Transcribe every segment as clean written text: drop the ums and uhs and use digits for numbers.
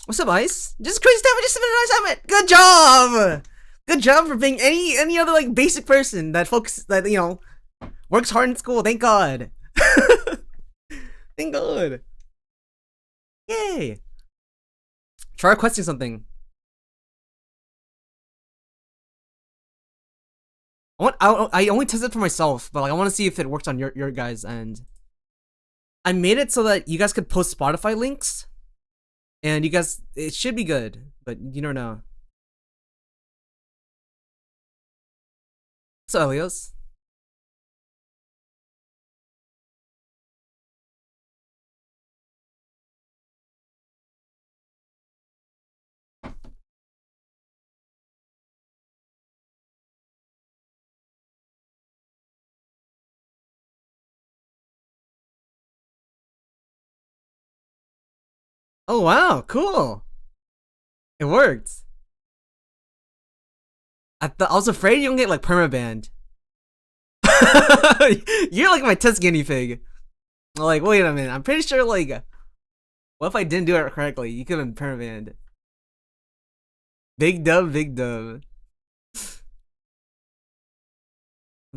What's up, Ice? Just crazy stuff. Just submitted an Ice helmet. Good job. Good job for being any other like basic person that works hard in school. Thank God. Thank God. Yay. Try requesting something. I only tested for myself, but like I want to see if it works on your guys' end. I made it so that you guys could post Spotify links, and you guys, it should be good, but you never know. So Elios. Oh wow, cool. It worked. I was afraid you don't get like permabanned. You're like my test guinea pig. Like, wait a minute. I'm pretty sure like, what if I didn't do it correctly? You could have been permabanned. Big dub, big dub.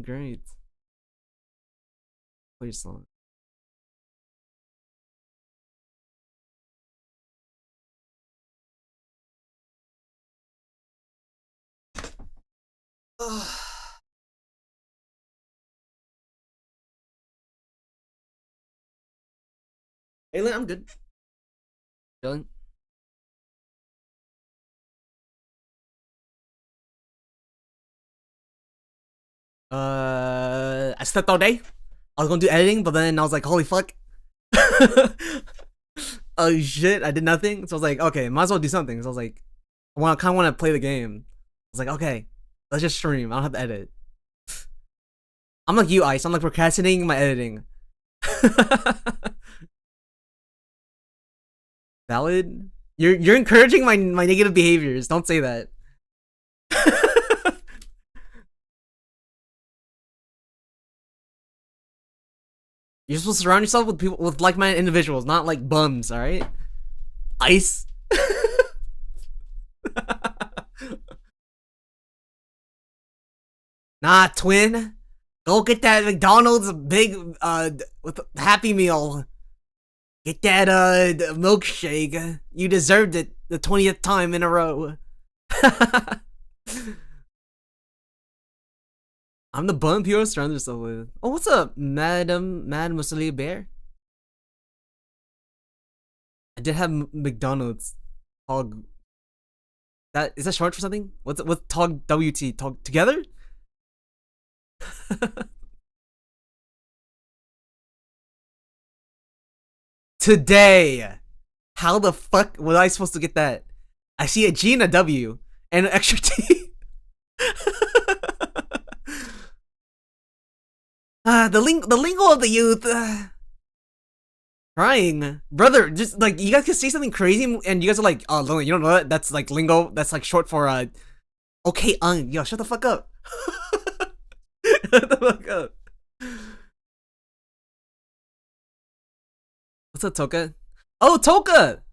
Great. Please don't. Hey, Lynn, I'm good. Chilling. I slept all day. I was gonna do editing, but then I was like, holy fuck. Oh shit, I did nothing. So I was like, okay, might as well do something. So I was like, I kind of want to play the game. I was like, okay, let's just stream. I don't have to edit. I'm like you, Ice. I'm like procrastinating my editing. Valid? You're encouraging my negative behaviors. Don't say that. You're supposed to surround yourself with people with like-minded individuals, not like bums. All right, Ice. Nah, twin. Go get that McDonald's big with Happy Meal. Get that milkshake. You deserved it the 20th time in a row. I'm the bum people surround themselves with. Oh, what's up, Mad Musali Bear? I did have McDonald's. Tog. That is that short for something? What's Tog WT? Tog together? Today. How the fuck was I supposed to get that? I see a G and a W and an extra T. The lingo of the youth. Crying, brother. Just like you guys can say something crazy, and you guys are like, "Oh, you don't know that? That's like lingo. That's like short for okay, yo, shut the fuck up." Shut the fuck up. What's up, Toka? Oh, Toka.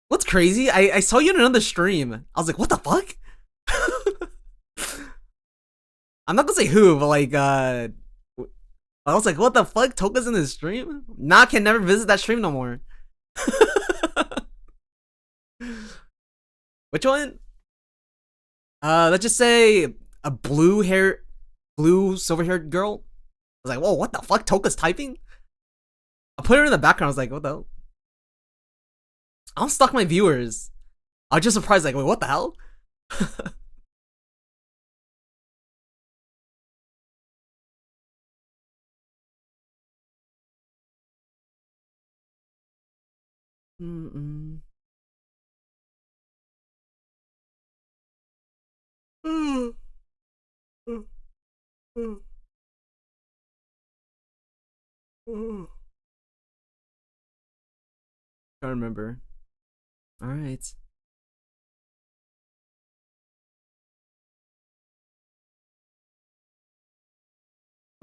What's crazy? I saw you in another stream. I was like, what the fuck? I'm not gonna say who, but like, I was like, what the fuck? Toka's in this stream? Nah, I can never visit that stream no more. Which one? Let's just say a blue silver haired girl. I was like, whoa, what the fuck? Toka's typing? I put her in the background. I was like, what the hell? I don't stalk my viewers. I was just surprised, like, wait, what the hell? I remember. All right.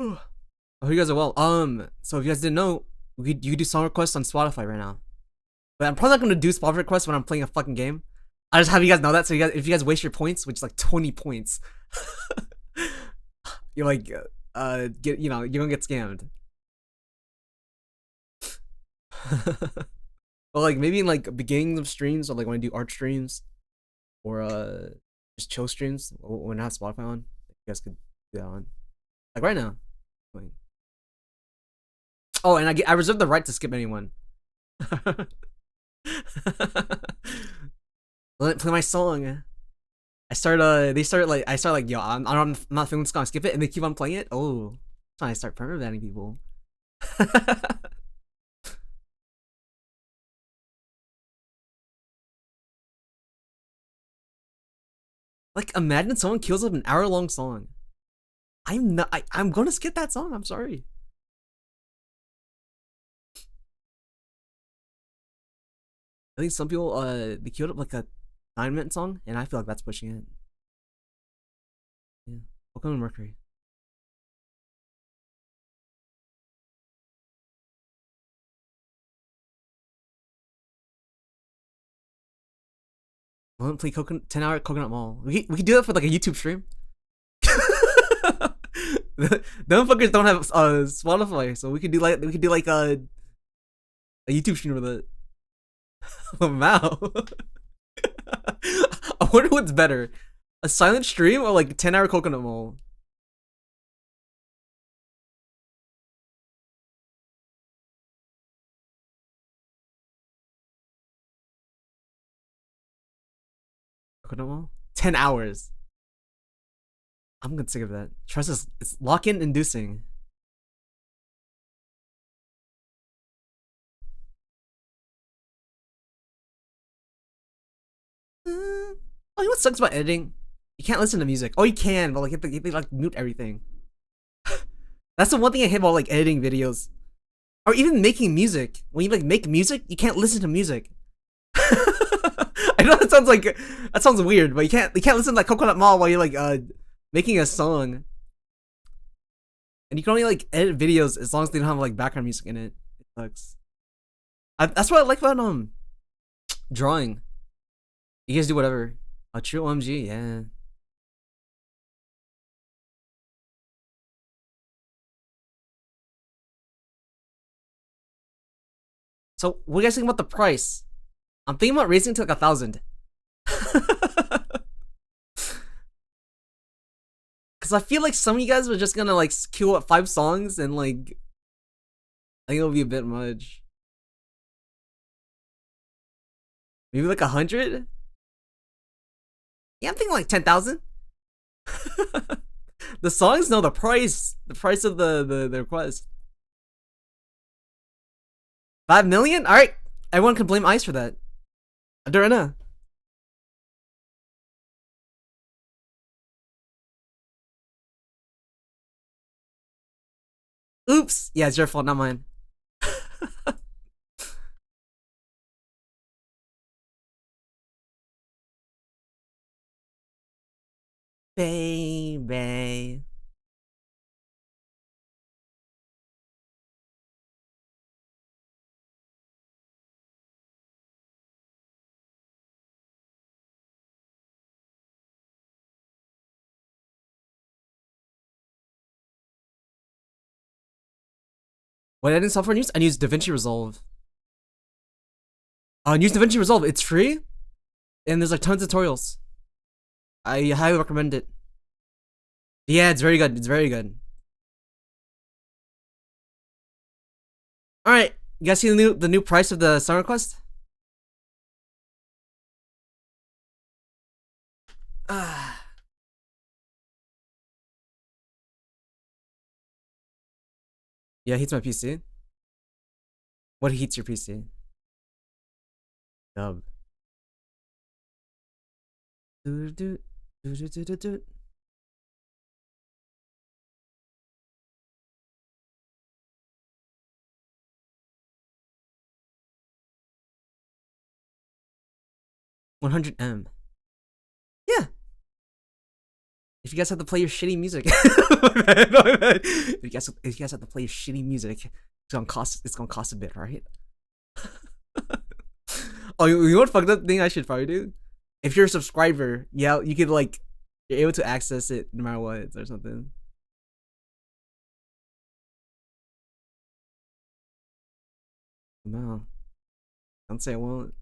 Oh, you guys are well. So if you guys didn't know, you do song requests on Spotify right now. But I'm probably not gonna do spot requests when I'm playing a fucking game. I just have you guys know that, so if you guys waste your points, which is like 20 points, you're like, you're gonna get scammed. But like maybe in like beginning of streams, or like when I do art streams, or just chill streams when I have Spotify on, you guys could do that on. Like right now. Oh, and I reserve the right to skip anyone. Let it play my song. I start like, yo, I'm not feeling this song, skip it, and they keep on playing it. Oh, trying to start permabanning people. Like, imagine someone kills up an hour-long song. I'm gonna skip that song. I'm sorry. I think some people they queued up like a 9-minute song, and I feel like that's pushing it. Yeah. Welcome to Mercury. I want to play 10-hour Coconut Mall. We could do that for like a YouTube stream. Them fuckers don't have Spotify, so we could do like a YouTube stream with it. Wow. I wonder what's better, a silent stream or like 10-hour Coconut Mall. Coconut Mall? 10 hours. I'm gonna sick of that. Trust is it's lock-in inducing. Oh, you know what sucks about editing? You can't listen to music. Oh, you can, but like you have to like mute everything. That's the one thing I hate about like editing videos, or even making music. When you like make music, you can't listen to music. I know that sounds weird, but you can't listen to like Coconut Mall while you're like making a song. And you can only like edit videos as long as they don't have like background music in it. It sucks. That's what I like about drawing. You guys do whatever. A true OMG, yeah. So what do you guys think about the price? I'm thinking about raising it to like 1,000. Cause I feel like some of you guys were just gonna like queue up 5 songs and like I think it'll be a bit much. Maybe like 100? Yeah, I'm thinking like 10,000. The songs, no, the price of the request. 5 million? All right, everyone can blame Ice for that. I do it right now. Oops. Yeah, it's your fault, not mine. Baby. What editing software I use? I use DaVinci Resolve. Use DaVinci Resolve. It's free, and there's like tons of tutorials. I highly recommend it. Yeah, it's very good. It's very good. All right, you guys see the new price of the song request? Yeah, it heats my PC. What heats your PC? Dub. Do. 100M. Yeah. If you guys have to play your shitty music, if you guys have to play your shitty music, it's gonna cost a bit, right? Oh, you know what fucked up thing I should probably do? If you're a subscriber, yeah, you could like you're able to access it no matter what or something. No, don't say I won't.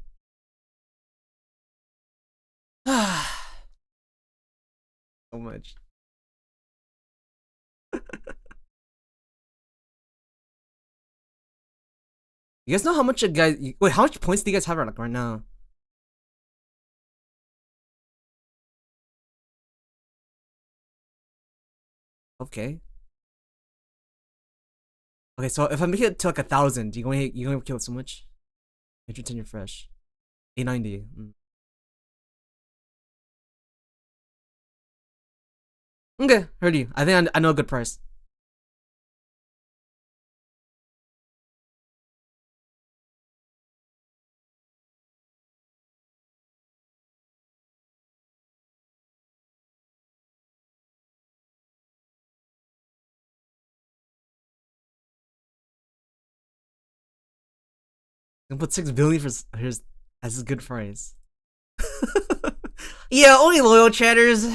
So much. You guys know how much a guy? Wait, how much points do you guys have like right now? Okay. Okay, so if I make it to like 1,000, you going to kill it so much? 110, you're fresh. 890. Okay, heard you. I think I know a good price. I'm gonna put 6 billion for his as a good price. Yeah, only loyal chatters.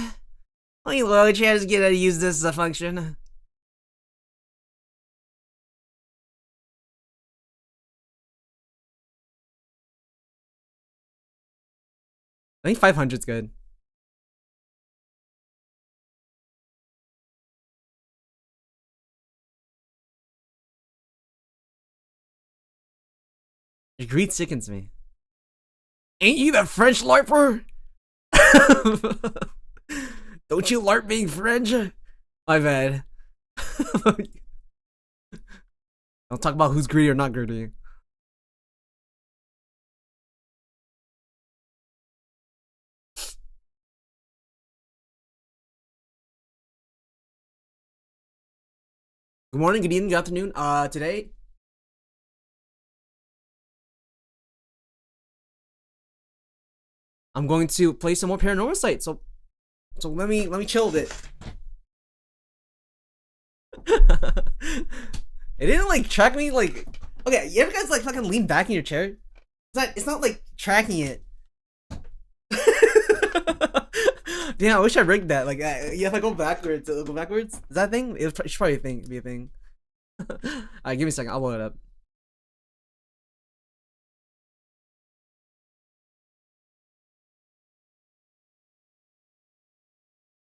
Only loyal chatters get to use this as a function. I think 500's good. Your greed sickens me. Ain't you the French LARPer? Don't you LARP being French? My bad. Don't talk about who's greedy or not greedy. Good morning, good evening, good afternoon. Today I'm going to play some more Paranormasight. So let me chill a bit. It didn't like track me like. Okay, you ever guys like fucking lean back in your chair? It's not like tracking it. Damn, I wish I rigged that. Like, yeah, if I go backwards, it'll go backwards. Is that a thing? It should probably be a thing. Alright, give me a second. I'll blow it up.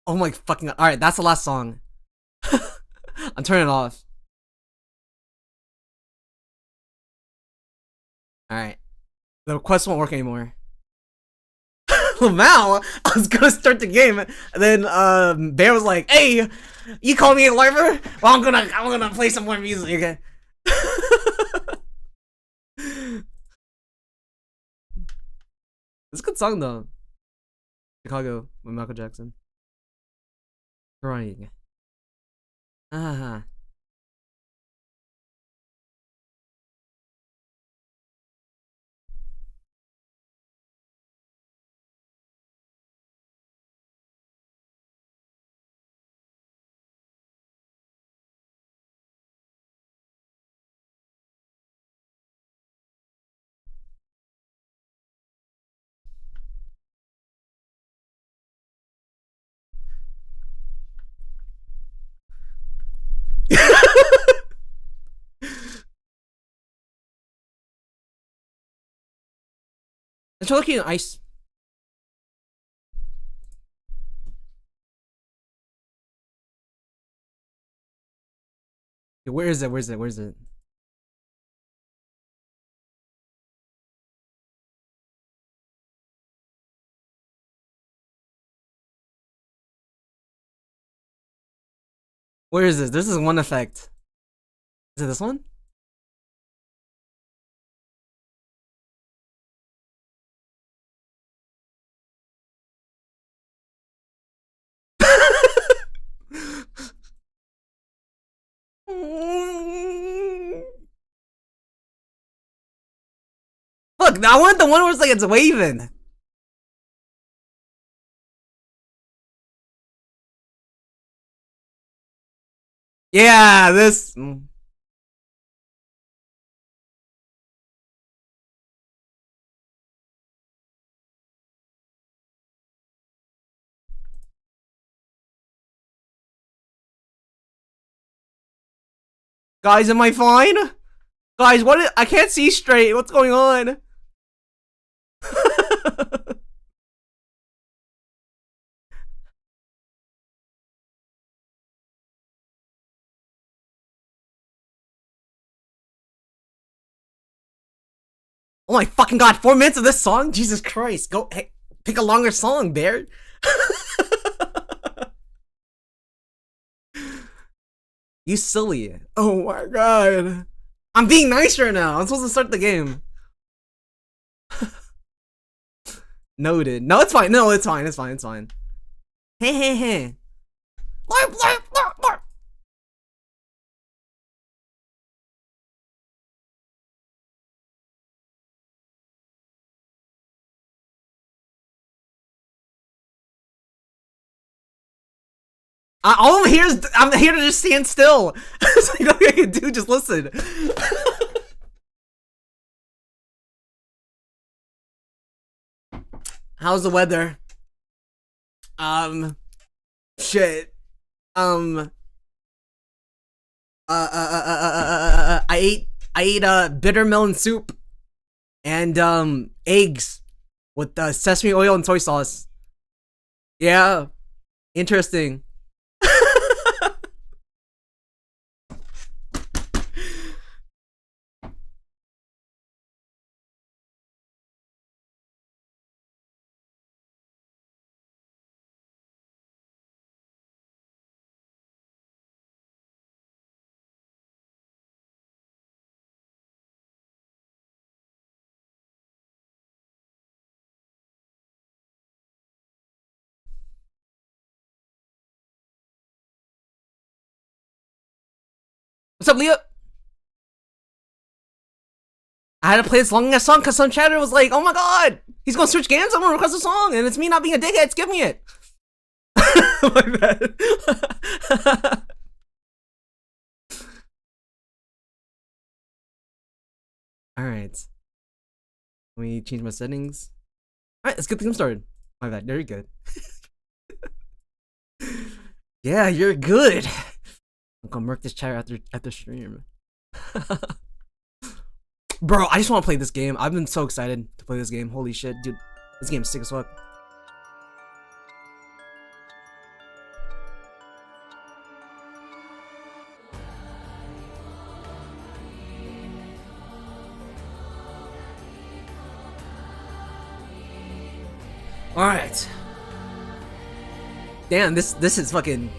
Oh my fucking. Alright, that's the last song. I'm turning it off. Alright. The request won't work anymore. Lamau, I was gonna start the game, and then Bear was like, "Hey, you call me a larper? Well, I'm gonna play some more music." Okay. It's a good song though. Chicago with Michael Jackson. Crying. Ah. It's looking at ice. Where is it? Where is it? Where is it? Where is this? This is one effect. Is it this one? Look, I want the one where it's like it's waving. Yeah, this. Guys, am I fine? Guys, I can't see straight. What's going on? Oh my fucking god, 4 minutes of this song? Jesus Christ. Go, hey, pick a longer song, Bear. You silly. Oh my god. I'm being nice right now. I'm supposed to start the game. Noted. No, it's fine. No, it's fine. It's fine. It's fine. Hey, hey, hey. Larp, larp, larp, larp. All I'm here is I'm here to just stand still. It's like nothing I can do. Just listen. How's the weather? Shit. I ate bitter melon soup and eggs with sesame oil and soy sauce. Yeah, interesting. What's up, Leah? I had to play this long ass song because some chatter was like, "Oh my god, he's gonna switch games. I'm gonna request a song," and it's me not being a dickhead. Give me it. My bad. All right. Let me change my settings. All right, let's get the game started. My bad. Very good. Yeah, you're good. I'm gonna murk this chatter after stream. Bro, I just want to play this game. I've been so excited to play this game. Holy shit, dude. This game's sick as fuck. Alright. Damn, this is fucking...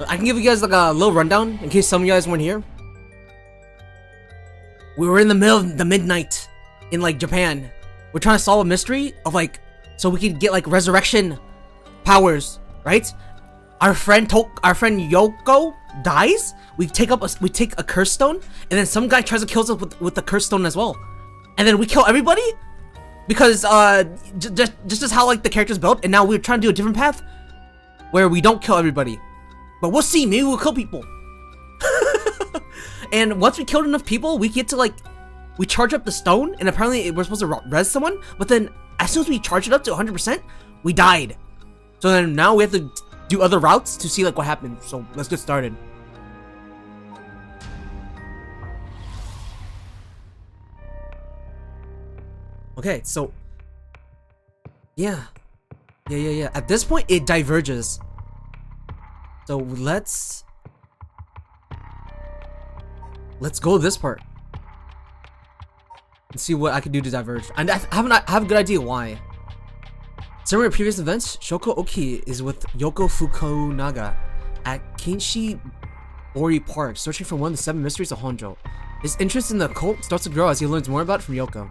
I can give you guys like a little rundown in case some of you guys weren't here. We were in the middle of the midnight in like Japan. We're trying to solve a mystery of like so we could get like resurrection powers, right? Our friend Yoko dies. We take a curse stone, and then some guy tries to kill us with the curse stone as well, and then we kill everybody because just as how like the character's built. And now we're trying to do a different path where we don't kill everybody. But we'll see, maybe we'll kill people. And once we killed enough people, we get to like, we charge up the stone, and apparently we're supposed to res someone, but then as soon as we charge it up to 100%, we died. So then now we have to do other routes to see like what happened. So let's get started. Okay, so yeah. At this point, it diverges. So let's go this part and see what I can do to diverge. And I have a good idea why. Similar to previous events, Shoko Oki is with Yoko Fukunaga at Kinshi Ori Park, searching for one of the 7 mysteries of Honjo. His interest in the occult starts to grow as he learns more about it from Yoko.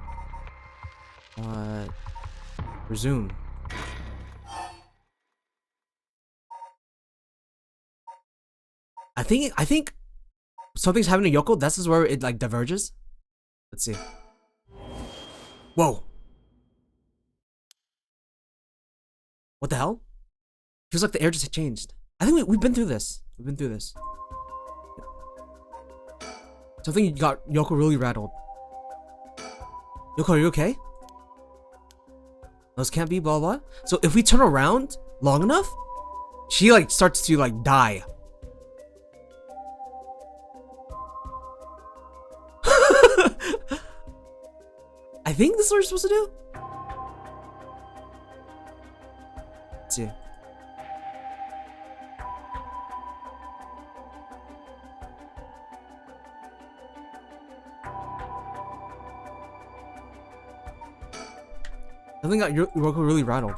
Resume. I think something's happening to Yoko. This is where it like diverges. Let's see. Whoa. What the hell? Feels like the air just changed. I think we've been through this. We've been through this. Something got Yoko really rattled. Yoko, are you okay? Those can't be blah blah. So if we turn around long enough, she like starts to like die. I think this is what you're supposed to do. Let's see. Something got Yoko really rattled.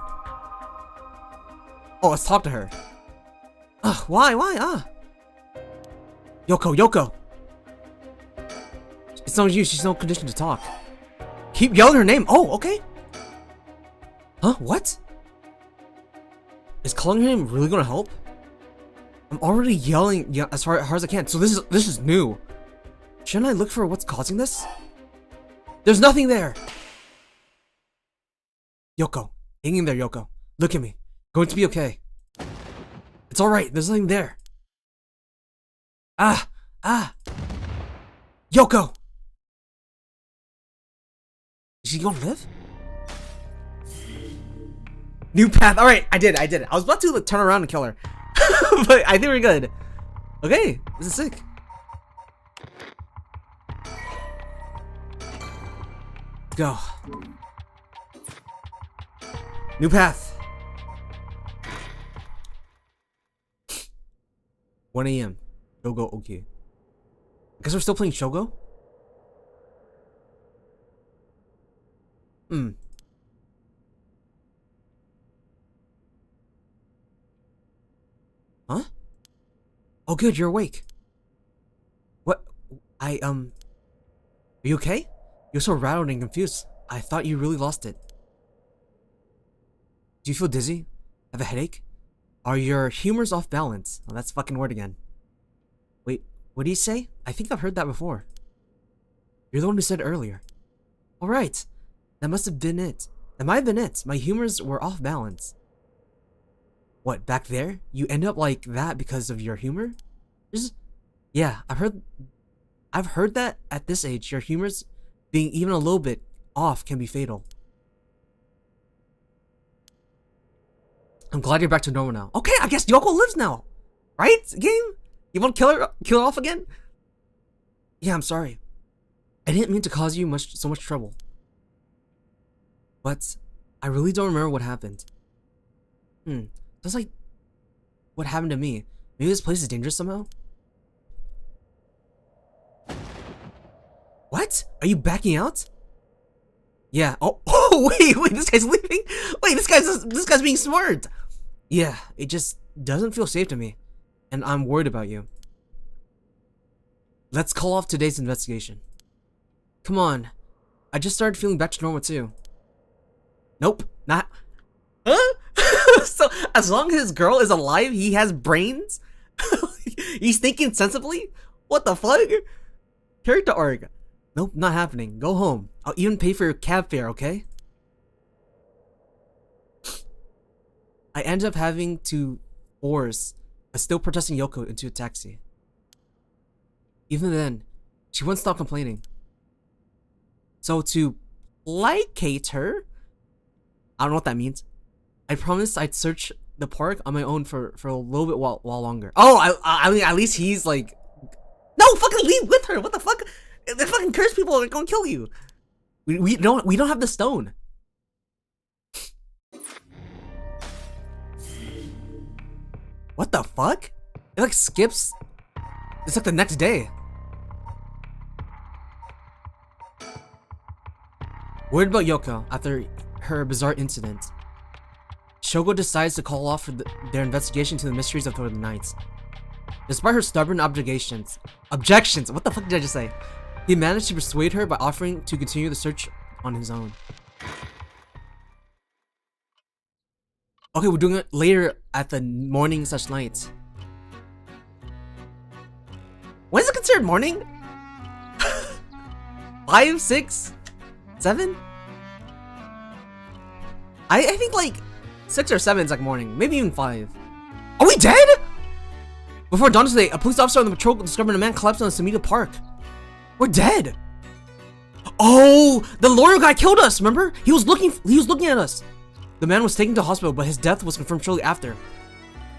Oh, let's talk to her. Ugh, why? Yoko. It's no use, she's no condition to talk. Keep yelling her name. Oh, okay. Huh? What? Is calling her name really gonna help? I'm already yelling as hard as I can, so this is new. Shouldn't I look for what's causing this? There's nothing there! Yoko. Hang in there, Yoko. Look at me. Going to be okay. It's alright, there's nothing there. Ah! Yoko! Is she gonna live? New path. Alright, I did it. I was about to turn around and kill her. But I think we're good. Okay, this is sick. Go. New path. 1 AM. Shogo, okay. I guess we're still playing Shogo? Huh? Oh good, you're awake. What? Are you okay? You're so rattled and confused. I thought you really lost it. Do you feel dizzy? Have a headache? Are your humors off balance? Oh, that's fucking word again. Wait, what did he say? I think I've heard that before. You're the one who said it earlier. Alright. That must have been it. That might have been it. My humors were off balance. What, back there? You end up like that because of your humor? Yeah, I've heard that at this age, your humors being even a little bit off can be fatal. I'm glad you're back to normal now. Okay, I guess Yoko lives now. Right, game? You want to kill her off again? Yeah, I'm sorry. I didn't mean to cause you so much trouble. But I really don't remember what happened. That's like what happened to me. Maybe this place is dangerous somehow? What? Are you backing out? Yeah. Oh, wait, this guy's leaving? Wait, this guy's being smart. Yeah, it just doesn't feel safe to me. And I'm worried about you. Let's call off today's investigation. Come on. I just started feeling back to normal too. Nope, not. Huh? So, as long as his girl is alive, he has brains? He's thinking sensibly? What the fuck? Character arc. Nope, not happening. Go home. I'll even pay for your cab fare, okay? I ended up having to force a still protesting Yoko into a taxi. Even then, she wouldn't stop complaining. So to placate her, I don't know what that means. I promised I'd search the park on my own for a little bit while longer. Oh, I mean, at least he's like, no, fucking leave with her. What the fuck? The fucking cursed people are gonna kill you. We don't have the stone. What the fuck? It like skips. It's like the next day. Worried about Yoko after her bizarre incident, Shogo decides to call off their investigation to the mysteries of the night. Despite her stubborn objections, what the fuck did I just say? He managed to persuade her by offering to continue the search on his own. Okay, we're doing it later at the morning/night. When is it considered morning? 5, 6, 7? I think like 6 or 7 is like morning, maybe even 5. Are we dead? Before dawn today, a police officer on the patrol discovered a man collapsed on the Samita Park. We're dead. Oh, the lawyer guy killed us. Remember? He was looking at us. The man was taken to hospital, but his death was confirmed shortly after.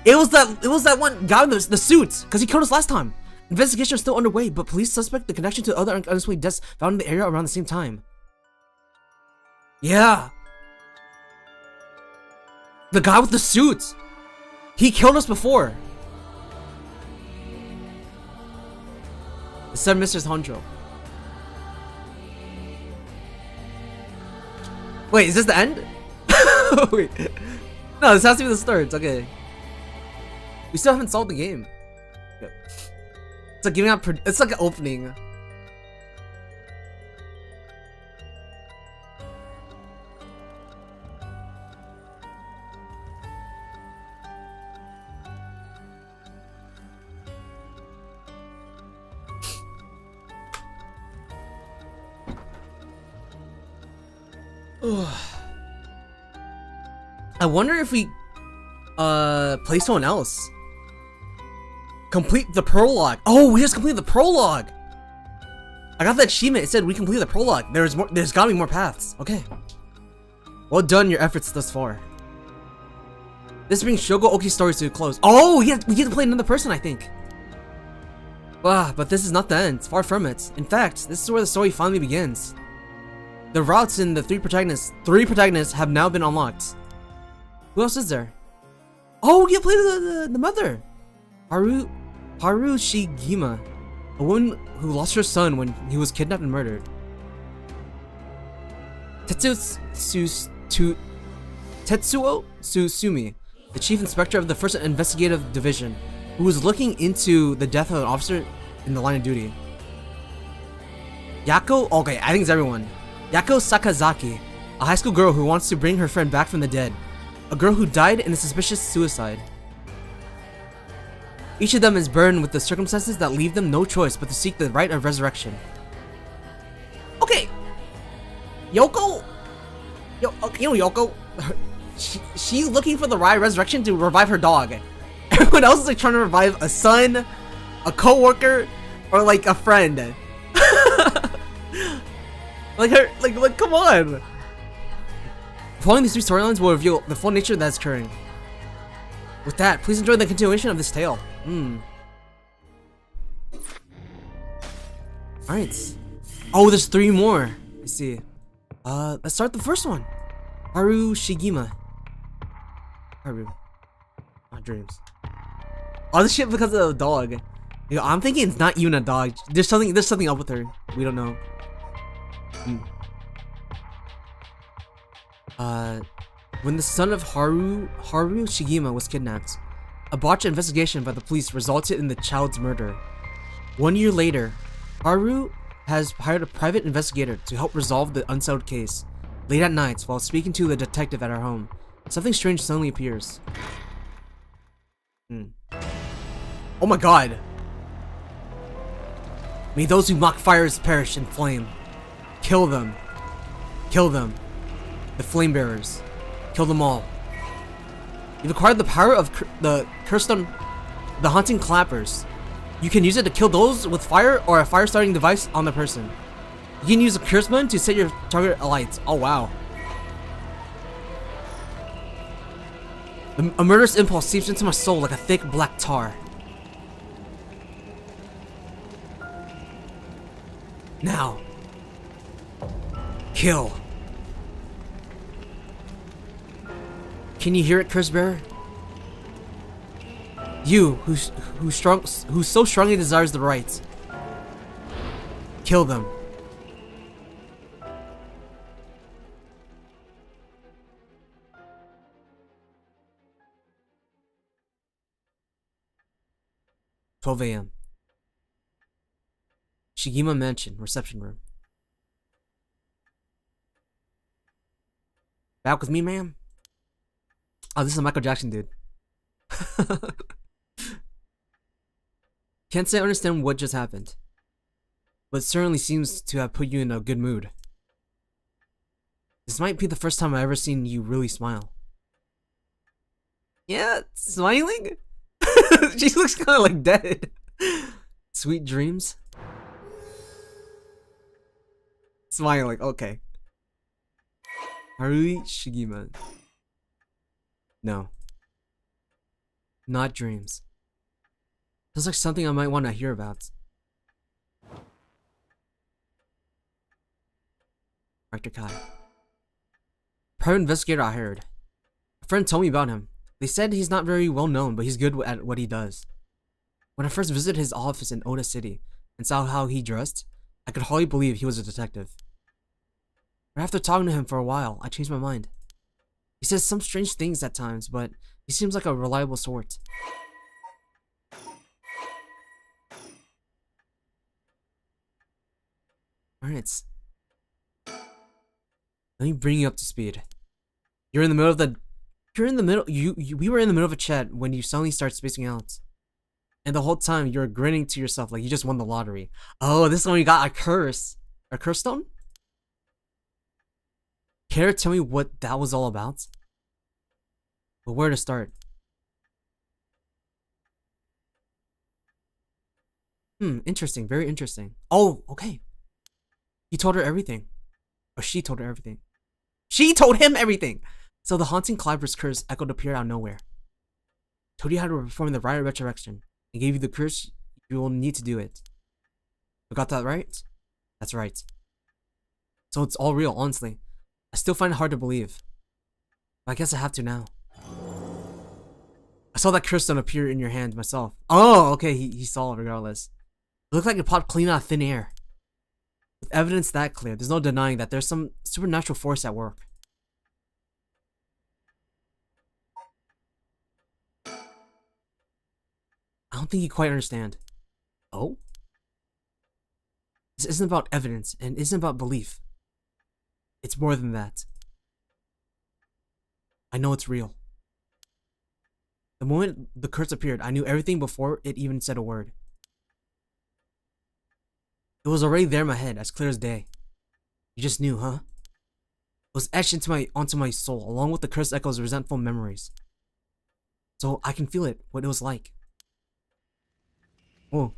It was that one guy with the suits, because he killed us last time. Investigation is still underway, but police suspect the connection to other unexplained deaths found in the area around the same time. Yeah. The guy with the suit. He killed us before. It said Mr. Honjo. Wait, is this the end? Wait. No, this has to be the start. It's okay. We still haven't solved the game. Okay. It's like giving out. It's like an opening. I wonder if we play someone else. Complete the prologue. Oh, we just completed the prologue. I got that achievement. It said we completed the prologue. There's more. There's gotta be more paths. Okay. Well done, your efforts thus far. This brings Shogo Oki's story to a close. Oh, we get to play another person, I think. But this is not the end. It's far from it. In fact, this is where the story finally begins. The routes in the three protagonists have now been unlocked. Who else is there? Oh, we get to play the mother. Haru Shigima, a woman who lost her son when he was kidnapped and murdered. Tetsuo Susumi, the chief inspector of the first investigative division, who was looking into the death of an officer in the line of duty. Yako, okay, I think it's everyone. Yako Sakazaki, a high school girl who wants to bring her friend back from the dead. A girl who died in a suspicious suicide. Each of them is burdened with the circumstances that leave them no choice but to seek the right of resurrection. Okay. Yoko? Yoko? She's looking for the right of resurrection to revive her dog. Everyone else is like trying to revive a son, a co-worker, or like a friend. Like, come on! Following these three storylines will reveal the full nature that's occurring. With that, please enjoy the continuation of this tale. Alright. Oh, there's 3 more. I see. Let's start the first one. Haru Shigima. Haru. Not dreams. Oh, this shit because of the dog. Yo, I'm thinking it's not even a dog. There's something up with her. We don't know. When the son of Haru Shigima was kidnapped, a botched investigation by the police resulted in the child's murder. 1 year later, Haru has hired a private investigator to help resolve the unsolved case. Late at nights, while speaking to the detective at her home, something strange suddenly appears. Oh my god! May those who mock fires perish in flame. Kill them. Kill them. The flame bearers. Kill them all. You've acquired the power of the Kirsten, the hunting clappers. You can use it to kill those with fire or a fire starting device on the person. You can use a curse button to set your target alight. Oh wow. A murderous impulse seeps into my soul like a thick black tar. Now. Kill. Can you hear it, Curse Bearer? You, who so strongly desires the right. Kill them. "12 a.m. Shigima Mansion, reception room. Back with me, ma'am? Oh, this is a Michael Jackson dude. Can't say I understand what just happened, but it certainly seems to have put you in a good mood. This might be the first time I've ever seen you really smile." Yeah, smiling? She looks kind of like dead. Sweet dreams? Smiling, okay. Haru Shigima. No. Not dreams. Sounds like something I might want to hear about. Dr. Kai. private investigator I hired. A friend told me about him. They said he's not very well known, but he's good at what he does. When I first visited his office in Oda City and saw how he dressed, I could hardly believe he was a detective. But after talking to him for a while, I changed my mind. He says some strange things at times, but he seems like a reliable sort. Alright. Let me bring you up to speed. We were in the middle of a chat when you suddenly start spacing out. And the whole time you're grinning to yourself like you just won the lottery. Oh, this is when you got a curse. A curse stone? Care to tell me what that was all about? But where to start? Interesting, very interesting. Oh, okay. He told her everything. Or she told her everything. She told him everything! So the haunting Clybur's curse echoed appeared out of nowhere. Told you how to perform the rite of resurrection, and gave you the curse you will need to do it. I got that right? That's right. So it's all real, honestly. I still find it hard to believe. But I guess I have to now. I saw that curse stone appear in your hand myself. Oh, okay, he saw it regardless. It looked like it popped clean out of thin air. With evidence that clear, there's no denying that there's some supernatural force at work. I don't think you quite understand. Oh? This isn't about evidence, and it isn't about belief. It's more than that. I know it's real. The moment the curse appeared, I knew everything before it even said a word. It was already there in my head, as clear as day. You just knew, huh? It was etched onto my soul, along with the cursed echoes of resentful memories. So I can feel it, what it was like. Oh,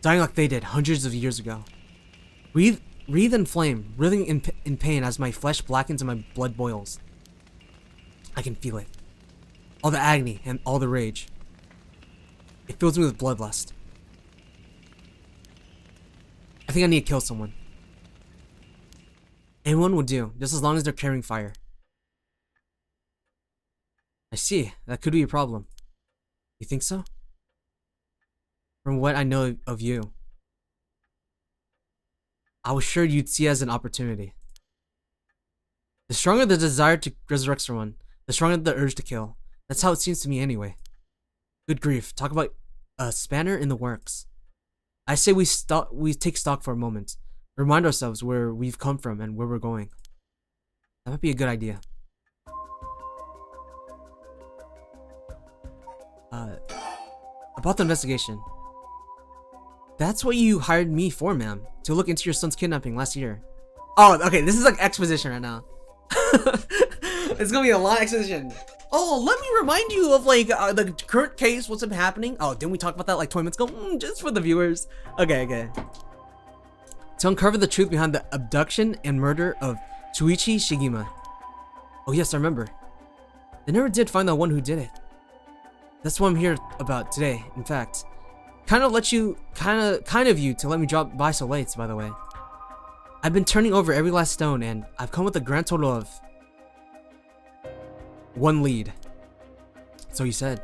dying like they did hundreds of years ago. Wreathe in flame, writhing in pain as my flesh blackens and my blood boils. I can feel it. All the agony and all the rage. It fills me with bloodlust. I think I need to kill someone. Anyone will do, just as long as they're carrying fire. I see, that could be a problem. You think so? From what I know of you, I was sure you'd see it as an opportunity. The stronger the desire to resurrect someone, the stronger the urge to kill. That's how it seems to me anyway. Good grief, talk about a spanner in the works. I say we take stock for a moment. Remind ourselves where we've come from and where we're going. That might be a good idea. About the investigation. That's what you hired me for, ma'am. To look into your son's kidnapping last year. Oh, okay, this is like exposition right now. It's gonna be a lot of exposition. Oh, let me remind you of like the current case, what's been happening. Oh, didn't we talk about that like 20 minutes ago? Just for the viewers. Okay. To uncover the truth behind the abduction and murder of Shuichi Shigima. Oh yes, I remember. They never did find the one who did it. That's what I'm here about today, in fact. Kind of you to let me drop by so late, by the way. I've been turning over every last stone, and I've come with a grand total of 1 lead. So you said.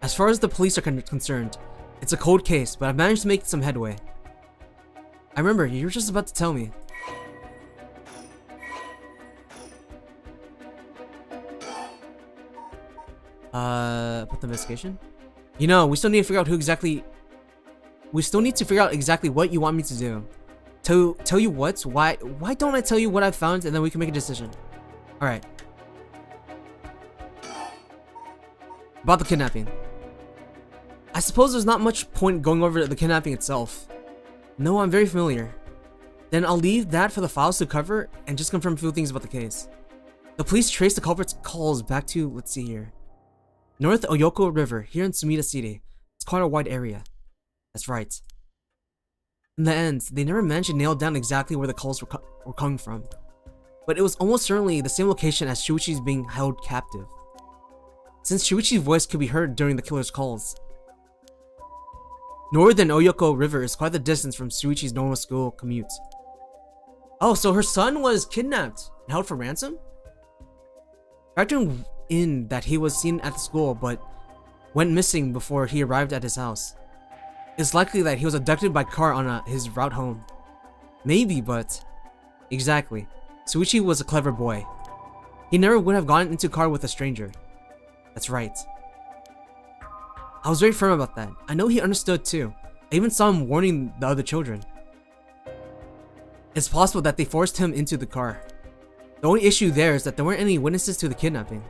As far as the police are concerned, it's a cold case, but I've managed to make some headway. I remember, you were just about to tell me. About the investigation? You know, we still need to figure out exactly what you want me to do. Tell you what? Why don't I tell you what I found and then we can make a decision? Alright. About the kidnapping. I suppose there's not much point going over the kidnapping itself. No, I'm very familiar. Then I'll leave that for the files to cover and just confirm a few things about the case. The police traced the culprit's calls back to, let's see here, North Oyoko River, here in Sumida City. It's quite a wide area. That's right. In the end, they never managed to nail down exactly where the calls were coming from. But it was almost certainly the same location as Shuichi's being held captive. Since Shuichi's voice could be heard during the killer's calls. Northern Oyoko River is quite the distance from Shuichi's normal school commute. Oh, so her son was kidnapped and held for ransom? Factoring in that he was seen at the school but went missing before he arrived at his house, it's likely that he was abducted by car on his route home. Maybe, but... Exactly. Shuichi was a clever boy. He never would have gone into a car with a stranger. That's right. I was very firm about that. I know he understood too. I even saw him warning the other children. It's possible that they forced him into the car. The only issue there is that there weren't any witnesses to the kidnapping.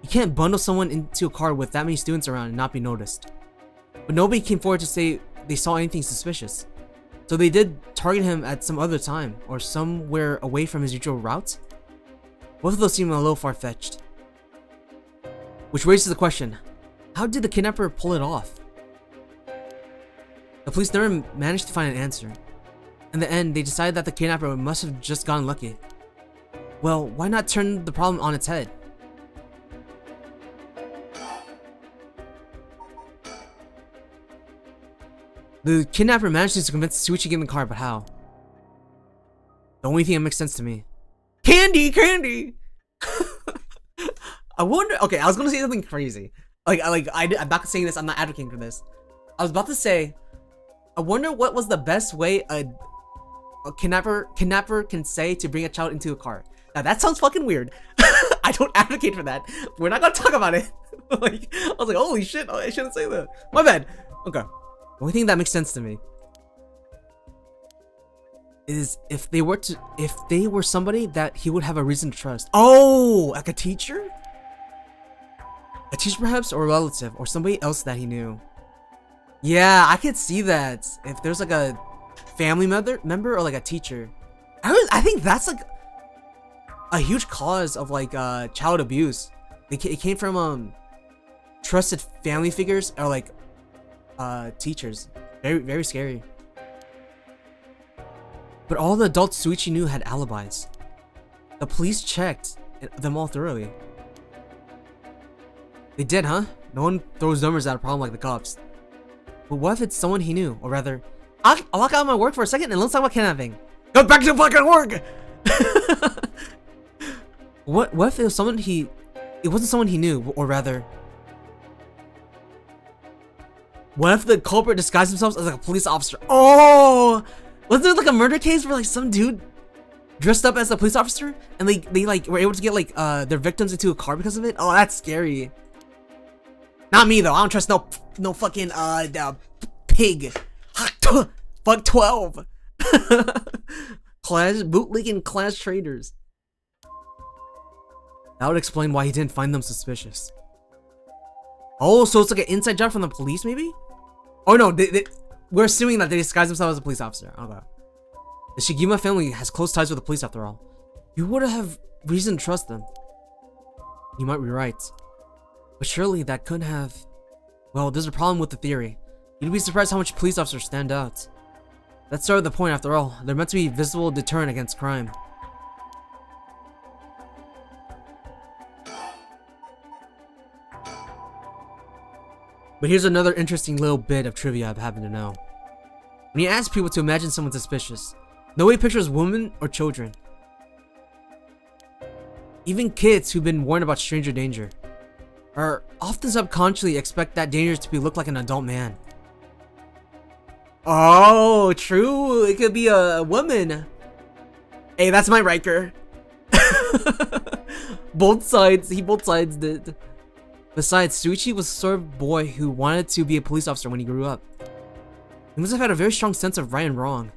You can't bundle someone into a car with that many students around and not be noticed. But nobody came forward to say they saw anything suspicious. So they did target him at some other time, or somewhere away from his usual route? Both of those seem a little far-fetched. Which raises the question, how did the kidnapper pull it off? The police never managed to find an answer. In the end, they decided that the kidnapper must have just gotten lucky. Well, why not turn the problem on its head? The kidnapper managed to convince Shuichi to get in the car, but how? The only thing that makes sense to me. Candy! I wonder. Okay, I was gonna say something crazy. I'm back to saying this. I'm not advocating for this. I was about to say, I wonder what was the best way a kidnapper can say to bring a child into a car. Now that sounds fucking weird. I don't advocate for that. We're not gonna talk about it. I was like, holy shit! I shouldn't say that. My bad. Okay. The only thing that makes sense to me is if they were somebody that he would have a reason to trust. Oh, like a teacher? A teacher perhaps, or a relative, or somebody else that he knew. Yeah, I could see that. If there's like a family member or like a teacher. I think that's like a huge cause of like child abuse. It came from trusted family figures or like teachers. Very, very scary. But all the adults Shuichi knew had alibis. The police checked them all thoroughly. They did, huh? No one throws numbers at a problem like the cops. But what if it's someone he knew? Or rather, I'll walk out of my work for a second and let's talk about kidnapping. Go back to fucking work! What if it was someone it wasn't someone he knew, or rather, what if the culprit disguised themselves as like a police officer? Oh! Wasn't there like a murder case where like some dude dressed up as a police officer and they like were able to get like their victims into a car because of it? Oh, that's scary. Not me though. I don't trust no fucking pig. Fuck 12. Bootlegging class traders. That would explain why he didn't find them suspicious. Oh, so it's like an inside job from the police, maybe? Oh no, we're assuming that they disguised themselves as a police officer. Okay. The Shigima family has close ties with the police after all. You would have reason to trust them. You might be right. But surely that could have... Well, there's a problem with the theory. You'd be surprised how much police officers stand out. That's sort of the point after all. They're meant to be a visible deterrent against crime. But here's another interesting little bit of trivia I happen to know. When you ask people to imagine someone suspicious, nobody pictures women or children. Even kids who've been warned about stranger danger are often subconsciously expect that danger to look like an adult man. Oh, true. It could be a woman. Hey, that's my Riker. Both sides did. Besides, Shuichi was the sort of boy who wanted to be a police officer when he grew up. He must have had a very strong sense of right and wrong.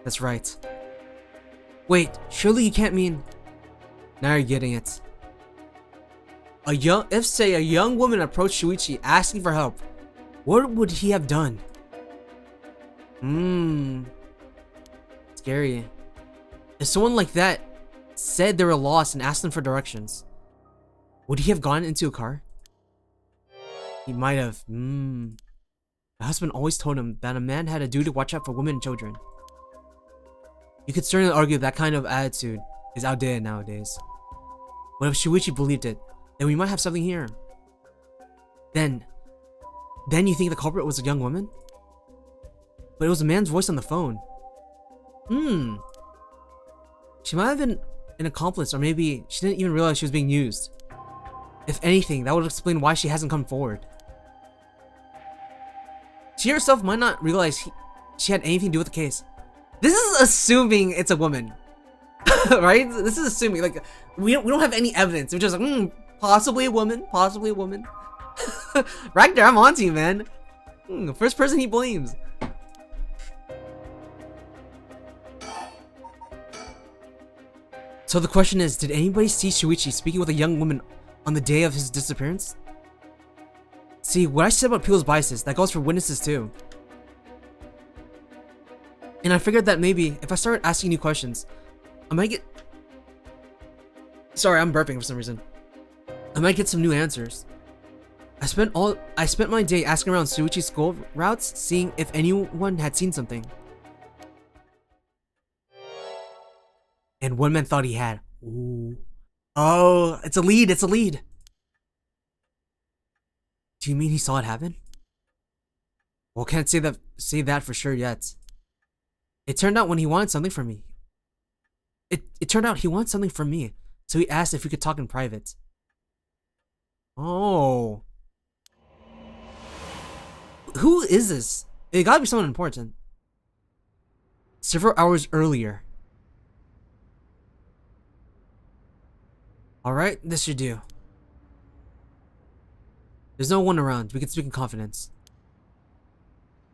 That's right. Wait, surely you can't mean... Now you're getting it. If say a young woman approached Shuichi asking for help, what would he have done? Scary. If someone like that said they were lost and asked them for directions, would he have gone into a car? He might have. My husband always told him that a man had a duty to watch out for women and children. You could certainly argue that kind of attitude is outdated nowadays. But if Shuichi believed it, then we might have something here. Then you think the culprit was a young woman? But it was a man's voice on the phone. She might have been an accomplice, or maybe she didn't even realize she was being used. If anything, that would explain why she hasn't come forward. She herself might not realize she had anything to do with the case. This is assuming it's a woman. Right? This is assuming, like, we don't have any evidence. We're just like, possibly a woman, possibly a woman. Right there, I'm on to you, man. First person he blames. So the question is, did anybody see Shuichi speaking with a young woman on the day of his disappearance? See, what I said about people's biases, that goes for witnesses too. And I figured that maybe if I started asking new questions, I might get... Sorry, I'm burping for some reason. I might get some new answers. I spent my day asking around Shuichi's school routes, seeing if anyone had seen something. And one man thought he had. Ooh. Oh, it's a lead, it's a lead. Do you mean he saw it happen? Well, can't say that for sure yet. It turned out when he wanted something from me. It turned out he wanted something from me, so he asked if we could talk in private. Oh. Who is this? It gotta be someone important. Several hours earlier. Alright, this should do. There's no one around. We can speak in confidence.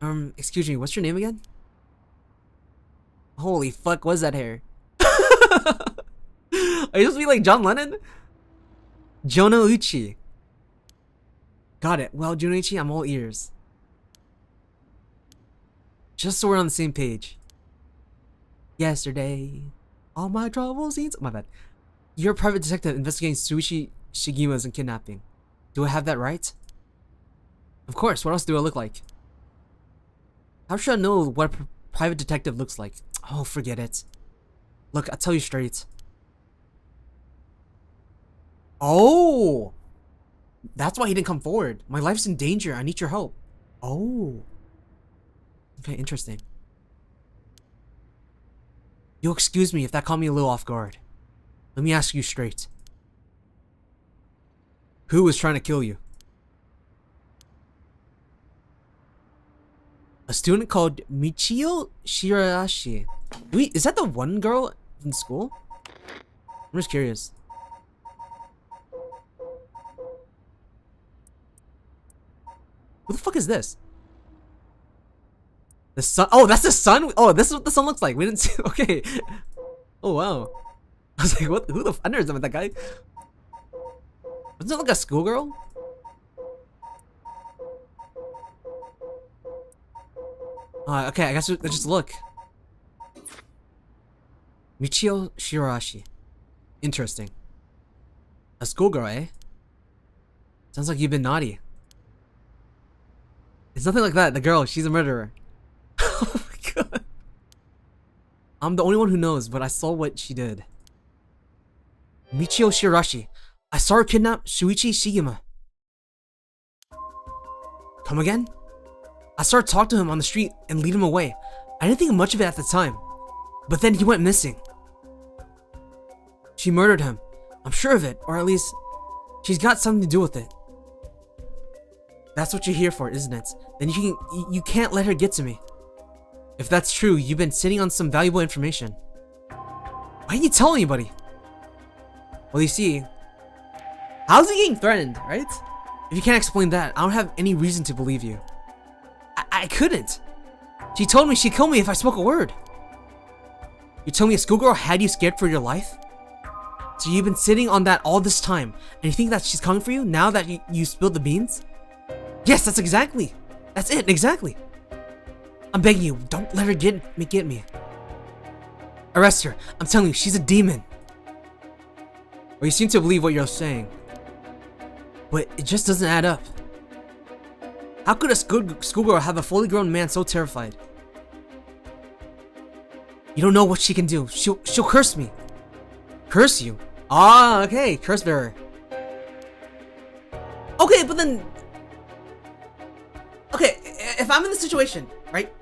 Excuse me, what's your name again? Holy fuck, what's that hair? Are you supposed to be like John Lennon? Jonouchi. Got it. Well, Jonouchi, I'm all ears. Just so we're on the same page. Yesterday, all my troubles seems... My bad. You're a private detective investigating Shuichi Shigima's kidnapping. Do I have that right? Of course, what else do I look like? How should I know what a private detective looks like? Oh, forget it. Look, I'll tell you straight. Oh! That's why he didn't come forward. My life's in danger. I need your help. Oh. Okay, interesting. You'll excuse me if that caught me a little off guard. Let me ask you straight. Who was trying to kill you? A student called Michio Shirashi. Wait, is that the one girl in school? I'm just curious. Who the fuck is this? The sun? Oh, that's the sun? Oh, this is what the sun looks like. We didn't see. Okay. Oh, wow. I was like, what? Who the f? I never met that guy. Doesn't it look like a schoolgirl? Okay, I guess let's just look. Michio Shirashi. Interesting. A schoolgirl, eh? Sounds like you've been naughty. It's nothing like that. The girl, she's a murderer. Oh my god. I'm the only one who knows, but I saw what she did. Michio Shirashi. I saw her kidnap Shuichi Shigima. Come again? I started talking to him on the street and lead him away. I didn't think much of it at the time. But then he went missing. She murdered him. I'm sure of it, or at least she's got something to do with it. That's what you're here for, isn't it? Then you can't let her get to me. If that's true, you've been sitting on some valuable information. Why didn't you tell anybody? Well, you see, how's he getting threatened, right? If you can't explain that, I don't have any reason to believe you. I couldn't. She told me she'd kill me if I spoke a word. You told me a schoolgirl had you scared for your life? So you've been sitting on that all this time, and you think that she's coming for you now that you spilled the beans? Yes, that's it, exactly. I'm begging you, don't let her get me. Arrest her. I'm telling you, she's a demon. Or you seem to believe what you're saying. But it just doesn't add up. How could a schoolgirl have a fully grown man so terrified? You don't know what she can do. She'll curse me. Curse you? Ah, okay, curse bearer. Okay, but then... Okay, if I'm in this situation, right?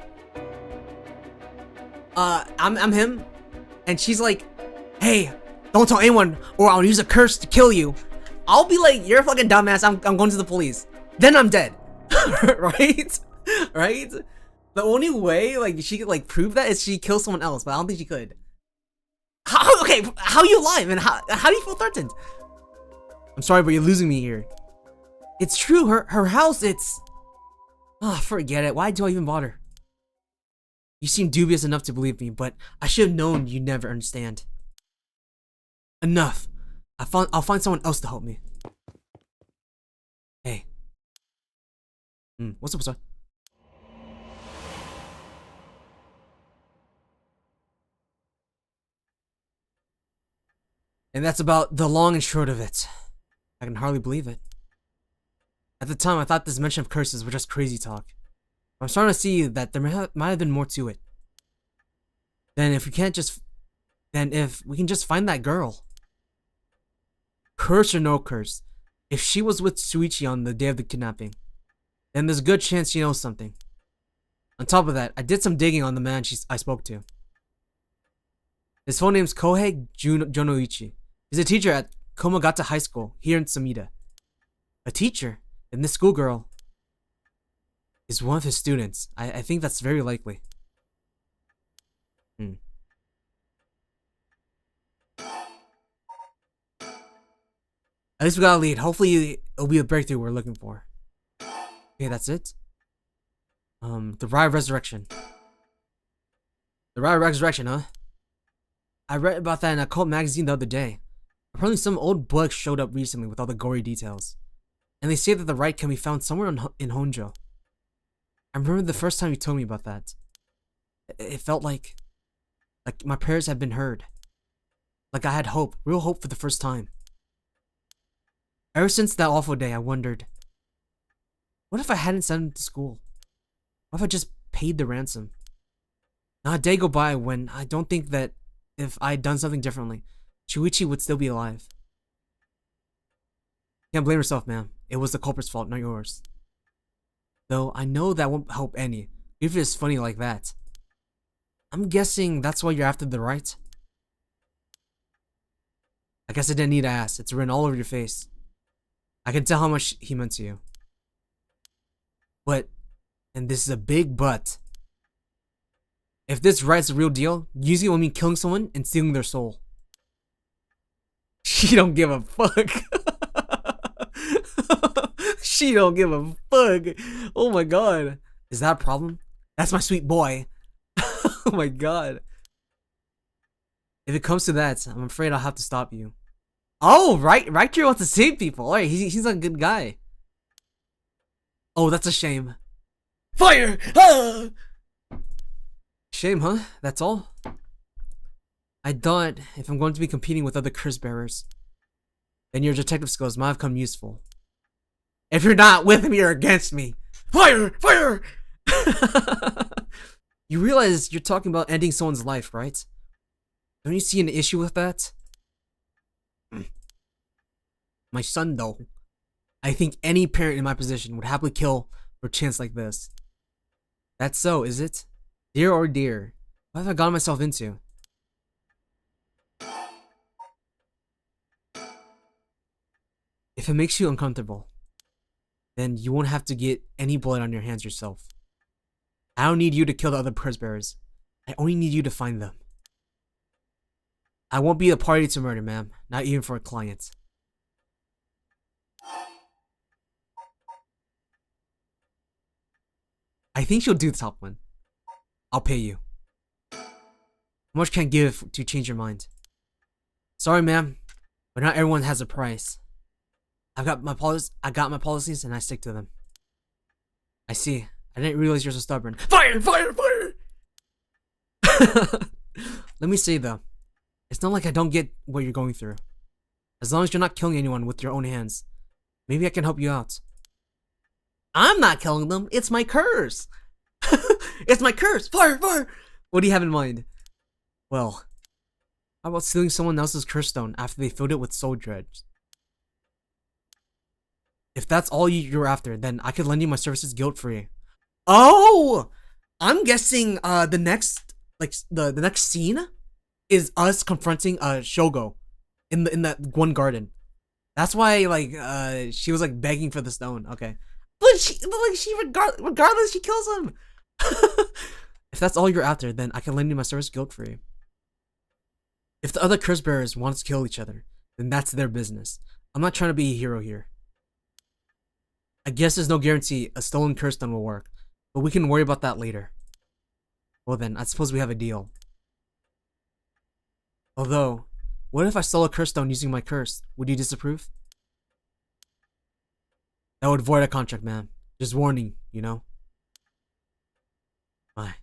I'm him, and she's like, hey, Don't tell anyone, or I'll use a curse to kill you. I'll be like, you're a fucking dumbass. I'm going to the police. Then I'm dead. Right? Right? The only way like she could like prove that is she kills someone else, but I don't think she could. Okay, how are you alive and how do you feel threatened? I'm sorry, but you're losing me here. It's true, her house, it's... forget it. Why do I even bother? You seem dubious enough to believe me, but I should have known you'd never understand. Enough. I'll find someone else to help me. Hey. What's up, sir? And that's about the long and short of it. I can hardly believe it. At the time, I thought this mention of curses was just crazy talk. I'm starting to see that there might have been more to it. Then if we can just find that girl. Curse or no curse, if she was with Shuichi on the day of the kidnapping, then there's a good chance she knows something. On top of that, I did some digging on the man I spoke to. His full name's Kohei Jonoichi. He's a teacher at Komagata High School here in Sumida. A teacher? And this schoolgirl is one of his students. I think that's very likely. At least we got a lead. Hopefully it'll be a breakthrough we're looking for. Okay, that's it. The Rye Resurrection. The Rye Resurrection, huh? I read about that in a cult magazine the other day. Apparently some old book showed up recently with all the gory details. And they say that the right can be found somewhere in Honjo. I remember the first time you told me about that. It felt like my prayers had been heard. Like I had hope, real hope for the first time. Ever since that awful day, I wondered, what if I hadn't sent him to school? What if I just paid the ransom? Not a day go by when I don't think that if I had done something differently, Shuichi would still be alive. Can't blame yourself, ma'am. It was the culprit's fault, not yours. Though I know that won't help any, if it's funny like that. I'm guessing that's why you're after the right? I guess I didn't need to ask. It's written all over your face. I can tell how much he meant to you. But, and this is a big but, if this right's the real deal, usually it will mean killing someone and stealing their soul. She don't give a fuck. She don't give a fuck. Oh my god. Is that a problem? That's my sweet boy. Oh my god. If it comes to that, I'm afraid I'll have to stop you. Oh, Riker wants to save people. Alright, he's a good guy. Oh, that's a shame. Fire! Ah! Shame, huh? That's all? I thought if I'm going to be competing with other curse bearers, then your detective skills might have come useful. If you're not with me or against me, fire! Fire! You realize you're talking about ending someone's life, right? Don't you see an issue with that? My son, though. I think any parent in my position would happily kill for a chance like this. That's so, is it? Dear or dear? What have I gotten myself into? If it makes you uncomfortable, then you won't have to get any blood on your hands yourself. I don't need you to kill the other curse bearers. I only need you to find them. I won't be a party to murder, ma'am. Not even for a client. I think she'll do the top one. I'll pay you. How much can I give to change your mind? Sorry, ma'am, but not everyone has a price. I got my policies and I stick to them. I see. I didn't realize you're so stubborn. Fire! Fire! Fire! Let me say though, it's not like I don't get what you're going through. As long as you're not killing anyone with your own hands, maybe I can help you out. I'm not killing them. It's my curse. It's my curse. Fire! Fire! What do you have in mind? Well, how about stealing someone else's curse stone after they filled it with soul dredge? If that's all you're after, then I could lend you my services guilt-free. Oh! I'm guessing the next scene is us confronting Shogo in that one garden. That's why like she was like begging for the stone. Okay, but she regardless she kills him. If that's all you're after, then I can lend you my service guild for you. If the other curse bearers want to kill each other, then that's their business. I'm not trying to be a hero here. I guess there's no guarantee a stolen curse stone will work, but we can worry about that later. Well then, I suppose we have a deal. Although, what if I stole a curse stone using my curse? Would you disapprove? That would void a contract, man. Just warning, you know? My.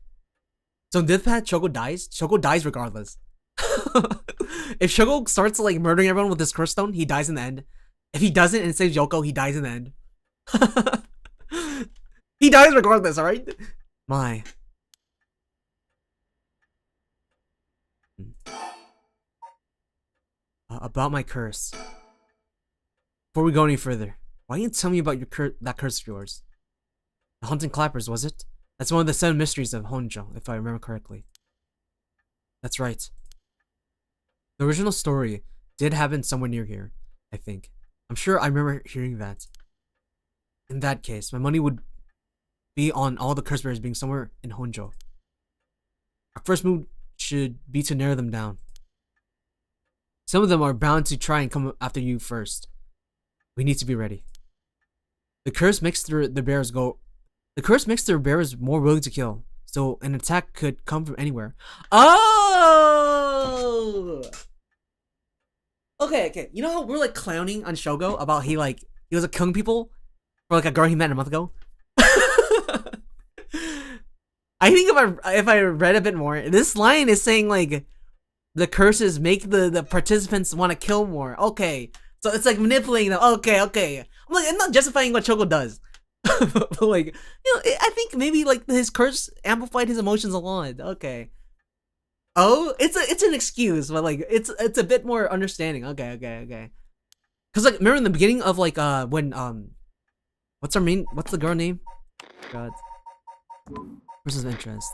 So in Death Path, Choco dies? Choco dies regardless. If Choco starts like murdering everyone with this curse stone, he dies in the end. If he doesn't and saves Yoko, he dies in the end. He dies regardless, alright? My. About my curse. Before we go any further, why didn't you tell me about your that curse of yours? The Haunting Clappers, was it? That's one of the 7 mysteries of Honjo, if I remember correctly. That's right. The original story did happen somewhere near here, I think. I'm sure I remember hearing that. In that case, my money would be on all the curse bearers being somewhere in Honjo. Our first move should be to narrow them down. Some of them are bound to try and come after you first. We need to be ready. The curse makes the bearers more willing to kill, so an attack could come from anywhere. Oh! Okay. You know how we're like clowning on Shogo about he was like killing people for like a girl he met a month ago? I think if I read a bit more, this line is saying like the curses make the participants want to kill more. Okay. So it's like manipulating them. Okay. I'm like, I'm not justifying what Choco does. But like, you know, I think maybe like his curse amplified his emotions a lot. Okay. Oh, it's an excuse, but like it's a bit more understanding. Okay. Cause like remember in the beginning of like when what's the girl name? God. Person's of interest.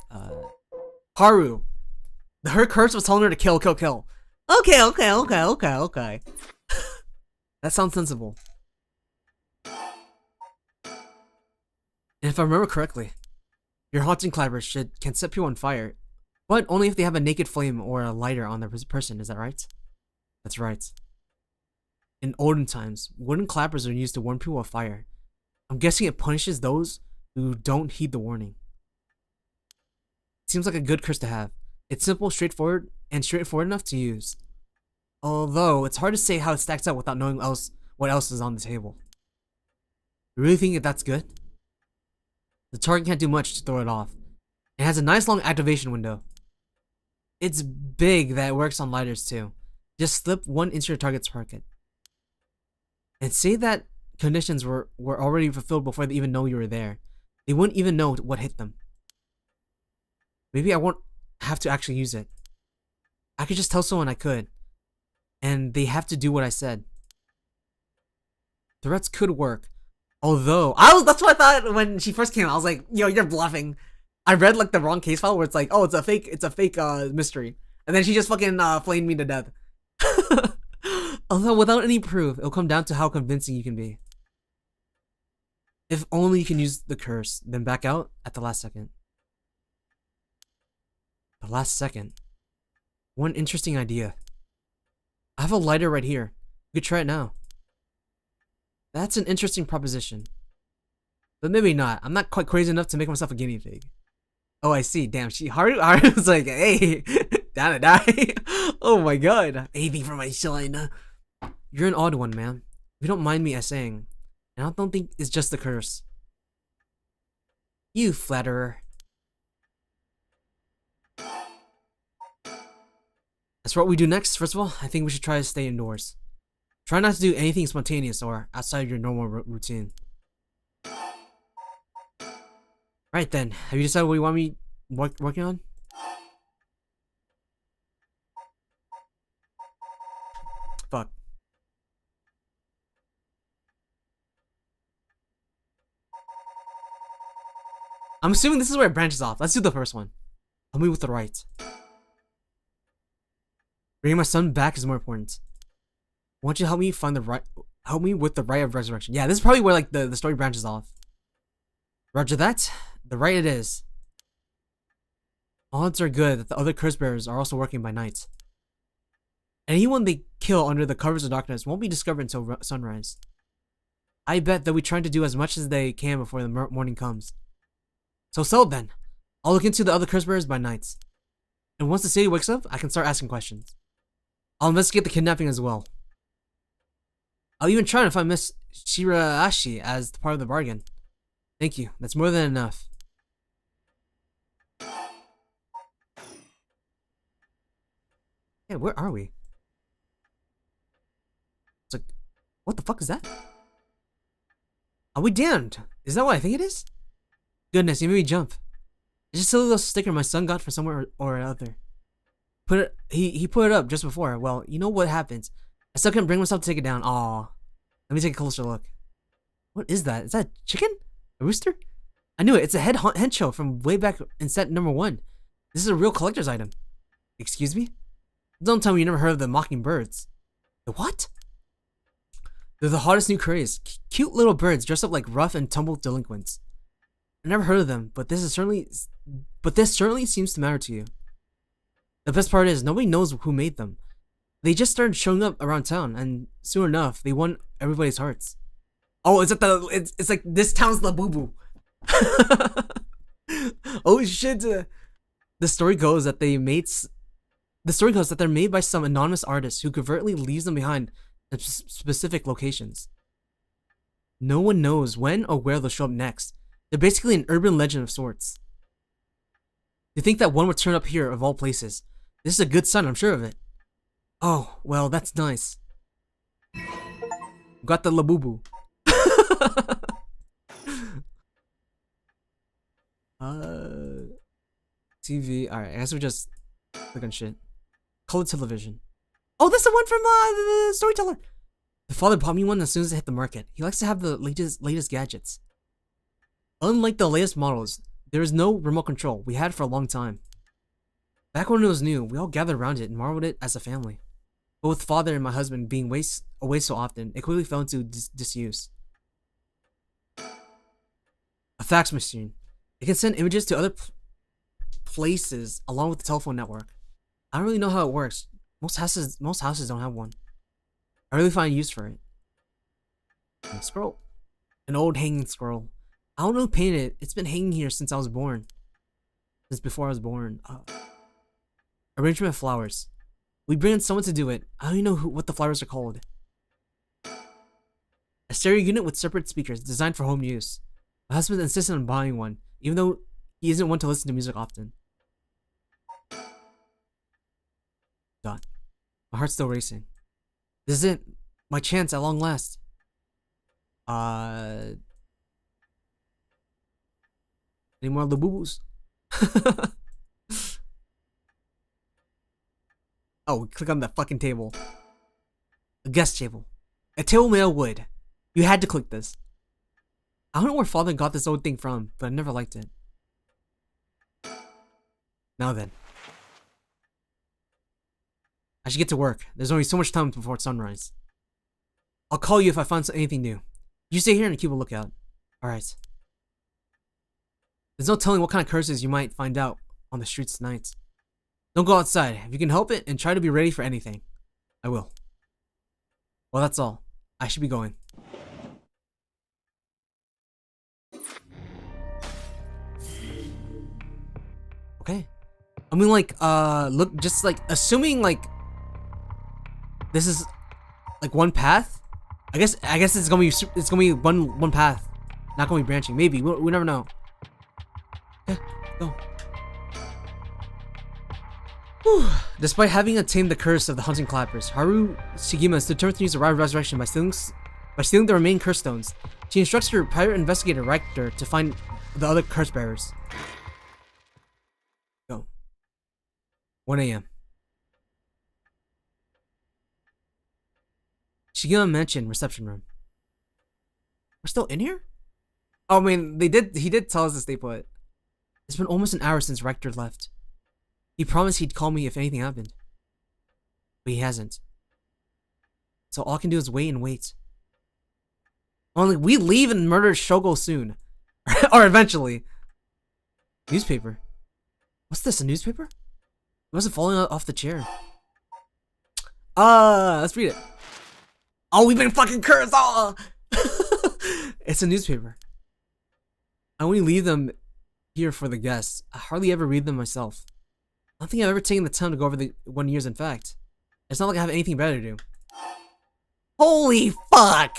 Haru. Her curse was telling her to kill. Okay. That sounds sensible. And if I remember correctly, your haunting clappers can set people on fire, but only if they have a naked flame or a lighter on their person, is that right? That's right. In olden times, wooden clappers are used to warn people of fire. I'm guessing it punishes those who don't heed the warning. It seems like a good curse to have. It's simple, straightforward enough to use. Although, it's hard to say how it stacks up without knowing what else is on the table. You really think that's good? The target can't do much to throw it off. It has a nice long activation window. It's big that it works on lighters too. Just slip one into your target's target. And say that conditions were already fulfilled before they even know you were there. They wouldn't even know what hit them. Maybe I won't have to actually use it. I could just tell someone I could. And they have to do what I said. Threats could work. Although, that's what I thought when she first came out. I was like, yo, you're bluffing. I read like the wrong case file where it's like, oh, it's a fake mystery. And then she just fucking flamed me to death. Although without any proof, it'll come down to how convincing you can be. If only you can use the curse, then back out at the last second. The last second. One interesting idea. I have a lighter right here. You could try it now. That's an interesting proposition. But maybe not. I'm not quite crazy enough to make myself a guinea pig. Oh, I see. Damn, Haru was like, hey, down to die. Oh my god. Aiming for my shine. You're an odd one, man. If you don't mind me saying. And I don't think it's just the curse. You flatterer. As for what we do next, first of all, I think we should try to stay indoors. Try not to do anything spontaneous or outside your normal routine. Right then, have you decided what you want me working on? Fuck. I'm assuming this is where it branches off. Let's do the first one. I'll move with the right. Bringing my son back is more important. Why don't you help me find the right? Help me with the right of resurrection. Yeah, this is probably where like the story branches off. Roger that. The right it is. Odds are good that the other curse bearers are also working by night. Anyone they kill under the covers of darkness won't be discovered until sunrise. I bet they'll be trying to do as much as they can before the morning comes. So then, I'll look into the other curse bearers by night. And once the city wakes up, I can start asking questions. I'll investigate the kidnapping as well. I'll even try to find Miss Shiraashi as part of the bargain. Thank you. That's more than enough. Yeah, where are we? It's like, what the fuck is that? Are we damned? Is that what I think it is? Goodness, you made me jump. It's just a little sticker my son got from somewhere or other. He put it up just before. Well, you know what happens. I still can't bring myself to take it down. Aw. Let me take a closer look. What is that? Is that a chicken? A rooster? I knew it. It's a hencho from way back in set number 1. This is a real collector's item. Excuse me? Don't tell me you never heard of the mockingbirds. The what? They're the hottest new craze. Cute little birds dressed up like rough and tumble delinquents. I never heard of them, but this certainly seems to matter to you. The best part is nobody knows who made them. They just started showing up around town, and soon enough, they won everybody's hearts. Oh, it's like this town's the boo boo. Oh shit! The story goes that they're made by some anonymous artist who covertly leaves them behind at specific locations. No one knows when or where they'll show up next. They're basically an urban legend of sorts. You think that one would turn up here of all places? This is a good sign, I'm sure of it. Oh, well, that's nice. Got the labubu. TV. Alright, I guess we just click on shit. Colored television. Oh, that's the one from the storyteller. The father bought me one as soon as it hit the market. He likes to have the latest gadgets. Unlike the latest models, there is no remote control. We had it for a long time. Back when it was new, we all gathered around it and marveled at it as a family. But with father and my husband being away so often, it quickly fell into disuse. A fax machine. It can send images to other places along with the telephone network. I don't really know how it works. Most houses don't have one. I really find use for it. And scroll. An old hanging scroll. I don't know who painted it. It's been hanging here since I was born. Since before I was born. Arrangement of flowers. We bring in someone to do it. I don't even know what the flowers are called. A stereo unit with separate speakers designed for home use. My husband insisted on buying one, even though he isn't one to listen to music often. Dot. My heart's still racing. This is it. My chance at long last. Any more Labubu's? Oh, click on that fucking table. A guest table. A table made of wood. You had to click this. I don't know where father got this old thing from, but I never liked it. Now then. I should get to work. There's only so much time before sunrise. I'll call you if I find anything new. You stay here and keep a lookout. Alright. There's no telling what kind of curses you might find out on the streets tonight. Don't go outside. If you can help it, and try to be ready for anything. I will. Well, that's all. I should be going. Okay. I mean, like, look, just like, assuming, like, this is, like, one path. I guess it's gonna be one path. Not gonna be branching. Maybe. We never know. Okay, go. Whew. Despite having attained the curse of the hunting clappers, Haru Shigima is determined to use the Ride of Resurrection by stealing the remaining curse stones. She instructs her private investigator Rector to find the other curse bearers. Go. 1 a.m. Shigima Mansion reception room. We're still in here? Oh, I mean, he did tell us to stay put. It's been almost an hour since Rector left. He promised he'd call me if anything happened. But he hasn't. So all I can do is wait and wait. Only we leave and murder Shogo soon. Or eventually. Newspaper. What's this, a newspaper? It wasn't falling off the chair. Let's read it. Oh, we've been fucking cursed! Oh! It's a newspaper. I only leave them here for the guests. I hardly ever read them myself. I don't think I've ever taken the time to go over the 1 years, in fact. It's not like I have anything better to do. Holy fuck!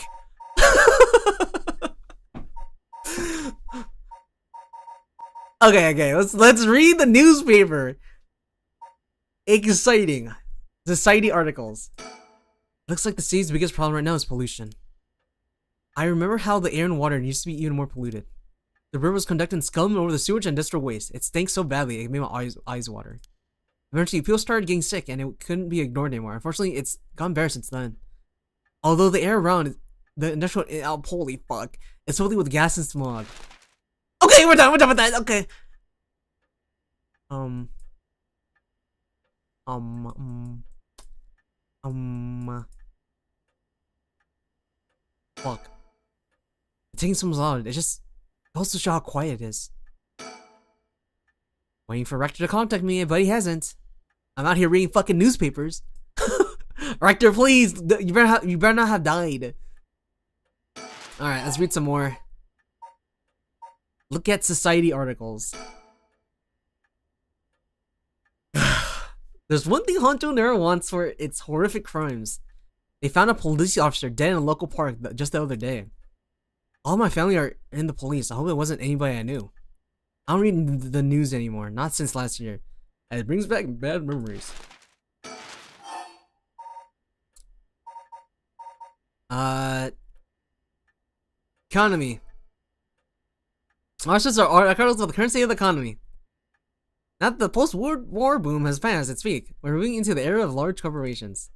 Okay, let's read the newspaper. Exciting. Society articles. Looks like the city's biggest problem right now is pollution. I remember how the air and water used to be even more polluted. The river was conducting scum over the sewage and industrial waste. It stank so badly it made my eyes water. Eventually, people started getting sick and it couldn't be ignored anymore. Unfortunately, it's gotten better since then. Although the air around the industrial, holy fuck, it's filled with gas and smog. Okay, we're done with that. Okay. Fuck. It's taking so loud. It just goes to show how quiet it is. Waiting for Rector to contact me, but he hasn't. I'm out here reading fucking newspapers. Rector, please, you better not have died. All right, let's read some more. Look at society articles. There's one thing Honto never wants for its horrific crimes. They found a police officer dead in a local park just the other day. All my family are in the police. I hope it wasn't anybody I knew. I don't read the news anymore, not since last year. And it brings back bad memories. Economy. Articles are articles of the current state of the economy. Now that the post-war boom has passed its peak, we're moving into the era of large corporations.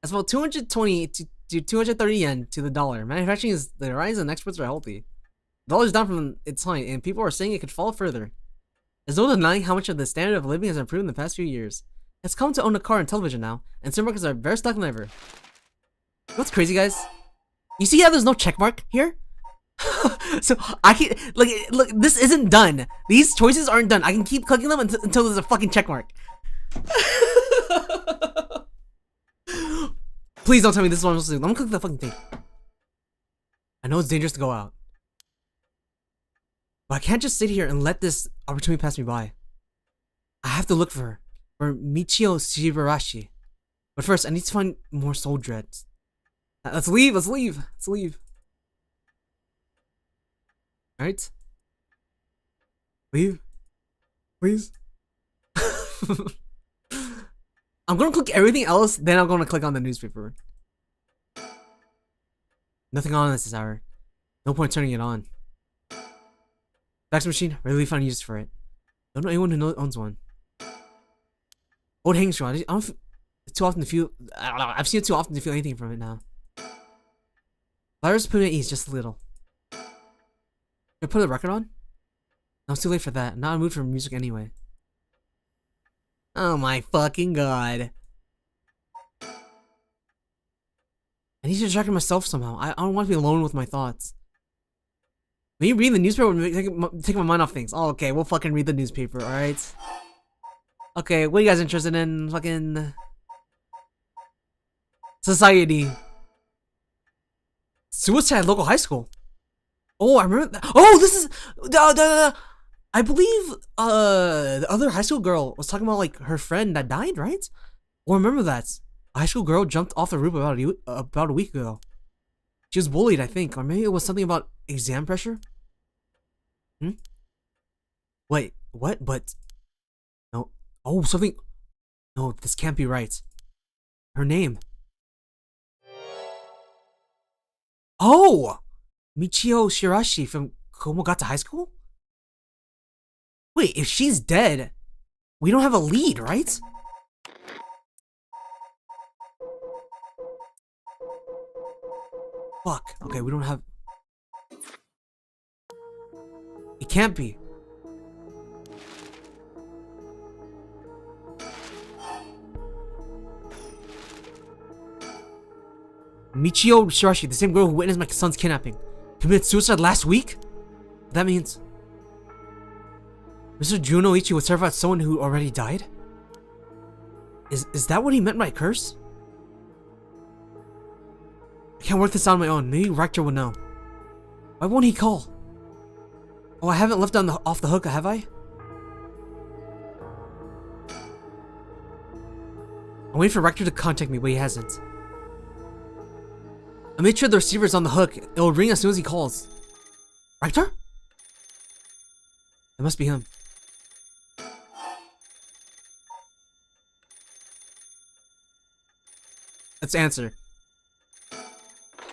That's about 220 to 230 yen to the dollar. Manufacturing is the rise and exports are healthy. The dollar is down from its height, and people are saying it could fall further. There's no denying how much of the standard of living has improved in the past few years. It's common to own a car and television now, and supermarkets are better stocked than ever. What's crazy, guys? You see how there's no check mark here? So I can look. This isn't done. These choices aren't done. I can keep clicking them until there's a fucking check mark. Please don't tell me this is what I'm supposed to do. Let me click the fucking thing. I know it's dangerous to go out, but I can't just sit here and let this opportunity pass me by. I have to look for her, for Michio Shibarashi. But first, I need to find more soul dreads. Let's leave. Let's leave. Let's leave. Alright. Leave. Please. I'm gonna click everything else, then I'm gonna click on the newspaper. Nothing on this hour. No point turning it on. Fax machine, really find use for it. Don't know anyone who owns one. Old hanging straw. I don't too often to feel. I don't know. I've seen it too often to feel anything from it now. Virus put me at ease just a little. Can I put the record on? No, it's too late for that. I'm not in the mood for music anyway. Oh my fucking god. I need to distract myself somehow. I don't want to be alone with my thoughts. Maybe reading the newspaper would take my mind off things. Oh, okay, we'll fucking read the newspaper, alright? Okay, what are you guys interested in? Fucking... Society. Suicide at local high school. Oh, I remember that. Oh, this is... I believe the other high school girl was talking about like her friend that died, right? Or remember that a high school girl jumped off the roof about a week ago. She was bullied, I think, or maybe it was something about exam pressure. Wait, what? But no. Oh, something. No, this can't be right. Her name. Oh, Michio Shirashi from Komogata High School. Wait, if she's dead, we don't have a lead, right? Fuck. Okay, we don't have... It can't be. Michio Shirashi, the same girl who witnessed my son's kidnapping, committed suicide last week? That means Mr. Junoichi was terrified of someone who already died? Is that what he meant by curse? I can't work this out on my own. Maybe Rector will know. Why won't he call? Oh, I haven't left off the hook, have I? I'm waiting for Rector to contact me, but he hasn't. I made sure the receiver's on the hook. It will ring as soon as he calls. Rector? It must be him. Let's answer.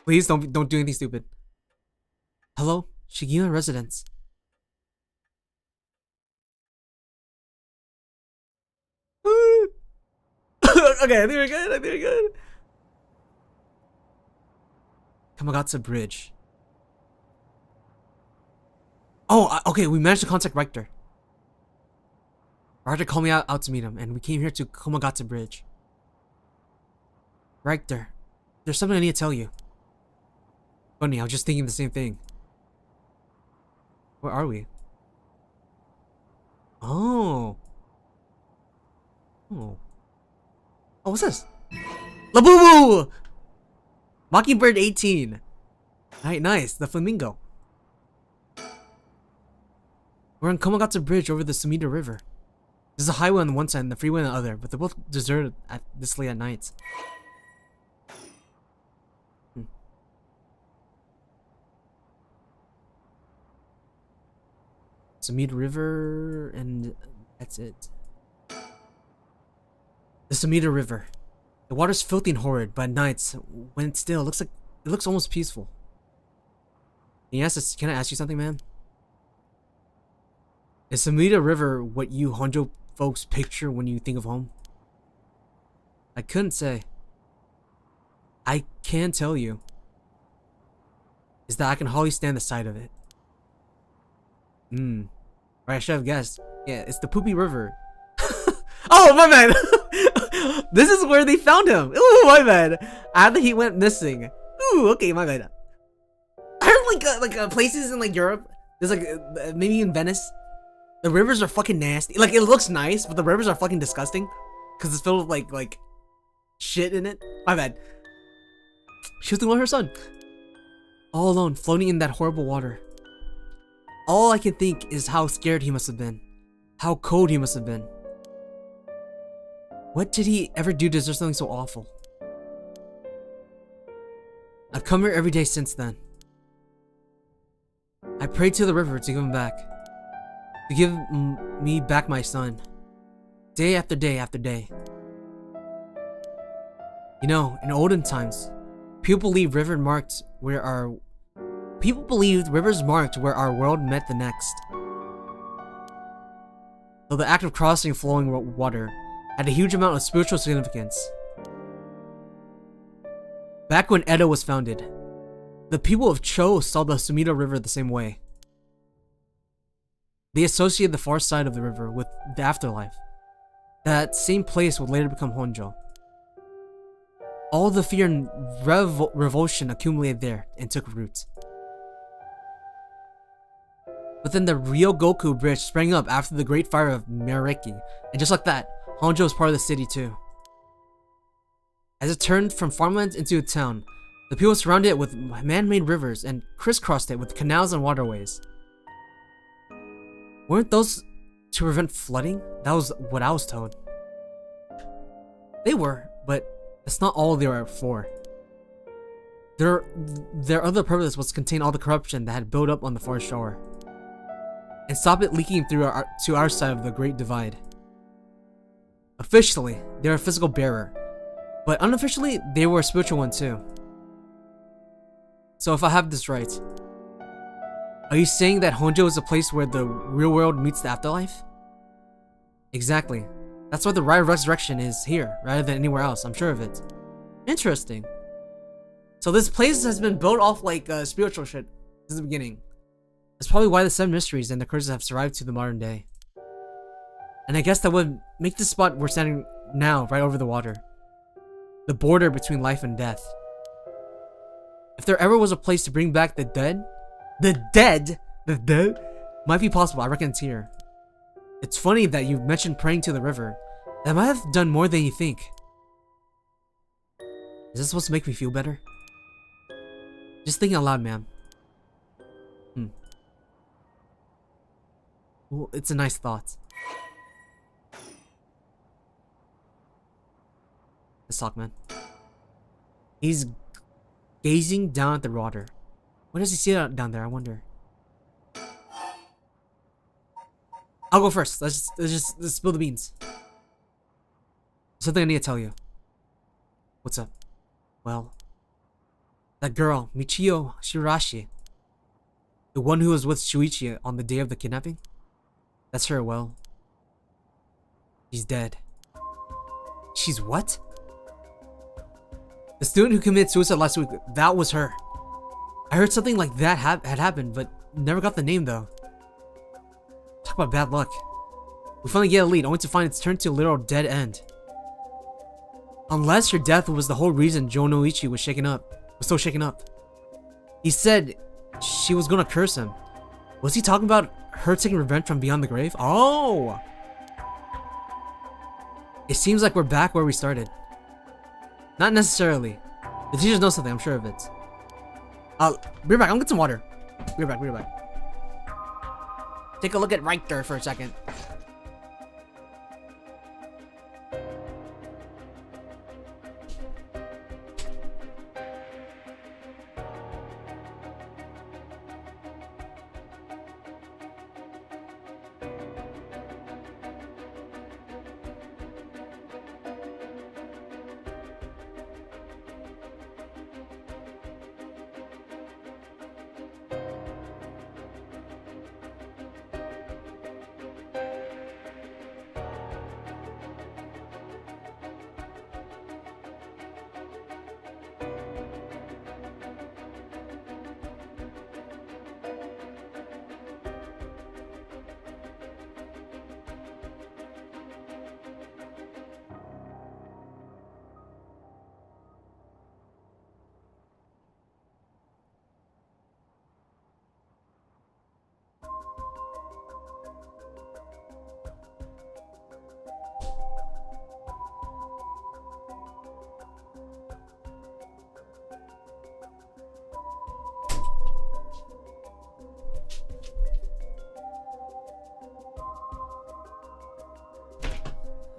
Please don't do anything stupid. Hello, Shigina residence. Okay, I think we're good. Kamagatsu Bridge. Oh, okay, we managed to contact Rector. Rector called me out to meet him, and we came here to Kamagatsu Bridge. Rector, there's something I need to tell you. Funny, I was just thinking the same thing. Where are we? Oh, what's this? Labubu! Mockingbird 18. Alright, nice. The flamingo. We're on Kamagatsu Bridge over the Sumida River. There's a highway on one side and the freeway on the other, but they're both deserted at this late at night. Sumida River, and that's it. The Sumida River. The water's filthy and horrid, but at nights, when it's still, it looks almost peaceful. Can I ask you something, man? Is Sumida River what you Honjo folks picture when you think of home? I couldn't say. I can tell you is that I can hardly stand the sight of it. Right, I should have guessed. Yeah, it's the Poopy River. Oh, my bad. This is where they found him. Ooh, my bad. After he went missing. Ooh, okay, my bad. I heard like places in like Europe. There's like maybe in Venice. The rivers are fucking nasty. Like it looks nice, but the rivers are fucking disgusting because it's filled with like shit in it. My bad. She was with her son, all alone, floating in that horrible water. All I can think is how scared he must have been, how cold he must have been. What did he ever do to deserve something so awful? I've come here every day since then. I prayed to the river to give him back. To give me back my son. Day after day after day. You know, in olden times, people believed rivers marked where our world met the next. Though the act of crossing flowing water had a huge amount of spiritual significance. Back when Edo was founded, the people of Cho saw the Sumida River the same way. They associated the far side of the river with the afterlife. That same place would later become Honjo. All the fear and revulsion accumulated there and took root. But then the Ryogoku Bridge sprang up after the Great Fire of Mereki, and just like that, Honjo was part of the city too. As it turned from farmland into a town, the people surrounded it with man-made rivers and crisscrossed it with canals and waterways. Weren't those to prevent flooding? That was what I was told. They were, but that's not all they were for. Their other purpose was to contain all the corruption that had built up on the far shore, and stop it leaking through to our side of the Great Divide. Officially, they were a physical barrier, but unofficially, they were a spiritual one too. So if I have this right, are you saying that Honjo is a place where the real world meets the afterlife? Exactly. That's why the Rite of Resurrection is here, rather than anywhere else, I'm sure of it. Interesting. So this place has been built off like spiritual shit since the beginning. That's probably why the 7 mysteries and the curses have survived to the modern day. And I guess that would make the spot we're standing now right over the water. The border between life and death. If there ever was a place to bring back the dead, might be possible. I reckon it's here. It's funny that you mentioned praying to the river. That might have done more than you think. Is this supposed to make me feel better? Just thinking out loud, man. Well, it's a nice thought. Let's talk, man. He's gazing down at the water. What does he see down there? I wonder. I'll go first. Let's spill the beans. Something I need to tell you. What's up? Well, that girl, Michio Shirashi, the one who was with Shuichi on the day of the kidnapping, that's her. Well, she's dead. She's what? The student who committed suicide last week, that was her. I heard something like that had happened, but never got the name though. Talk about bad luck. We finally get a lead, only to find it's turned to a literal dead end. Unless her death was the whole reason Jonoichi was so shaken up. He said she was gonna curse him. Was he talking about her taking revenge from beyond the grave? Oh! It seems like we're back where we started. Not necessarily. The teachers know something, I'm sure of it. Be right back, I'm gonna get some water. Be right back. Take a look at right there for a second.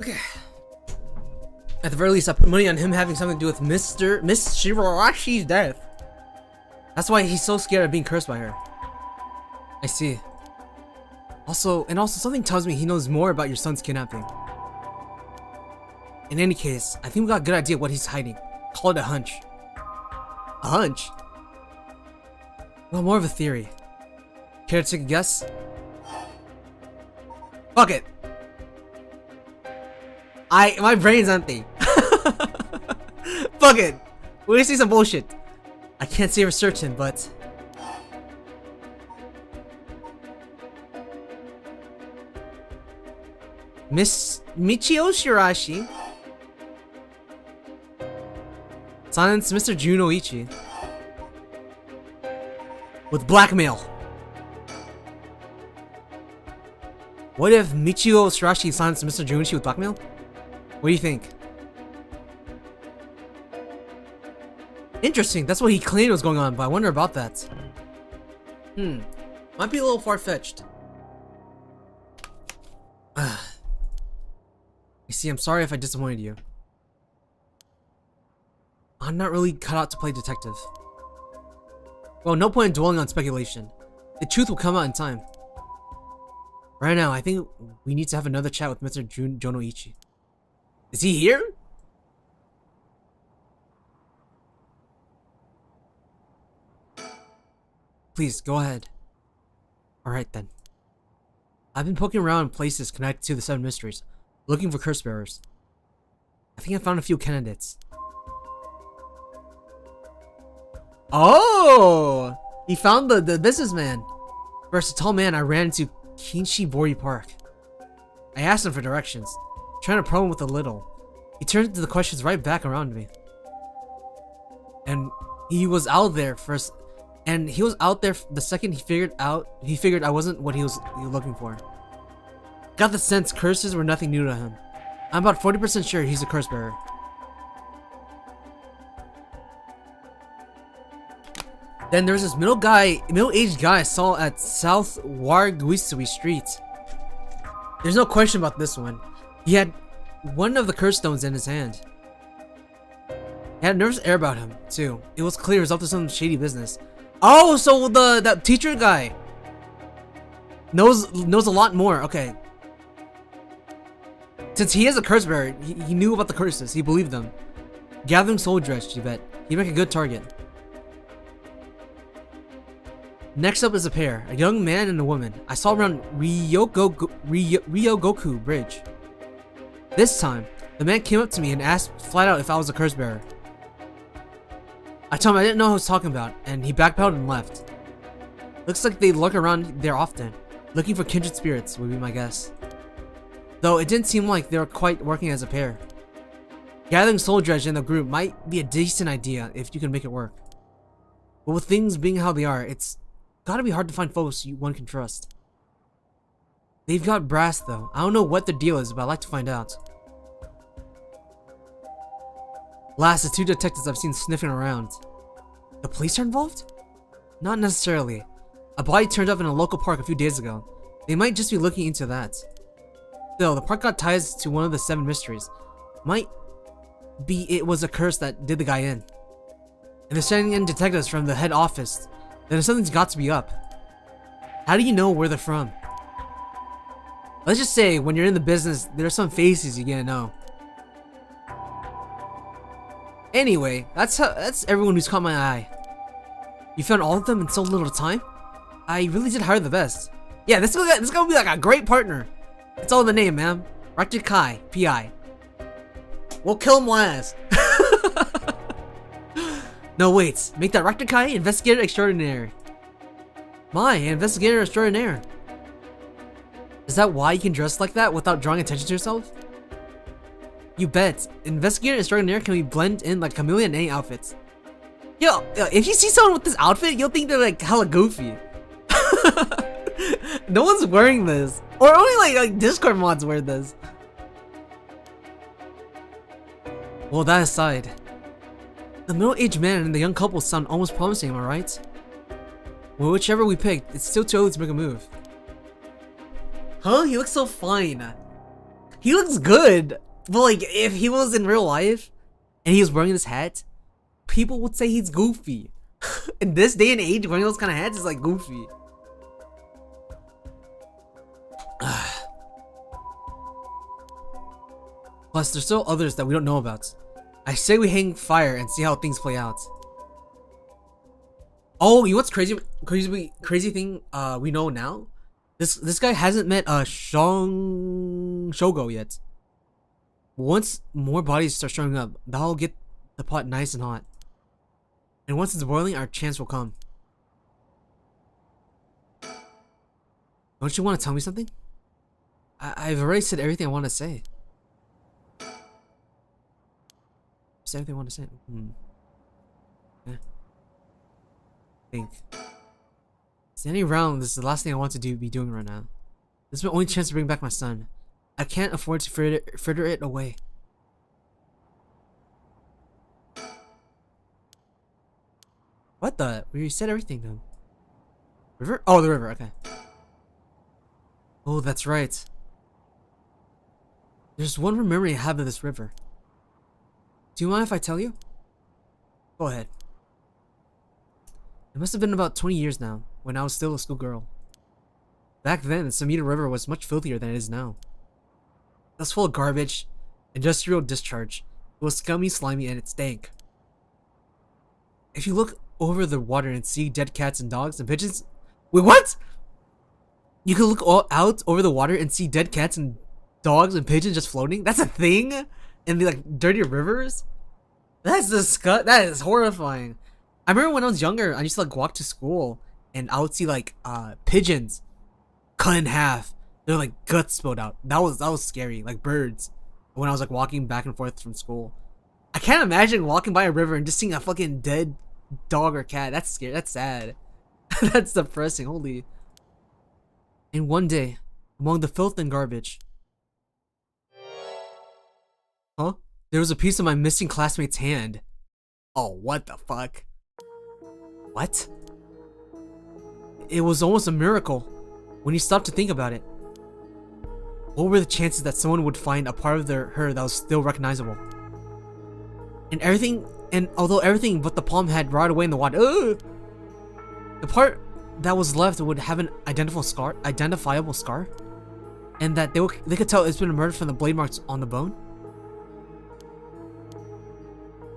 Okay. At the very least, I put money on him having something to do with Miss Shirashi's death. That's why he's so scared of being cursed by her. I see. Also something tells me he knows more about your son's kidnapping. In any case, I think we got a good idea what he's hiding. Call it a hunch. A hunch? Well, more of a theory. Care to take a guess? Fuck it! My brain's empty. Fuck it. We're gonna see some bullshit. I can't say for certain, but Miss Michio Shirashi silenced Mr. Junoichi with blackmail. What if Michio Shirashi silenced Mr. Junoichi with blackmail? What do you think? Interesting, that's what he claimed was going on, but I wonder about that. Might be a little far-fetched. You see, I'm sorry if I disappointed you. I'm not really cut out to play detective. Well, no point in dwelling on speculation. The truth will come out in time. Right now, I think we need to have another chat with Mr. Jonoichi. Is he here? Please, go ahead. Alright then. I've been poking around in places connected to the 7 mysteries, looking for curse bearers. I think I found a few candidates. Oh! He found the businessman. First, a tall man I ran into Kinshibori Park. I asked him for directions, trying to probe him with a little. He turned the questions right back around me. And He was out there first, and he was out there the second he figured I wasn't what he was looking for. Got the sense curses were nothing new to him. I'm about 40% sure he's a curse bearer. Then there's this middle-aged guy I saw at South Warguisui Street. There's no question about this one. He had one of the curse stones in his hand. He had a nervous air about him, too. It was clear he was up to some shady business. Oh, so that teacher guy knows a lot more. Okay. Since he is a curse bearer, he knew about the curses. He believed them. Gathering soul dredge, you bet. He'd make a good target. Next up is a pair, a young man and a woman. I saw around Ryogoku Bridge. This time, the man came up to me and asked flat out if I was a curse bearer. I told him I didn't know who I was talking about, and he backpedaled and left. Looks like they lurk around there often. Looking for kindred spirits would be my guess. Though it didn't seem like they were quite working as a pair. Gathering soul dredge in the group might be a decent idea if you can make it work. But with things being how they are, it's gotta be hard to find folks one can trust. They've got brass though. I don't know what the deal is, but I'd like to find out. Last, the two detectives I've seen sniffing around. The police are involved? Not necessarily. A body turned up in a local park a few days ago. They might just be looking into that. Still, the park got ties to one of the 7 mysteries. Might be it was a curse that did the guy in. If they're sending in detectives from the head office, then something's got to be up. How do you know where they're from? Let's just say, when you're in the business, there are some faces you gotta know. Anyway, that's everyone who's caught my eye. You found all of them in so little time? I really did hire the best. Yeah, this is gonna be like a great partner. That's all in the name, man. Rector Kai, PI. We'll kill him last. No, wait. Make that Rector Kai investigator extraordinaire. My investigator extraordinaire. Is that why you can dress like that without drawing attention to yourself? You bet. Investigator extraordinaire can be blend in like chameleon in any outfits. Yo, if you see someone with this outfit, you'll think they're like hella goofy. No one's wearing this. Or only like Discord mods wear this. Well, that aside, the middle-aged man and the young couple sound almost promising, am I right? Well, whichever we picked, it's still too early to make a move. Huh? He looks so fine. He looks good. But like, if he was in real life and he was wearing this hat, people would say he's goofy. In this day and age, wearing those kind of hats is like goofy. Plus, there's still others that we don't know about. I say we hang fire and see how things play out. Oh, you know what's crazy thing we know now? This guy hasn't met Shogo yet. Once more bodies start showing up, that'll get the pot nice and hot. And once it's boiling, our chance will come. Don't you want to tell me something? I've already said everything I want to say. Is everything I want to say? Yeah. Think. Standing around, this is the last thing I want to be doing right now. This is my only chance to bring back my son. I can't afford to fritter it away. What the? We said everything though. River? Oh, the river, okay. Oh, that's right. There's one more memory I have of this river. Do you mind if I tell you? Go ahead. It must have been about 20 years now, when I was still a schoolgirl. Back then, the Samita River was much filthier than it is now. It was full of garbage, industrial discharge. It was scummy, slimy, and it stank. If you look over the water and see dead cats and dogs and pigeons... Wait, what? You can look out over the water and see dead cats and dogs and pigeons just floating? That's a thing? In the like dirty rivers? That's disgusting. That is horrifying. I remember when I was younger, I used to like walk to school and I would see like pigeons cut in half. They're like guts spilled out. That was scary, like birds. When I was like walking back and forth from school, I can't imagine walking by a river and just seeing a fucking dead dog or cat. That's scary. That's sad. That's depressing. Holy. And one day, among the filth and garbage, huh? There was a piece of my missing classmate's hand. Oh, what the fuck? What? It was almost a miracle when you stopped to think about it. What were the chances that someone would find a part of her that was still recognizable? And although everything but the palm had rotted away in the water, the part that was left would have an identifiable scar, and that they could tell it's been murdered from the blade marks on the bone.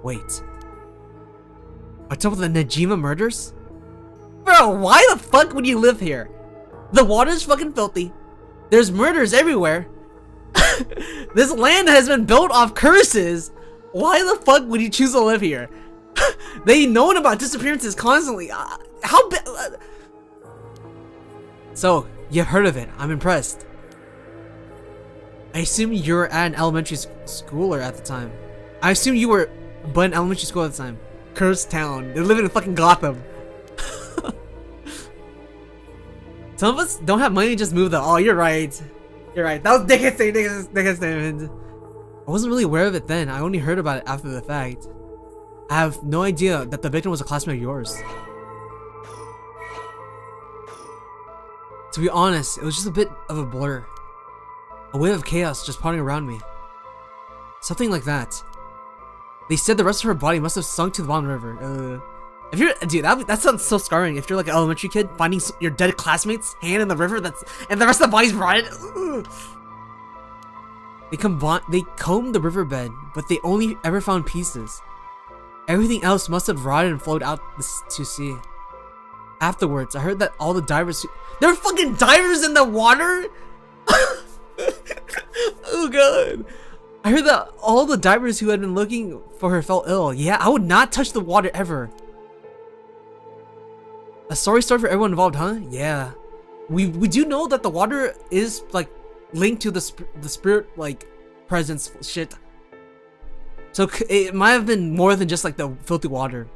Wait, on top of the Najima murders? Bro, why the fuck would you live here? The water's fucking filthy. There's murders everywhere. This land has been built off curses. Why the fuck would you choose to live here? They known about disappearances constantly. So, you've heard of it. I'm impressed. I assume you were at an elementary schooler at the time. I assume you were but in elementary school at the time. Cursed town. They're living in fucking Gotham. Some of us don't have money to just move though. Oh, you're right. You're right. That was dickhead statement. I wasn't really aware of it then. I only heard about it after the fact. I have no idea that the victim was a classmate of yours. To be honest, it was just a bit of a blur. A wave of chaos just parting around me. Something like that. They said the rest of her body must have sunk to the bottom of the river. If you're, dude, that sounds so scarring. If you're like an elementary kid, finding your dead classmate's hand in the river and the rest of the body's rotted. They combed the riverbed, but they only ever found pieces. Everything else must have rotted and flowed out to sea. Afterwards, I heard that all the divers there were fucking divers in the water? Oh god. I heard that all the divers who had been looking for her fell ill. Yeah, I would not touch the water ever. A sorry story for everyone involved, huh? Yeah. We do know that the water is like linked to the spirit like presence shit. So it might have been more than just like the filthy water.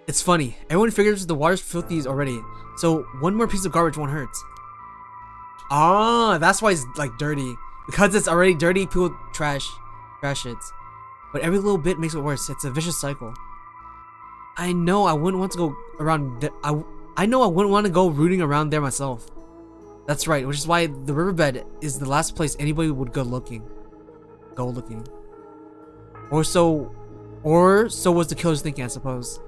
It's funny. Everyone figures the water's filthy already. So one more piece of garbage won't hurt. Ah, that's why it's like dirty. Because it's already dirty, people trash it. But every little bit makes it worse. It's a vicious cycle. I know I wouldn't want to go around. I know I wouldn't want to go rooting around there myself. That's right, which is why the riverbed is the last place anybody would go looking. Or so was the killer's thinking, I suppose.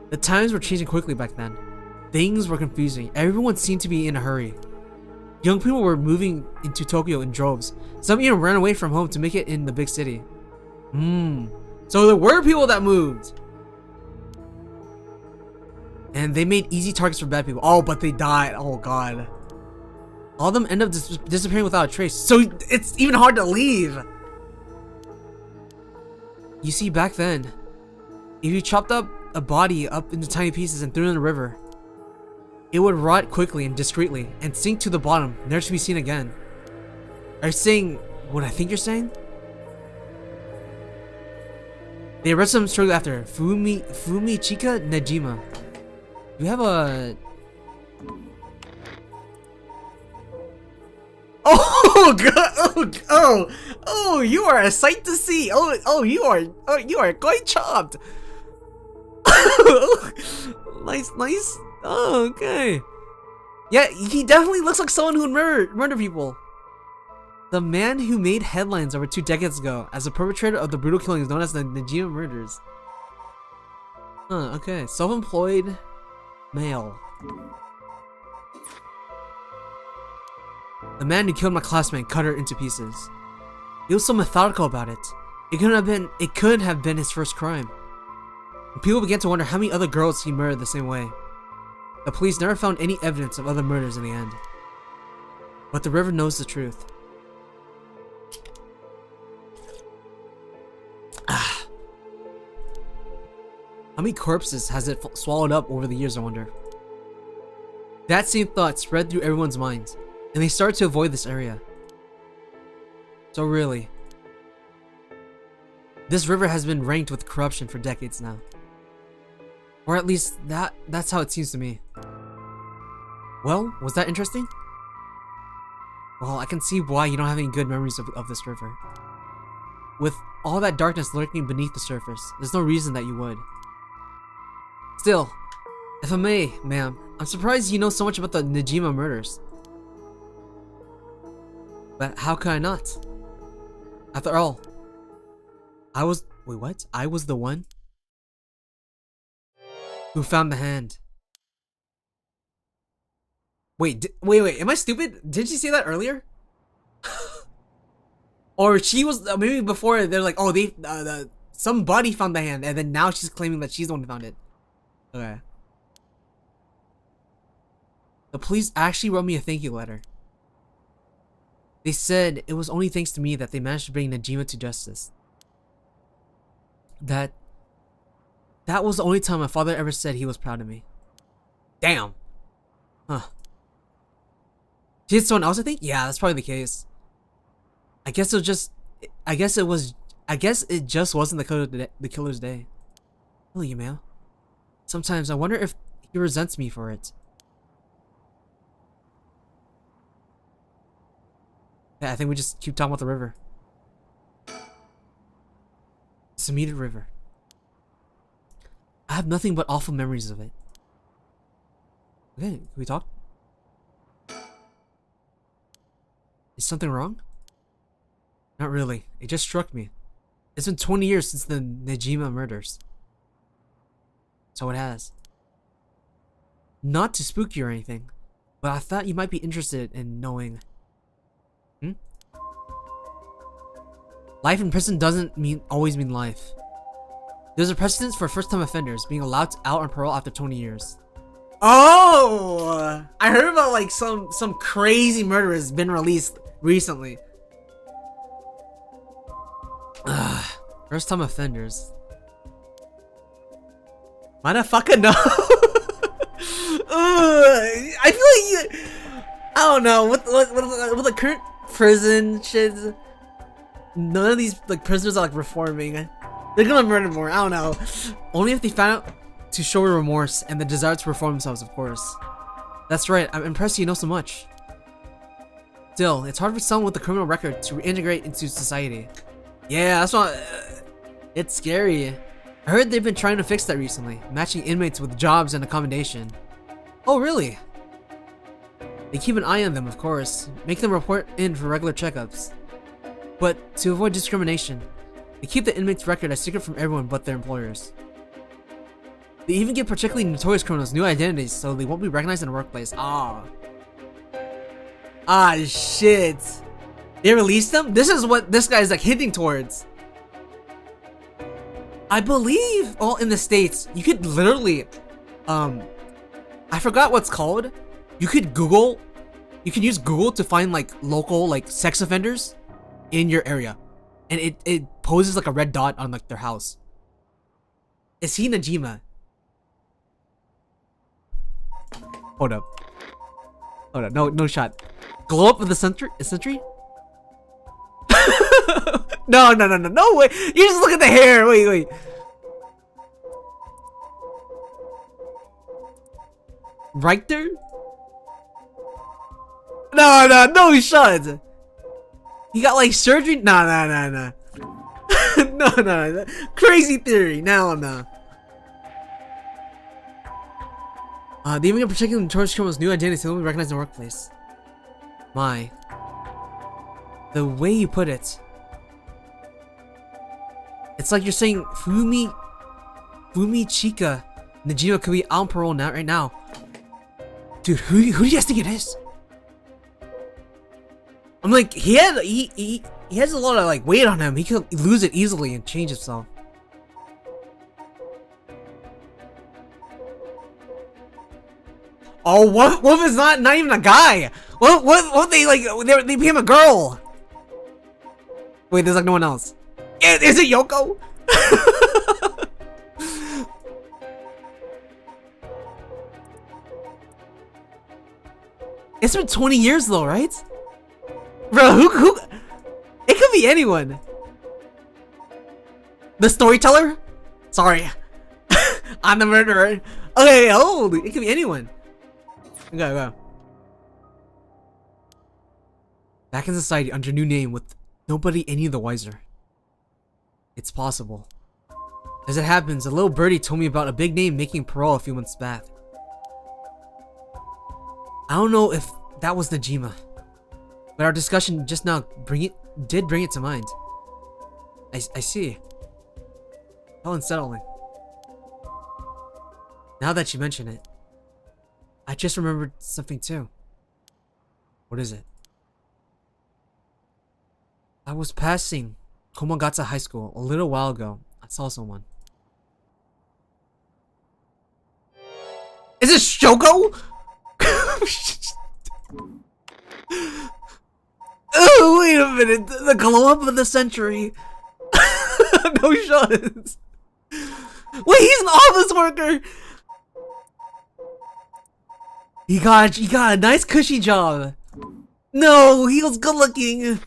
The times were changing quickly back then. Things were confusing. Everyone seemed to be in a hurry. Young people were moving into Tokyo in droves. Some even ran away from home to make it in the big city. So there were people that moved. And they made easy targets for bad people. Oh, but they died. Oh god. All of them end up disappearing without a trace. So it's even hard to leave. You see, back then, if you chopped up a body up into tiny pieces and threw it in the river, it would rot quickly and discreetly and sink to the bottom, never to be seen again. Are you saying what I think you're saying? They arrested him shortly after. Fumichika Najima. You have a... Oh god! Oh! You are a sight to see. You are quite chopped. Nice. Oh, okay. Yeah, he definitely looks like someone who would murder people. The man who made headlines over 2 decades ago as the perpetrator of the brutal killings known as the Najima murders. Okay. Self-employed male. The man who killed my classmate cut her into pieces. He was so methodical about it. It could have been his first crime. And people began to wonder how many other girls he murdered the same way. The police never found any evidence of other murders in the end. But the river knows the truth. How many corpses has it swallowed up over the years, I wonder? That same thought spread through everyone's minds, and they started to avoid this area. So really, this river has been ranked with corruption for decades now. Or at least that's how it seems to me. Well, was that interesting? Well, I can see why you don't have any good memories of this river. With all that darkness lurking beneath the surface, there's no reason that you would. Still, if I may, ma'am, I'm surprised you know so much about the Najima murders. But how could I not? After all, wait, what? I was the one who found the hand. Wait, wait, am I stupid? Did she say that earlier? Or she was, maybe before they're like, oh, somebody found the hand, and then now she's claiming that she's the one who found it. Okay. The police actually wrote me a thank you letter. They said it was only thanks to me that they managed to bring Najima to justice. That was the only time my father ever said he was proud of me. Damn. Huh. She hit someone else, I think? Yeah, that's probably the case. I guess it just wasn't the killer's day. Really, man. Sometimes I wonder if he resents me for it. Yeah, I think we just keep talking about the river. Samita River. I have nothing but awful memories of it. Okay, can we talk? Is something wrong? Not really. It just struck me. It's been 20 years since the Najima murders. So it has. Not to spook you or anything, but I thought you might be interested in knowing. Life in prison doesn't always mean life. There's a precedence for first-time offenders being allowed out on parole after 20 years. Oh! I heard about like some crazy murderers been released recently. First-time offenders. Might I fucking know? I feel like I don't know with the current prison shit. None of these like prisoners are like reforming. They're gonna murder more. I don't know. Only if they found out to show remorse and the desire to reform themselves, of course. That's right. I'm impressed you know so much. Still, it's hard for someone with a criminal record to reintegrate into society. Yeah, that's what. It's scary. I heard they've been trying to fix that recently, matching inmates with jobs and accommodation. Oh, really? They keep an eye on them, of course. Make them report in for regular checkups. But to avoid discrimination, they keep the inmates' record a secret from everyone but their employers. They even give particularly notorious criminals new identities so they won't be recognized in the workplace. Ah, shit. They released them? This is what this guy is like hinting towards. I believe, in the States, you could literally, I forgot what's called. You can use Google to find like local like sex offenders in your area, and it poses like a red dot on like their house. Is he Najima? Hold up, no shot. Glow up with the sentry? No way. You just look at the hair. Wait. Right there? No shot. He got like surgery? Nah. No. Crazy theory. No. They even get particularly notorious criminals new identities to be recognized in the workplace. My. The way you put it. It's like you're saying Fumi Chika Najima could be on parole now, right now. Dude, who do you guys think it is? I'm like, he has a lot of like weight on him. He could lose it easily and change himself. Oh, what if it's not even a guy? What they like they became a girl? Wait, there's like no one else. Is it Yoko? It's been 20 years though, right? Bro, who? It could be anyone. The storyteller? Sorry. I'm the murderer. Okay, holy, it could be anyone. Go. Back in society under new name with nobody any the wiser. It's possible. As it happens, a little birdie told me about a big name making parole a few months back. I don't know if that was Najima, but our discussion just now did bring it to mind. I see. How unsettling. Now that you mention it, I just remembered something too. What is it? I was passing Komagata High School a little while ago. I saw someone. Is this Shoko? Oh, wait a minute. The glow up of the century. No shots. Wait, he's an office worker. He got a nice cushy job. No, he was good looking.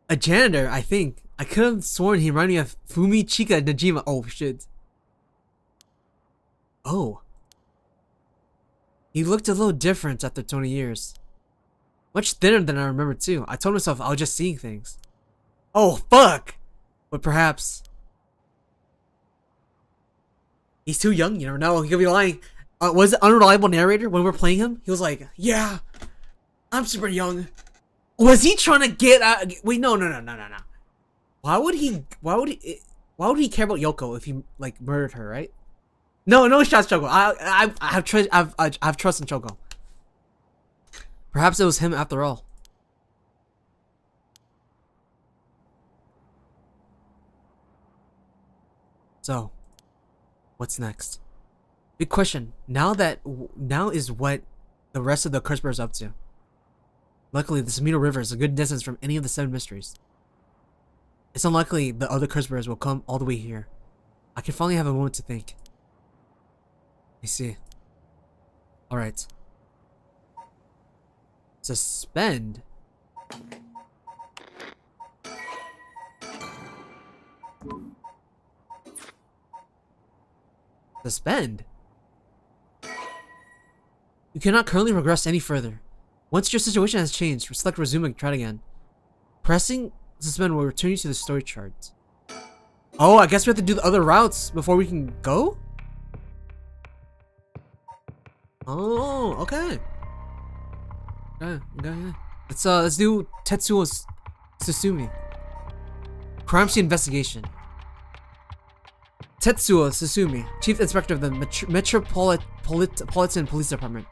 A janitor, I think. I could have sworn he reminded me of Fumichika Najima. Oh shit. Oh. He looked a little different after 20 years. Much thinner than I remember too. I told myself I was just seeing things. Oh fuck! But perhaps he's too young, you never know. He could be lying. Was it unreliable narrator when we were playing him? He was like, yeah, I'm super young. Was he trying to get out? Wait, no. Why would he care about Yoko if he like murdered her, right? No shots, Choco. I have trust in Choco. Perhaps it was him after all. So, what's next? Big question. Now is what the rest of the Curse Bear's up to. Luckily, the Samino River is a good distance from any of the 7 mysteries. It's unlikely the other Curse Bears will come all the way here. I can finally have a moment to think. I see. Alright. Suspend? Suspend? You cannot currently progress any further. Once your situation has changed, select resume and try it again. Pressing suspend will return you to the story chart. Oh, I guess we have to do the other routes before we can go? Oh, okay. Okay. Let's do Tetsuo's Susumi. Crime scene investigation. Tetsuo Susumi, Chief Inspector of the Metropolitan Police Department.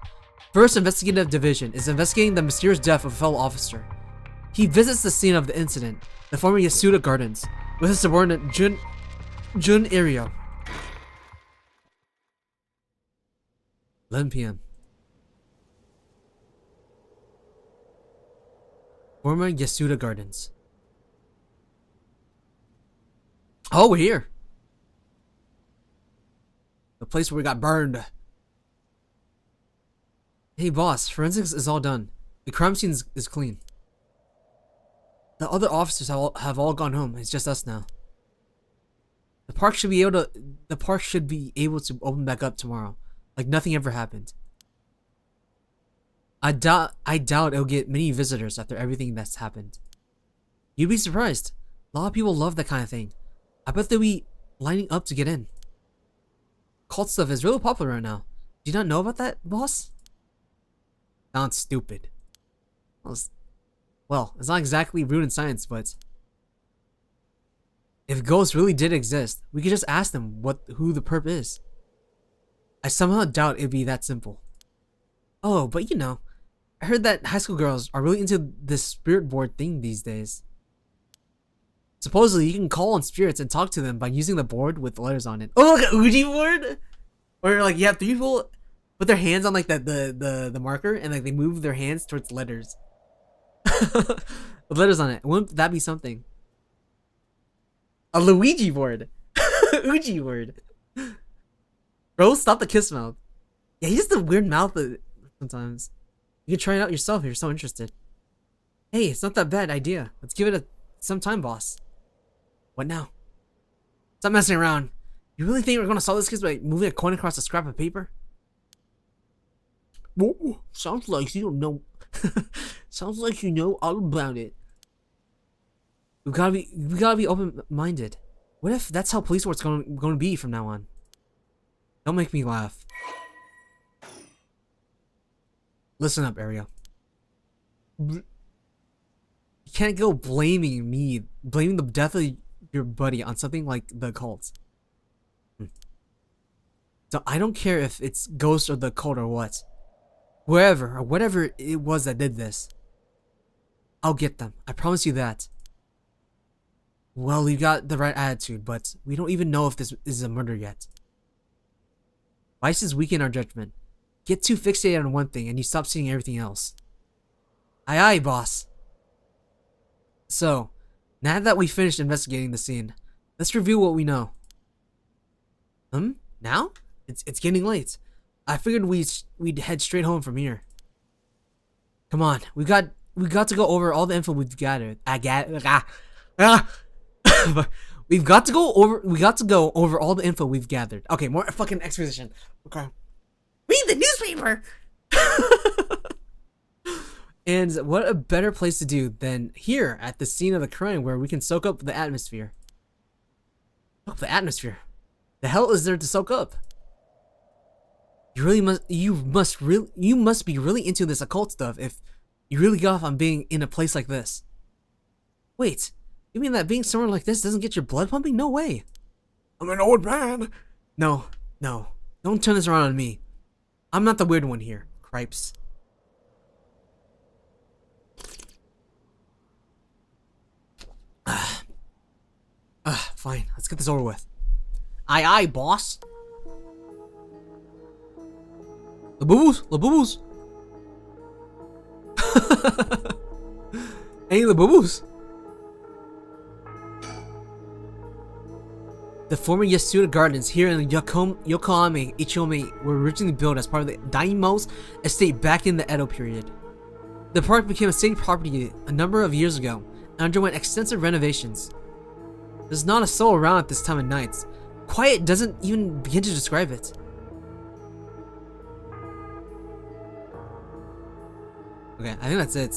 First Investigative Division is investigating the mysterious death of a fellow officer. He visits the scene of the incident, the former Yasuda Gardens, with his subordinate Jun Irio. 11 p.m. Former Yasuda Gardens. Oh, we're here. The place where we got burned. Hey boss, forensics is all done. The crime scene is clean. The other officers have all gone home. It's just us now. The park should be able to open back up tomorrow, like nothing ever happened. I doubt it'll get many visitors after everything that's happened. You'd be surprised. A lot of people love that kind of thing. I bet they'll be lining up to get in. Cult stuff is really popular right now. Do you not know about that, boss? Sounds stupid. Well, it's not exactly rude in science, but if ghosts really did exist, we could just ask them who the perp is. I somehow doubt it'd be that simple. Oh, but you know, I heard that high school girls are really into this spirit board thing these days. Supposedly, you can call on spirits and talk to them by using the board with letters on it. Oh, like an Ouija board? Or like you have 3 people put their hands on like the marker and like they move their hands towards letters. With letters on it. Wouldn't that be something? A Luigi board. Ouija board. Bro, stop the kiss mouth. Yeah, he has a weird mouth sometimes. You can try it out yourself if you're so interested. Hey, it's not that bad idea. Let's give it some time, boss. What now? Stop messing around. You really think we're gonna solve this case by moving a coin across a scrap of paper? Whoa, sounds like you don't know. Sounds like you know all about it. We gotta be open-minded. What if that's how police work's gonna be from now on? Don't make me laugh. Listen up, Ariel. You can't go blaming the death of your buddy on something like the occult. So I don't care if it's ghosts or the occult or what. Wherever or whatever it was that did this. I'll get them. I promise you that. Well, you got the right attitude, but we don't even know if this is a murder yet. Vices weaken our judgment. Get too fixated on one thing and you stop seeing everything else. Aye aye, boss. So, now that we finished investigating the scene, let's review what we know. Now? It's getting late. I figured we'd head straight home from here. Come on, we got to go over all the info we've gathered. We got to go over all the info we've gathered. Okay, more fucking exposition. Okay. Read the newspaper. And what a better place to do than here at the scene of the crime where we can soak up the atmosphere. Soak up the atmosphere. The hell is there to soak up? You must be really into this occult stuff if you really got off on being in a place like this. Wait, you mean that being somewhere like this doesn't get your blood pumping? No way. I'm an old man. No. Don't turn this around on me. I'm not the weird one here, Cripes. Fine. Let's get this over with. Aye aye, boss. The boo-boos. Hey, the boo-boos. The former Yasuda Gardens here in Yokohama Ichome were originally built as part of the Daimyo's estate back in the Edo period. The park became a state property a number of years ago and underwent extensive renovations. There's not a soul around at this time of night. Quiet doesn't even begin to describe it. Okay, I think that's it.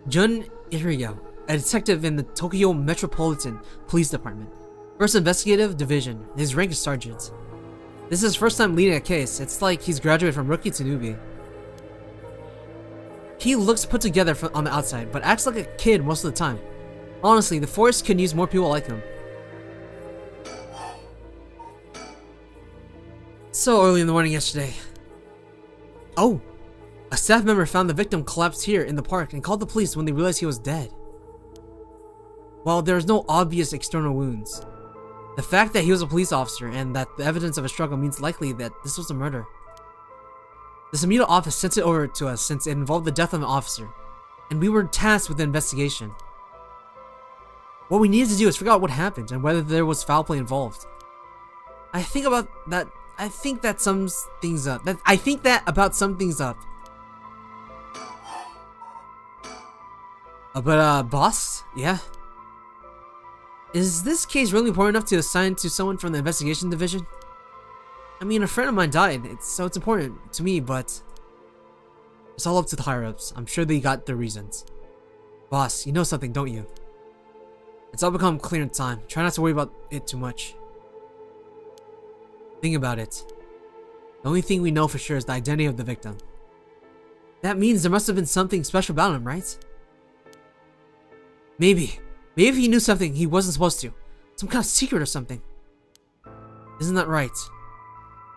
Jun Iriyo, a detective in the Tokyo Metropolitan Police Department, First Investigative Division. His rank is sergeant. This is his first time leading a case. It's like he's graduated from rookie to newbie. He looks put together on the outside, but acts like a kid most of the time. Honestly, the force could use more people like him. So early in the morning yesterday. Oh, a staff member found the victim collapsed here in the park and called the police when they realized he was dead. While there is no obvious external wounds, the fact that he was a police officer and that the evidence of a struggle means likely that this was a murder. The Samita office sent it over to us since it involved the death of an officer, and we were tasked with the investigation. What we needed to do is figure out what happened and whether there was foul play involved. I think that sums things up. I think that about sums things up. Boss? Yeah? Is this case really important enough to assign to someone from the investigation division? I mean, a friend of mine died, so it's important to me, but it's all up to the higher-ups. I'm sure they got their reasons. Boss, you know something, don't you? It's all become clear in time. Try not to worry about it too much. Think about it. The only thing we know for sure is the identity of the victim. That means there must have been something special about him, right? Maybe he knew something he wasn't supposed to. Some kind of secret or something. Isn't that right?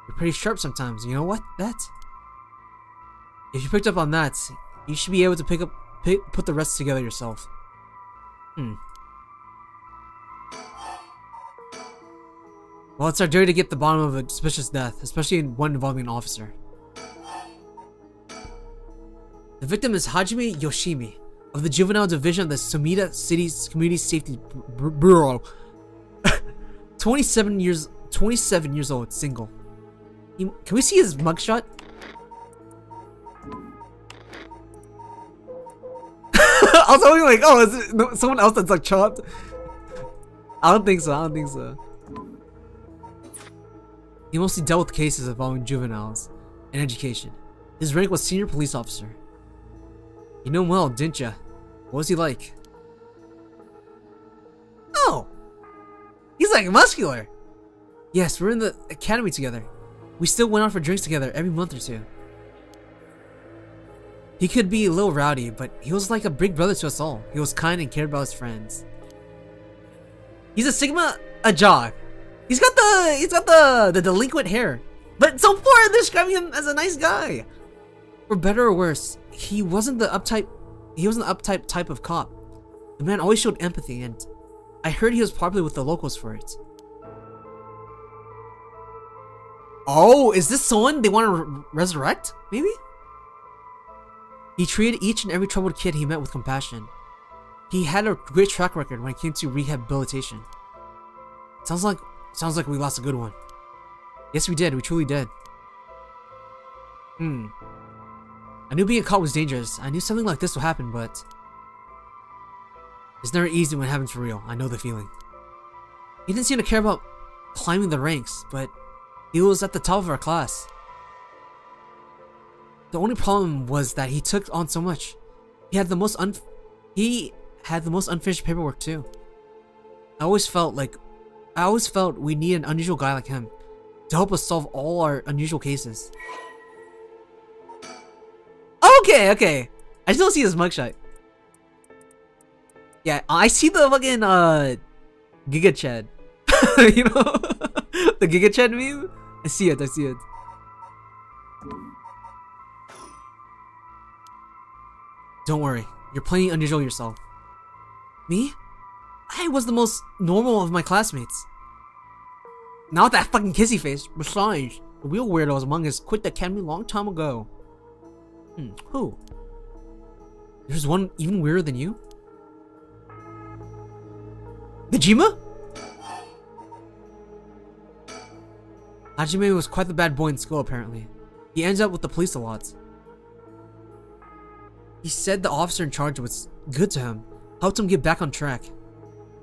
You're pretty sharp sometimes, you know what? If you picked up on that, you should be able to put the rest together yourself. Well, it's our duty to get to the bottom of a suspicious death, especially one involving an officer. The victim is Hajime Yoshimi, of the Juvenile Division of the Sumida City's Community Safety Bureau. 27 years old, single. Can we see his mugshot? I was always like, oh, is it someone else that's like chopped? I don't think so. I don't think so. He mostly dealt with cases involving juveniles and education. His rank was senior police officer. You know him well, didn't ya? What was he like? Oh! He's like muscular! Yes, we're in the academy together. We still went out for drinks together every month or two. He could be a little rowdy, but he was like a big brother to us all. He was kind and cared about his friends. He's a Sigma, a jock. He's got the delinquent hair. But so far they're describing him as a nice guy. For better or worse, he wasn't the uptight type of cop. The man always showed empathy, and I heard he was popular with the locals for it. Oh, is this someone they want to resurrect? Maybe? He treated each and every troubled kid he met with compassion. He had a great track record when it came to rehabilitation. Sounds like we lost a good one. Yes, we did. We truly did. I knew being a cop was dangerous. I knew something like this would happen, but it's never easy when it happens for real. I know the feeling. He didn't seem to care about climbing the ranks, but he was at the top of our class. The only problem was that he took on so much. He had the most unfinished paperwork too. I always felt we need an unusual guy like him to help us solve all our unusual cases. Okay. I still see his mugshot. Yeah, I see the fucking Giga Chad. You know? The Giga Chad meme? I see it. Don't worry, you're plenty unusual yourself. Me? I was the most normal of my classmates. Not with that fucking kissy face. Besides, the real weirdos among us quit the academy a long time ago. Who? There's one even weirder than you? Najima? Hajime was quite the bad boy in school, apparently. He ends up with the police a lot. He said the officer in charge was good to him, helped him get back on track.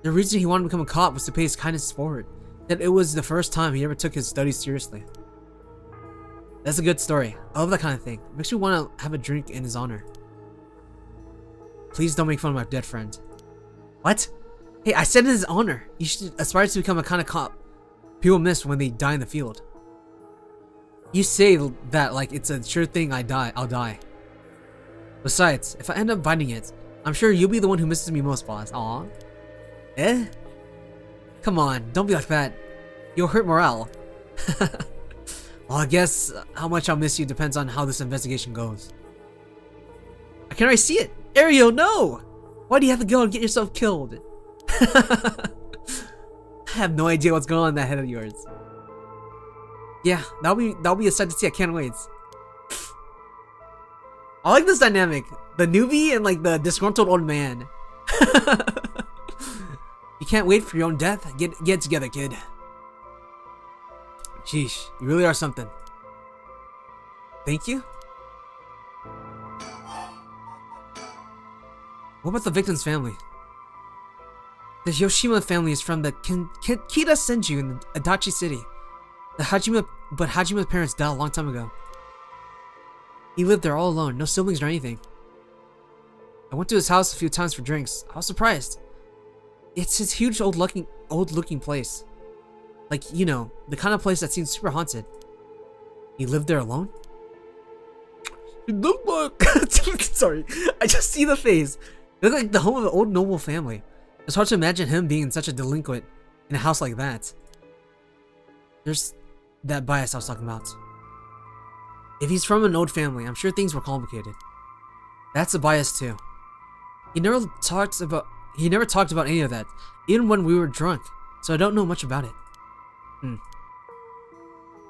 The reason he wanted to become a cop was to pay his kindness forward, that it was the first time he ever took his studies seriously. That's a good story. I love that kind of thing. Makes me want to have a drink in his honor. Please don't make fun of my dead friend. What? Hey, I said in his honor. You should aspire to become a kind of cop people miss when they die in the field. You say that like it's a sure thing I'll die. Besides, if I end up biting it, I'm sure you'll be the one who misses me most, boss. Aw. Eh? Come on, don't be like that. You'll hurt morale. Well, I guess how much I'll miss you depends on how this investigation goes. I can already see it. Ario, no! Why do you have to go and get yourself killed? I have no idea what's going on in that head of yours. Yeah, that'll be a sight to see. I can't wait. I like this dynamic. The newbie and like the disgruntled old man. You can't wait for your own death? Get it together, kid. Sheesh, you really are something. Thank you? What about the victim's family? The Yoshima family is from the Kita Senju in Adachi City. But Hajima's parents died a long time ago. He lived there all alone, no siblings or anything. I went to his house a few times for drinks. I was surprised. It's his huge old looking place. Like, you know, the kind of place that seems super haunted. He lived there alone? He looked like... Sorry, I just see the face. It looked like the home of an old noble family. It's hard to imagine him being such a delinquent in a house like that. There's that bias I was talking about. If he's from an old family, I'm sure things were complicated. That's a bias too. He never talked about any of that, even when we were drunk, so I don't know much about it.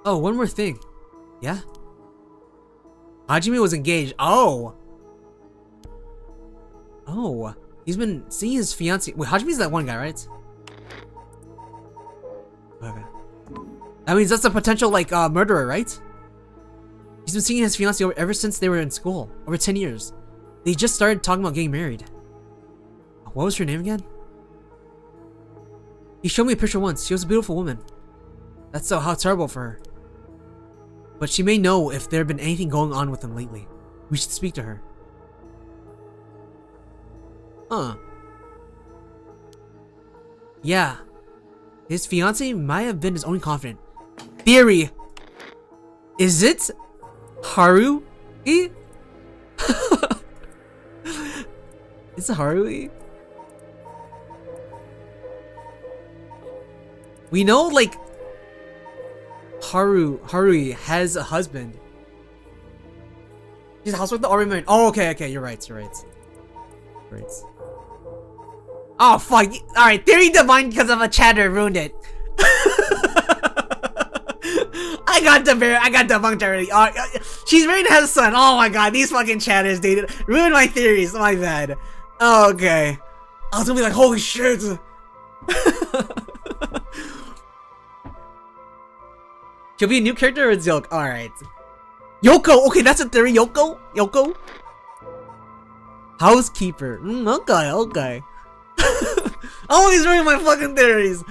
Oh, one more thing. Yeah? Hajime was engaged. Oh, he's been seeing his fiancée. Wait, Hajime's that one guy, right? Okay. That means that's a potential, like, murderer, right? He's been seeing his fiancée ever since they were in school. Over 10 years. They just started talking about getting married. What was her name again? He showed me a picture once. She was a beautiful woman. That's so how terrible for her. But she may know if there had been anything going on with him lately. We should speak to her. Huh. Yeah. His fiance might have been his only confidant. Theory. Is it Haruhi? It's Haruhi. We know, like, Haruhi has a husband. She's a housewife that already married. Oh, okay, you're right. Oh, fuck. Alright, theory divine because of a chatter ruined it. I got debunked already. She's ready to have a son. Oh my god, these fucking chatters, dude. Ruined my theories. My bad. Oh, okay. I was gonna be like, holy shit. She'll be a new character or it's Yoko? Alright. Yoko! Okay, that's a theory. Yoko? Housekeeper. Okay. Oh, he's ruining my fucking theories.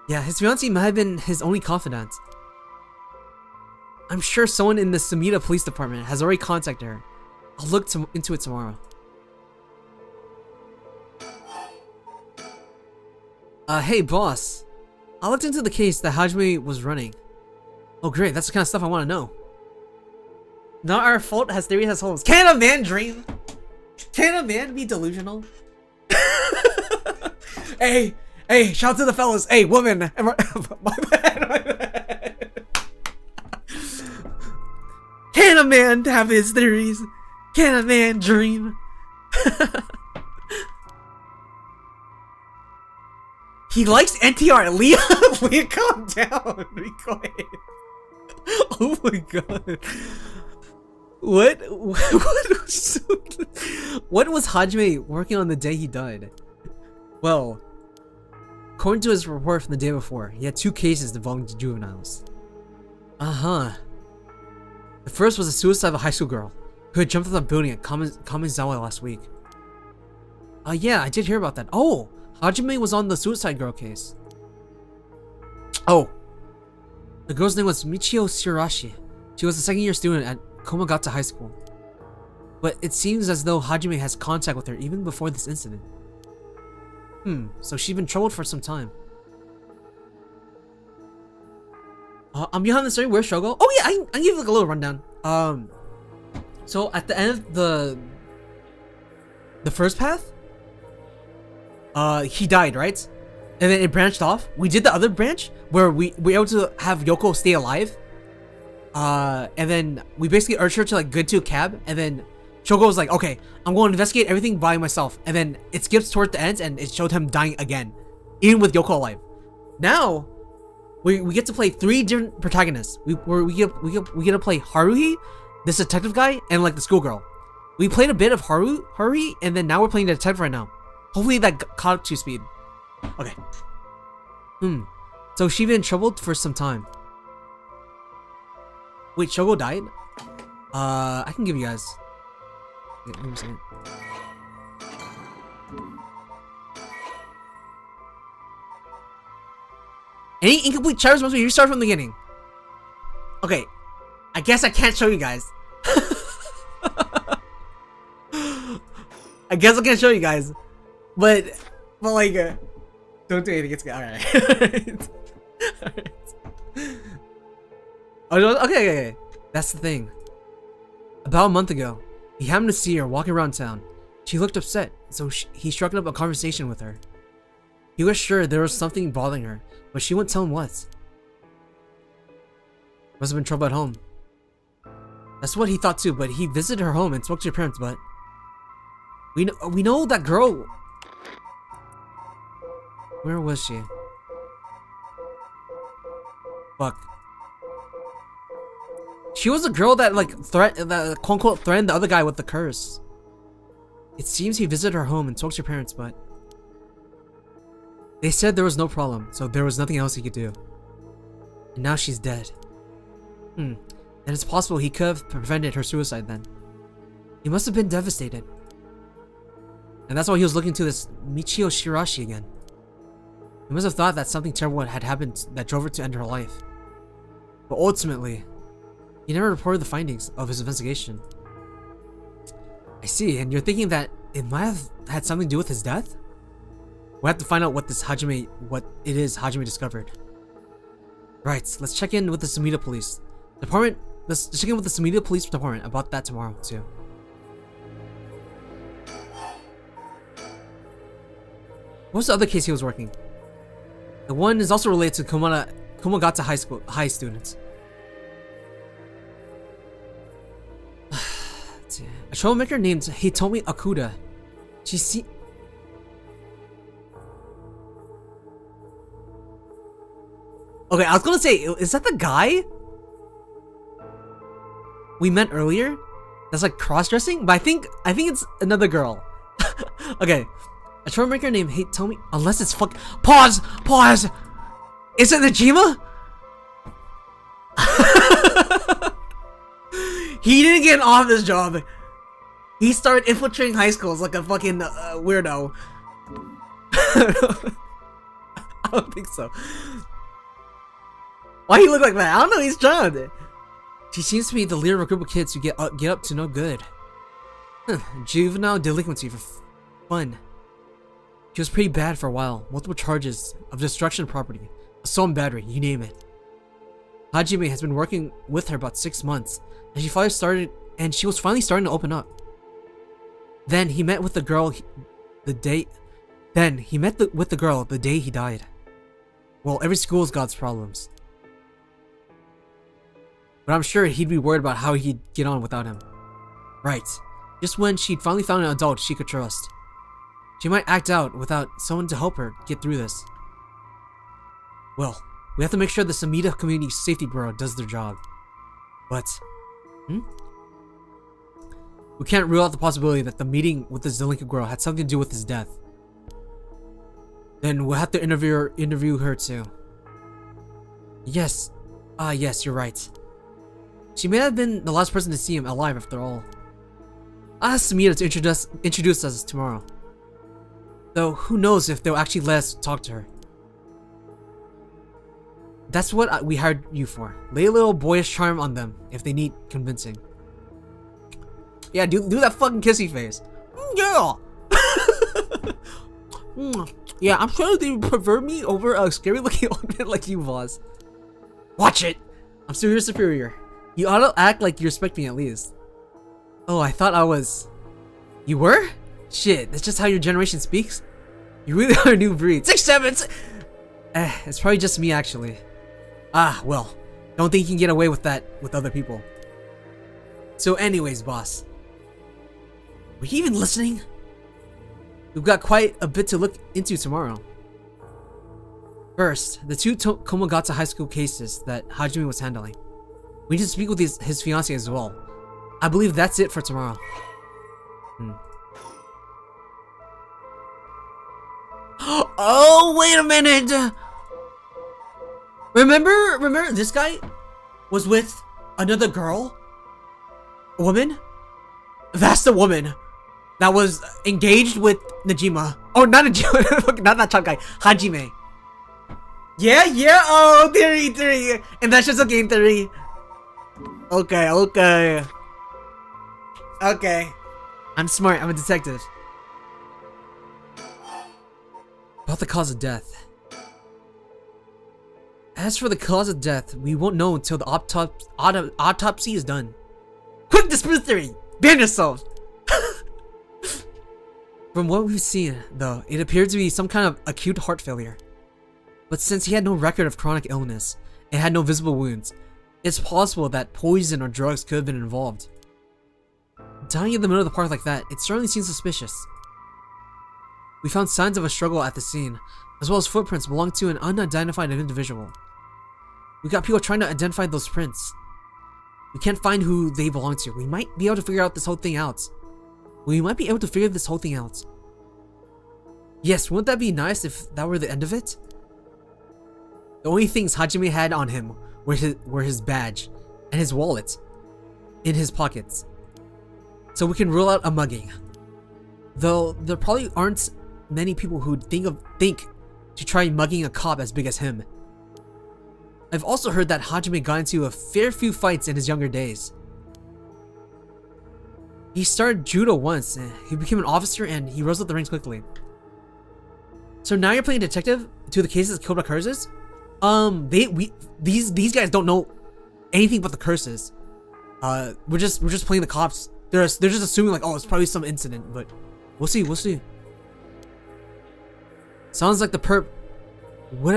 Yeah, his fiancée might have been his only confidant. I'm sure someone in the Sumida Police Department has already contacted her. I'll look into it tomorrow. Hey boss. I looked into the case that Hajime was running. Oh great, that's the kind of stuff I want to know. Not our fault has theory has holes. Can a man dream? Can a man be delusional? Hey, shout out to the fellas. Hey, woman. My bad. Can a man have his theories? Can a man dream? He likes NTR. Leah, calm down. Be quiet. Oh my god. What was Hajime working on the day he died? Well, according to his report from the day before, he had 2 cases involving juveniles. The first was a suicide of a high school girl who had jumped off the building at Kamizawa last week. Yeah, I did hear about that. Oh, Hajime was on the suicide girl case. Oh, the girl's name was Michio Shirashi. She was a 2nd year student at Komagata High School. But it seems as though Hajime has contact with her even before this incident. So she's been troubled for some time. I'm behind the story. Where's Shogo? Oh yeah, I can give like a little rundown. So at the end of the first path, he died, right? And then it branched off. We did the other branch where we were able to have Yoko stay alive. And then we basically urged her to like get to a cab, and then Shogo was like, okay, I'm going to investigate everything by myself. And then it skips towards the end and it showed him dying again, even with Yoko alive. Now we get to play 3 different protagonists. We get to play Haruhi, this detective guy, and like the schoolgirl. We played a bit of Haruhi, and then now we're playing the detective right now. Hopefully that caught up to speed. Okay. So she's been in trouble for some time. Wait, Shogo died? I can give you guys. Wait, give me a second. Any incomplete chapters must be restarted from the beginning. Okay, I guess I can't show you guys. I guess I can't show you guys, but like, don't do anything. It's good. All right. Oh, okay. That's the thing. About a month ago, he happened to see her walking around town. She looked upset, so he struck up a conversation with her. He was sure there was something bothering her, but she wouldn't tell him what. Must have been trouble at home. That's what he thought too, but he visited her home and spoke to her parents, but we know that girl. Where was she? Fuck. She was a girl that like that quote unquote threatened the other guy with the curse. It seems he visited her home and spoke to her parents, but they said there was no problem, so there was nothing else he could do. And now she's dead. And it's possible he could have prevented her suicide then. He must have been devastated. And that's why he was looking to this Michio Shirashi again. He must have thought that something terrible had happened that drove her to end her life. But ultimately, he never reported the findings of his investigation. I see, and you're thinking that it might have had something to do with his death? We'll have to find out what it is Hajime discovered. Right, let's check in with the Sumida Police Department. Let's check in with the Sumida Police Department about that tomorrow, too. What's the other case he was working? The one is also related to Komagata High students. A troublemaker named Hitomi Akuda. Okay, I was gonna say, is that the guy we met earlier? That's like cross-dressing? But I think it's another girl. Okay. A troublemaker named Hitomi, unless it's Pause! Is it Najima? He didn't get off this job. He started infiltrating high schools like a fucking weirdo. I don't think so. Why he look like that? I don't know. He's trying. She seems to be the leader of a group of kids who get up to no good. Juvenile delinquency for fun. She was pretty bad for a while. Multiple charges of destruction of property, assault and battery, you name it. Hajime has been working with her about 6 months, and she was finally starting to open up. Then he met with the girl the day he died. Well, every school's got its problems. But I'm sure he'd be worried about how he'd get on without him. Right. Just when she'd finally found an adult she could trust. She might act out without someone to help her get through this. Well, we have to make sure the Sumida Community Safety Bureau does their job. But, we can't rule out the possibility that the meeting with this delinquent girl had something to do with his death. Then we'll have to interview her too. Yes. Yes, you're right. She may have been the last person to see him alive after all. I'll ask Sumida to introduce us tomorrow. Though, who knows if they'll actually let us talk to her. That's what we hired you for. Lay a little boyish charm on them if they need convincing. Yeah, do that fucking kissy face. Yeah! Yeah, I'm sure they prefer me over a scary looking old man like you, boss. Watch it! I'm still your superior. You ought to act like you respect me at least. Oh, I thought I was... You were? Shit, that's just how your generation speaks? You really are a new breed. 6, 7... it's probably just me, actually. Ah, well. Don't think you can get away with that with other people. So anyways, boss. Were you even listening? We've got quite a bit to look into tomorrow. First, the 2 Komagata High School cases that Hajime was handling. We need to speak with his fiancée as well. I believe that's it for tomorrow. Oh, wait a minute! Remember this guy was with another girl? A woman? That's the woman that was engaged with Najima. Oh, not Najima. Not that chunk guy. Hajime. Yeah. Oh, theory. And that's just a game theory. Okay. I'm smart. I'm a detective. About the cause of death. As for the cause of death, we won't know until the autopsy is done. Quick, disprove theory! Ban yourself! From what we've seen, though, it appeared to be some kind of acute heart failure. But since he had no record of chronic illness and had no visible wounds, it's possible that poison or drugs could have been involved. Dying in the middle of the park like that, it certainly seems suspicious. We found signs of a struggle at the scene, as well as footprints belonging to an unidentified individual. We got people trying to identify those prints. We can't find who they belong to. We might be able to figure this whole thing out. Yes, wouldn't that be nice if that were the end of it? The only things Hajime had on him were his badge and his wallet in his pockets. So we can rule out a mugging. Though there probably aren't many people who think to try mugging a cop as big as him. I've also heard that Hajime got into a fair few fights in his younger days. He started judo once, and he became an officer, and he rose up the ranks quickly. So now you're playing detective to the cases killed by curses? These guys don't know anything but the curses. We're just playing the cops. They're just assuming like, oh, it's probably some incident, but we'll see. Sounds like the perp would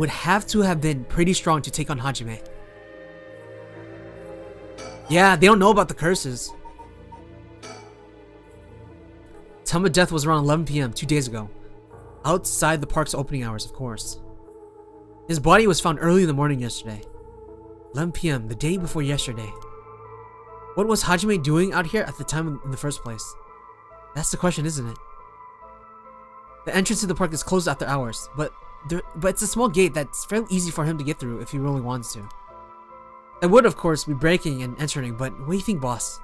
have to have been pretty strong to take on Hajime. Yeah, they don't know about the curses. Time of death was around 11 p.m. 2 days ago. Outside the park's opening hours, of course. His body was found early in the morning yesterday. 11 p.m., the day before yesterday. What was Hajime doing out here at the time in the first place? That's the question, isn't it? The entrance to the park is closed after hours, but it's a small gate that's fairly easy for him to get through if he really wants to. I would, of course, be breaking and entering, but what do you think, boss?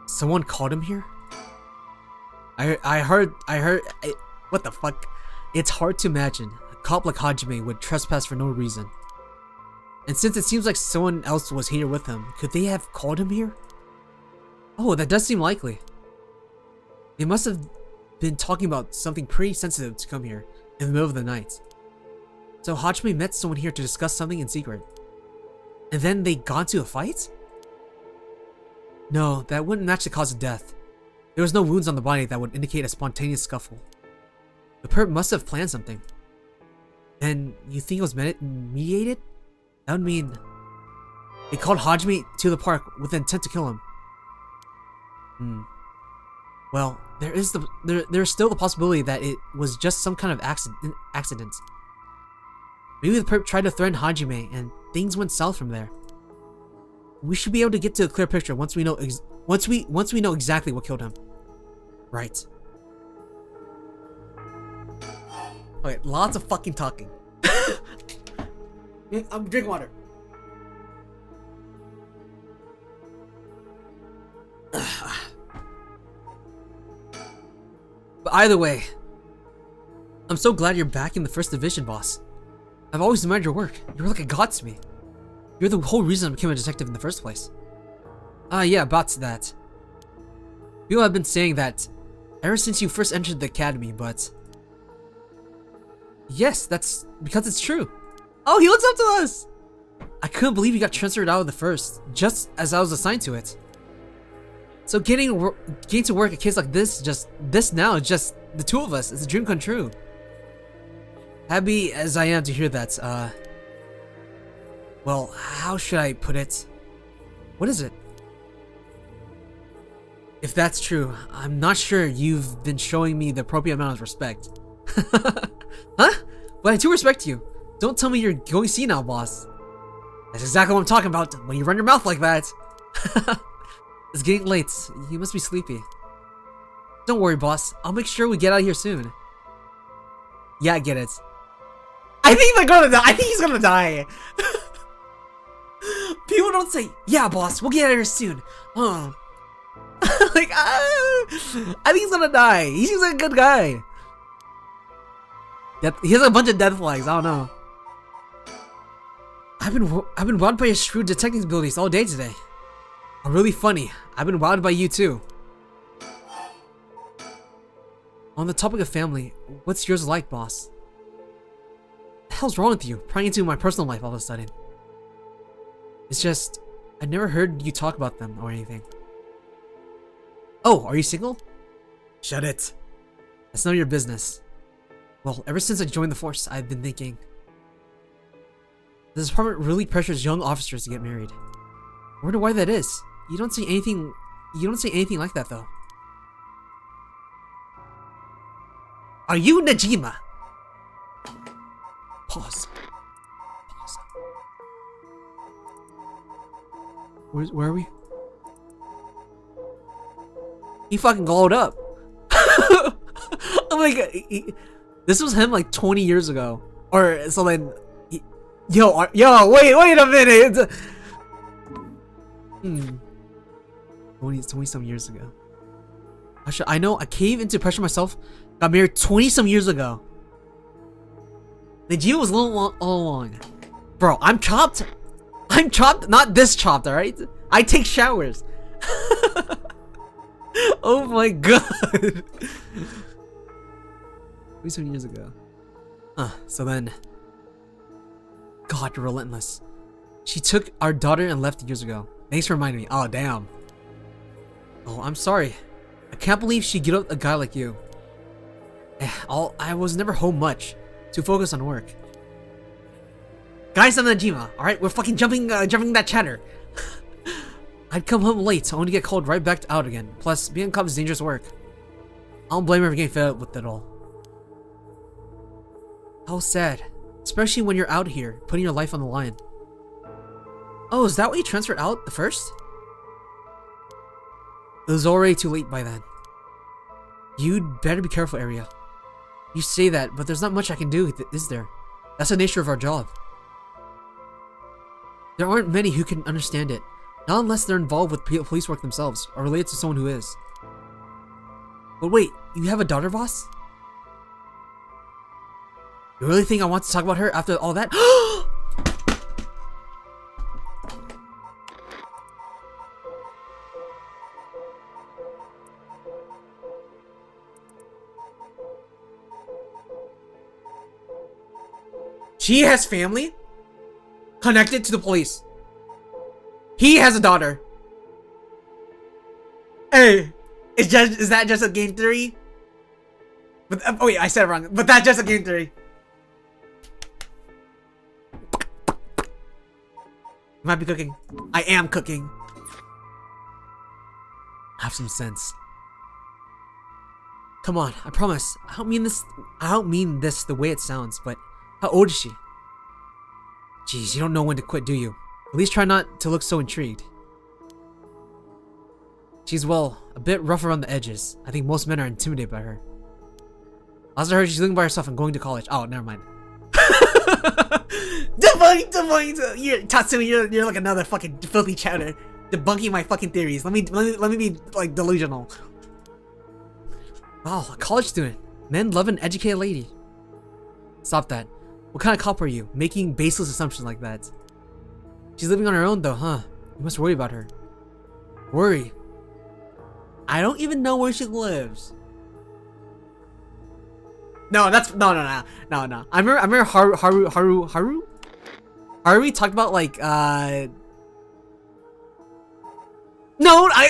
Someone called him here? I heard, what the fuck? It's hard to imagine a cop like Hajime would trespass for no reason. And since it seems like someone else was here with him, could they have called him here? Oh, that does seem likely. They must have been talking about something pretty sensitive to come here in the middle of the night. So Hajime met someone here to discuss something in secret. And then they got into a fight? No, that wouldn't match the cause of death. There was no wounds on the body that would indicate a spontaneous scuffle. The perp must have planned something. And you think it was mediated? That would mean they called Hajime to the park with the intent to kill him. Well, there's still the possibility that it was just some kind of accident. Maybe the perp tried to threaten Hajime and things went south from there. We should be able to get to a clear picture once we know exactly what killed him. Right. Okay, lots of fucking talking. I'm drinking water. But either way, I'm so glad you're back in the first division, boss. I've always admired your work. You're like a god to me. You're the whole reason I became a detective in the first place. Yeah, about that. People have been saying that ever since you first entered the academy, but... Yes, that's because it's true. Oh, he looks up to us! I couldn't believe you got transferred out of the first, just as I was assigned to it. So getting to work a case like this, just the two of us, it's a dream come true. Happy as I am to hear that, well, how should I put it? What is it? If that's true, I'm not sure you've been showing me the appropriate amount of respect. Huh? But I do respect you. Don't tell me you're going senile, boss. That's exactly what I'm talking about when you run your mouth like that. It's getting late. You must be sleepy. Don't worry, boss. I'll make sure we get out of here soon. Yeah, I get it. I think they're gonna die. I think he's gonna die. People don't say, yeah, boss, we'll get out of here soon. Like, I think he's gonna die. He seems like a good guy. He has a bunch of death flags. I don't know. I've been wowed by your shrewd detecting abilities all day today. I'm really funny. I've been wowed by you too. On the topic of family, what's yours like, boss? What the hell's wrong with you? Prying into my personal life all of a sudden. It's just, I never heard you talk about them or anything. Oh, are you single? Shut it. That's none of your business. Well, ever since I joined the force, I've been thinking. This department really pressures young officers to get married. I wonder why that is. You don't say anything like that though. Are you Najima? Pause. Where are we? He fucking glowed up. I'm like, this was him like 20 years ago, or something. Yo, wait a minute. 20 some years ago. I know I caved into pressure myself. Got married 20 some years ago. The Jiva was a little long, all along. Bro, I'm chopped. I'm chopped, not this chopped, alright? I take showers. Oh my god. 20 some years ago. So then. God, you're relentless. She took our daughter and left years ago. Thanks for reminding me. Oh, damn. Oh, I'm sorry. I can't believe she get up a guy like you. I was never home much. Too focused on work. Guys, I'm Najima. Alright, we're fucking jumping that chatter. I'd come home late, only to get called right back out again. Plus, being a cop is dangerous work. I don't blame her for getting fed up with it all. How sad. Especially when you're out here, putting your life on the line. Oh, is that why you transferred out the first? It was already too late by then. You'd better be careful, Area. You say that, but there's not much I can do, is there? That's the nature of our job. There aren't many who can understand it. Not unless they're involved with police work themselves, or related to someone who is. But wait, you have a daughter, boss? You really think I want to talk about her after all that? She has family connected to the police. He has a daughter. Hey, is that just a game theory? But oh wait, I said it wrong. But that's just a game theory. Might be cooking. I am cooking. Have some sense. Come on, I promise. I don't mean this the way it sounds, but how old is she? Jeez, you don't know when to quit, do you? At least try not to look so intrigued. She's, well, a bit rough around the edges. I think most men are intimidated by her. Last I heard, she's living by herself and going to college. Oh, never mind. Debunk! Tatsumi, you're like another fucking filthy chatter. Debunking my fucking theories. Let me be like delusional. Wow, a college student. Men love an educated lady. Stop that. What kind of cop are you? Making baseless assumptions like that. She's living on her own though, huh? You must worry about her. Worry? I don't even know where she lives. No, that's no. I remember Haru talked about like no,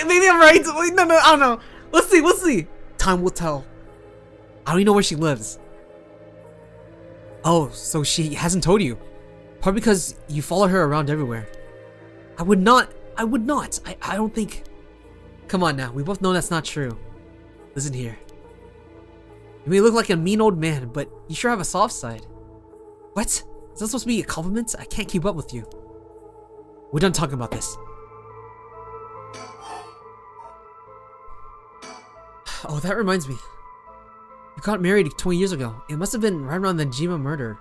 maybe I'm right. Wait, no, I don't know. Let's see. Time will tell. I don't even know where she lives. Oh, so she hasn't told you. Probably because you follow her around everywhere. I would not. I don't think. Come on now, we both know that's not true. Listen here. You may look like a mean old man, but you sure have a soft side. What? Is that supposed to be a compliment? I can't keep up with you. We're done talking about this. Oh, that reminds me. You got married 20 years ago. It must have been right around the Jima murder.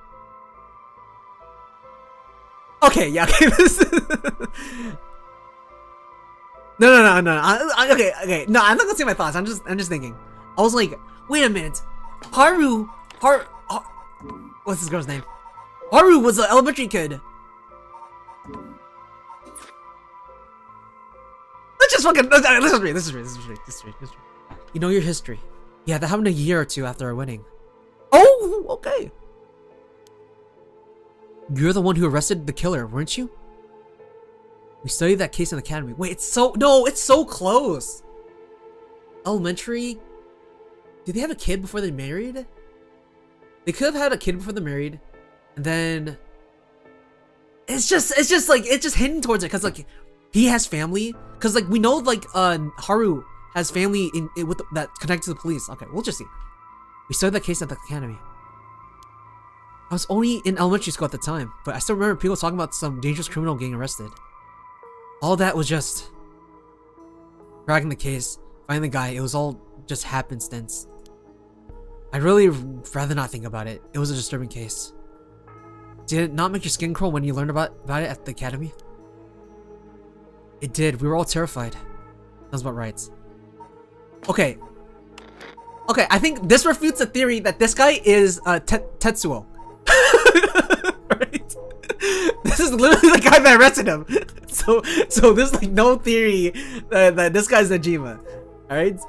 Okay, yeah, okay. No. Okay. No, I'm not gonna say my thoughts. I'm just thinking. I was like, wait a minute. What's this girl's name? Haru was an elementary kid. Let's just fucking. This is read. You know your history. Yeah, that happened a year or two after our wedding. Oh, okay. You're the one who arrested the killer, weren't you? We studied that case in the academy. Wait, it's so close. Elementary. Did they have a kid before they married? They could have had a kid before they married, and then it's just hinting towards it because like he has family. Because like we know like Haru has family in with that connected to the police. Okay, we'll just see. We studied that case at the academy. I was only in elementary school at the time, but I still remember people talking about some dangerous criminal getting arrested. All that was just cracking the case, finding the guy. It was all just happenstance. I'd really rather not think about it. It was a disturbing case. Did it not make your skin crawl when you learned about it at the academy? It did. We were all terrified. Sounds about right. Okay, Okay, I think this refutes the theory that this guy is Tetsuo. Right? This is literally the guy that arrested him. So there's like no theory that this guy's Najima. Alright?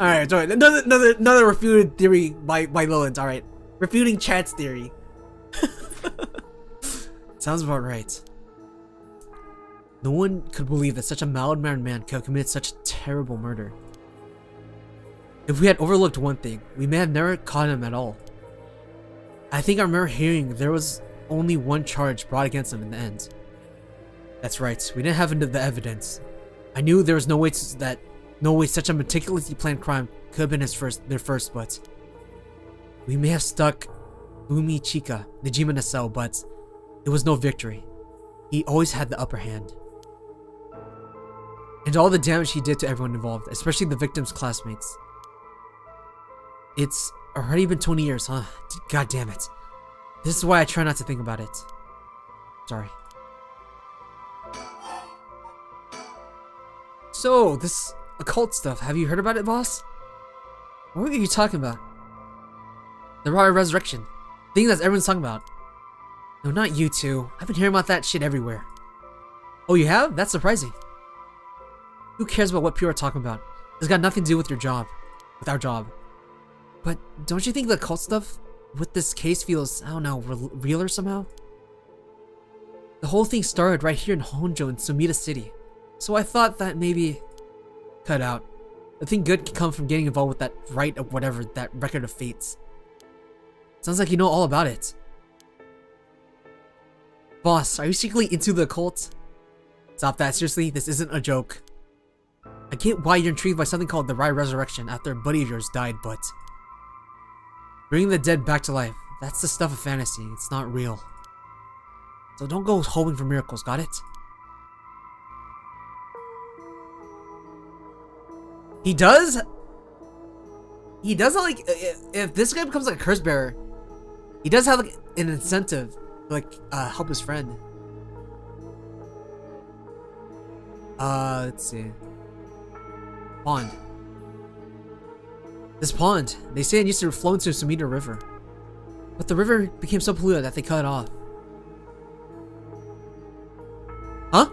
Alright, another refuted theory by Lilint. Alright. Refuting Chat's theory. Sounds about right. No one could believe that such a mild-mannered man could have committed such a terrible murder. If we had overlooked one thing, we may have never caught him at all. I think I remember hearing there was only one charge brought against him in the end. That's right, we didn't have the evidence. I knew there was no way such a meticulously planned crime could have been their first, but we may have stuck Umi Chika, Najima in a cell, but it was no victory. He always had the upper hand. And all the damage he did to everyone involved, especially the victim's classmates. It's already been 20 years, huh? God damn it. This is why I try not to think about it. Sorry. So, this occult stuff, have you heard about it, boss? What are you talking about? The Raw Resurrection. Thing that everyone's talking about. No, not you two. I've been hearing about that shit everywhere. Oh, you have? That's surprising. Who cares about what people are talking about? It's got nothing to do with your job. With our job. But don't you think the occult stuff with this case feels, I don't know, realer somehow? The whole thing started right here in Honjo in Sumida City. So I thought that maybe... cut out. I think good can come from getting involved with that right of whatever, that record of fates. Sounds like you know all about it. Boss, are you secretly into the occult? Stop that, seriously, this isn't a joke. I get why you're intrigued by something called the Raw Resurrection after a buddy of yours died, but... bringing the dead back to life, that's the stuff of fantasy, it's not real. So don't go hoping for miracles, got it? He does like, if this guy becomes like a curse bearer, he does have like an incentive to like help his friend. Let's see. Pond. This pond, they say it used to flow into Sumida River. But the river became so polluted that they cut it off. Huh?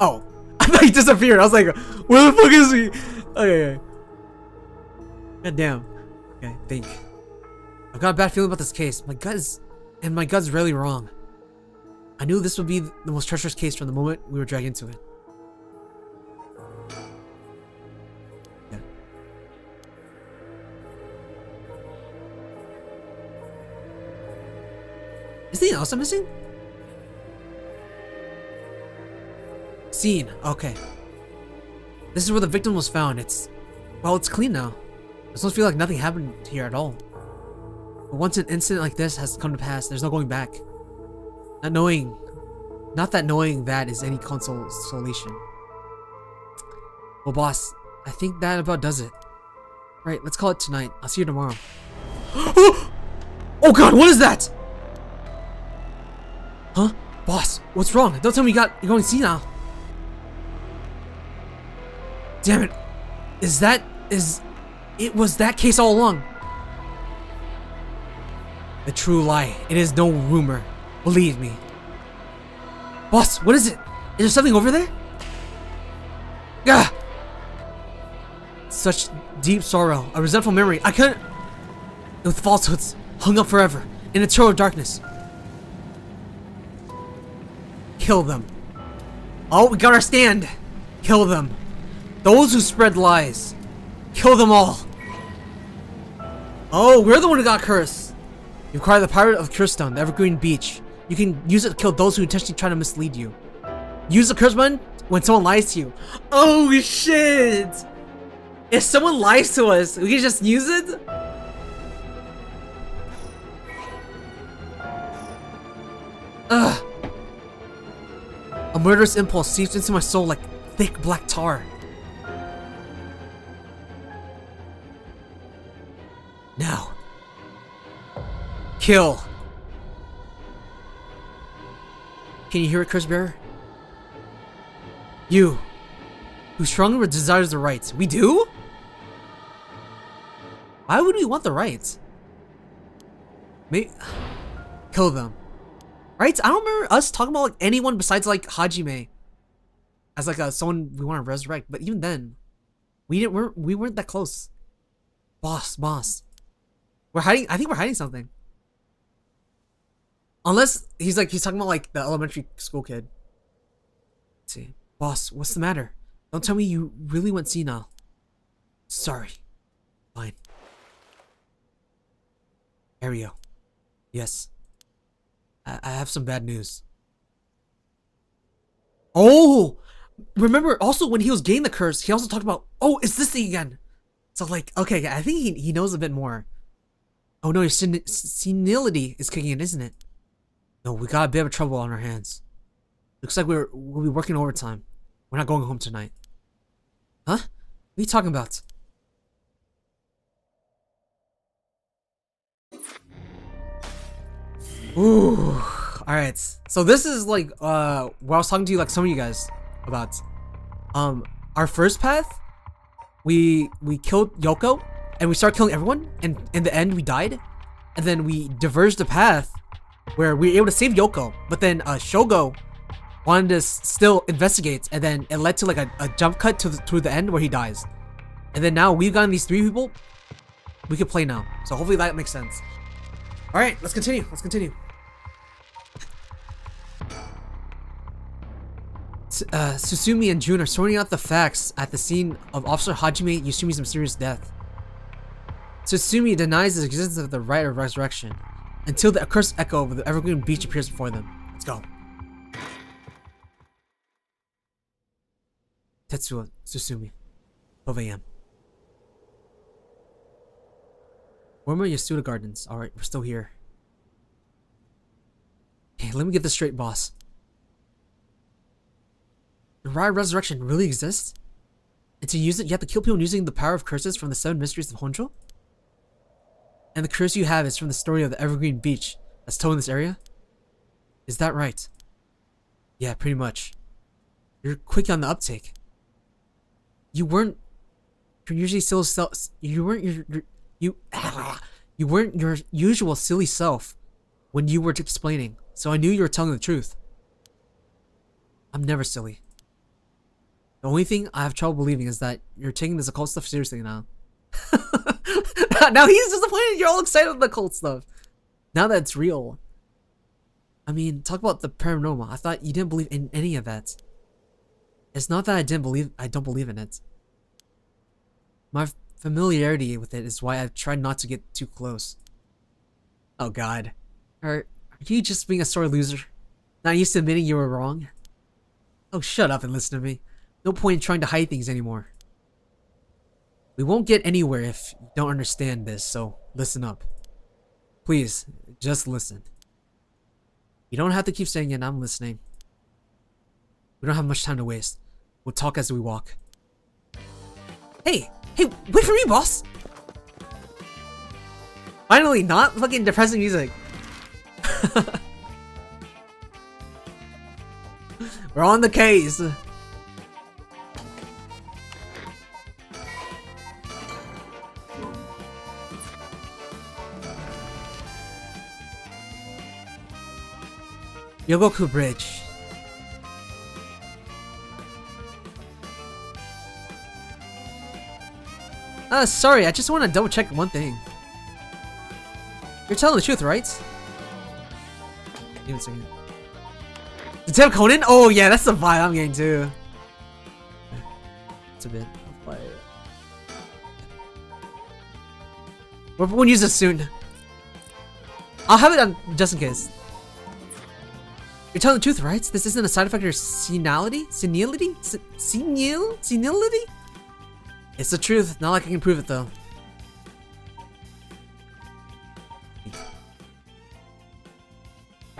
Oh. I thought he disappeared. I was like, where the fuck is he? Okay. God damn. Okay, think. I've got a bad feeling about this case. My gut's really wrong. I knew this would be the most treacherous case from the moment we were dragged into it. Yeah. Is anything else I'm missing? Scene. Okay. This is where the victim was found. It's clean now. It doesn't feel like nothing happened here at all. But once an incident like this has come to pass, there's no going back. Not that knowing that is any consolation. Well, boss, I think that about does it. Right, let's call it tonight. I'll see you tomorrow. Oh god, what is that? Huh? Boss, what's wrong? Don't tell me you're going to see now. Damn it. It was that case all along. The true lie. It is no rumor. Believe me. Boss, what is it? Is there something over there? Gah! Such deep sorrow, a resentful memory. I couldn't... With falsehoods, hung up forever, in eternal darkness. Kill them. Oh, we got our stand. Kill them. Those who spread lies. Kill them all. Oh, we're the one who got cursed. You acquire the Pirate of Curstone, the Evergreen Beach. You can use it to kill those who intentionally try to mislead you. Use the curse button when someone lies to you. Oh shit! If someone lies to us, we can just use it? Ugh. A murderous impulse seeps into my soul like thick black tar. Now. Kill. Can you hear it, Curse Bearer? You, who strongly desires the rights. We do? Why would we want the rights? Maybe kill them. Right? I don't remember us talking about like anyone besides like Hajime as like someone we want to resurrect. But even then, we weren't that close. Boss. We're hiding. I think we're hiding something. Unless he's talking about like the elementary school kid. Let's see, boss, what's the matter? Don't tell me you really went senile. Sorry. Fine. Ario. Yes. I have some bad news. Oh! Remember, also, when he was getting the curse, he also talked about, oh, it's this thing again. So, like, okay, I think he knows a bit more. Oh, no, your senility is kicking in, isn't it? No, we got a bit of trouble on our hands. Looks like we'll be working overtime. We're not going home tonight. Huh? What are you talking about? Ooh. Alright. So this is like what I was talking to you, like some of you guys about. Our first path, we killed Yoko and we started killing everyone, and in the end we died. And then we diverged the path where we were able to save Yoko, but then Shogo wanted to still investigate, and then it led to like a jump cut to the end where he dies. And then now we've gotten these 3 people. We can play now. So hopefully that makes sense. Alright, let's continue. Susumi and Jun are sorting out the facts at the scene of Officer Hajime Yusumi's mysterious death. Susumi denies the existence of the right of resurrection until the accursed echo of the Evergreen Beach appears before them. Let's go. Tetsuo Susumi, 12 a.m. Where are Yasuda Gardens? Alright, we're still here. Hey, let me get this straight, boss. The Rye Resurrection really exists? And to use it, you have to kill people using the power of curses from the 7 mysteries of Honjo? And the curse you have is from the story of the Evergreen Beach that's told in this area? Is that right? Yeah, pretty much. You're quick on the uptake. You weren't your usually silly self. You weren't your usual silly self when you were explaining. So I knew you were telling the truth. I'm never silly. The only thing I have trouble believing is that you're taking this occult stuff seriously now. Now he's disappointed. You're all excited about the occult stuff. Now that it's real. I mean, talk about the paranormal. I thought you didn't believe in any of that. It's not that I don't believe in it. My familiarity with it is why I've tried not to get too close. Oh god. Are you just being a sore loser? Not used to admitting you were wrong? Oh, shut up and listen to me. No point in trying to hide things anymore. We won't get anywhere if you don't understand this, so listen up. Please, just listen. You don't have to keep saying it, I'm listening. We don't have much time to waste. We'll talk as we walk. Hey, wait for me, boss! Finally, not fucking depressing music. We're on the case. Yogoku Bridge. Sorry, I just want to double check one thing. You're telling the truth, right? Give me a second. Detective Conan? Oh yeah, that's the vibe I'm getting too. It's a bit of like... We'll use this soon. I'll have it on just in case. You're telling the truth, right? This isn't a side effect of your senility? Senility? Senility? It's the truth. Not like I can prove it though.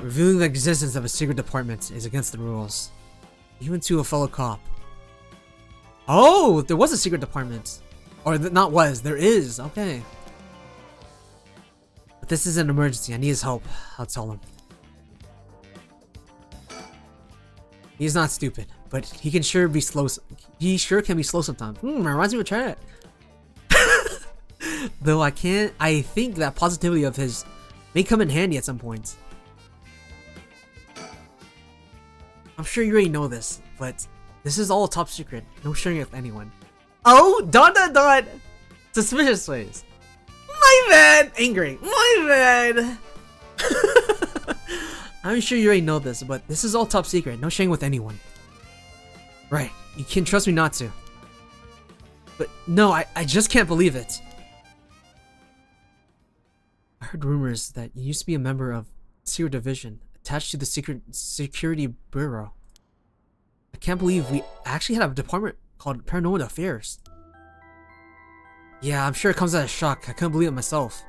Revealing the existence of a secret department is against the rules. Even to a fellow cop. Oh, there was a secret department. Or not was, there is. Okay. But this is an emergency. I need his help. I'll tell him. He's not stupid, but he can sure be slow. He sure can be slow sometimes. Reminds me of Trent. though I think that positivity of his may come in handy at some point. I'm sure you already know this, but this is all top secret. No sharing it with anyone. Oh, dot. Suspicious ways. My bad. Angry. My bad. I'm sure you already know this, but this is all top secret. No sharing with anyone. Right. You can trust me not to. But no, I just can't believe it. I heard rumors that you used to be a member of Secret Division attached to the Secret Security Bureau. I can't believe we actually had a department called Paranormal Affairs. Yeah, I'm sure it comes as a shock. I couldn't believe it myself.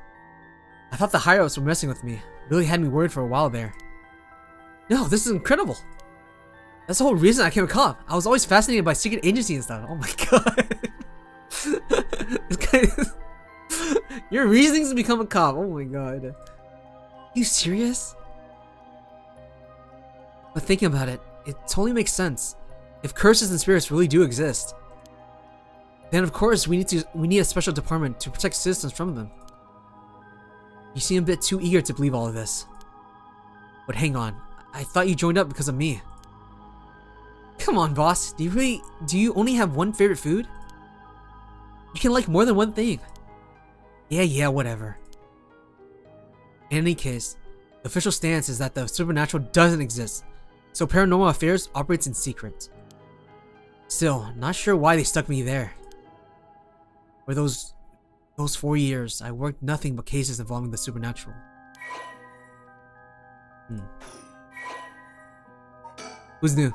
I thought the higher-ups were messing with me. Really had me worried for a while there. No, this is incredible. That's the whole reason I became a cop. I was always fascinated by secret agency and stuff. Oh my god. This guy is... Your reasons to become a cop. Oh my god. You serious? But thinking about it, it totally makes sense. If curses and spirits really do exist, then of course we need a special department to protect citizens from them. You seem a bit too eager to believe all of this. But hang on, I thought you joined up because of me. Come on, boss. Do you only have one favorite food? You can like more than one thing. Yeah, whatever. In any case, the official stance is that the supernatural doesn't exist, so Paranormal Affairs operates in secret. Still, not sure why they stuck me there. For those 4 years, I worked nothing but cases involving the supernatural. Who's new?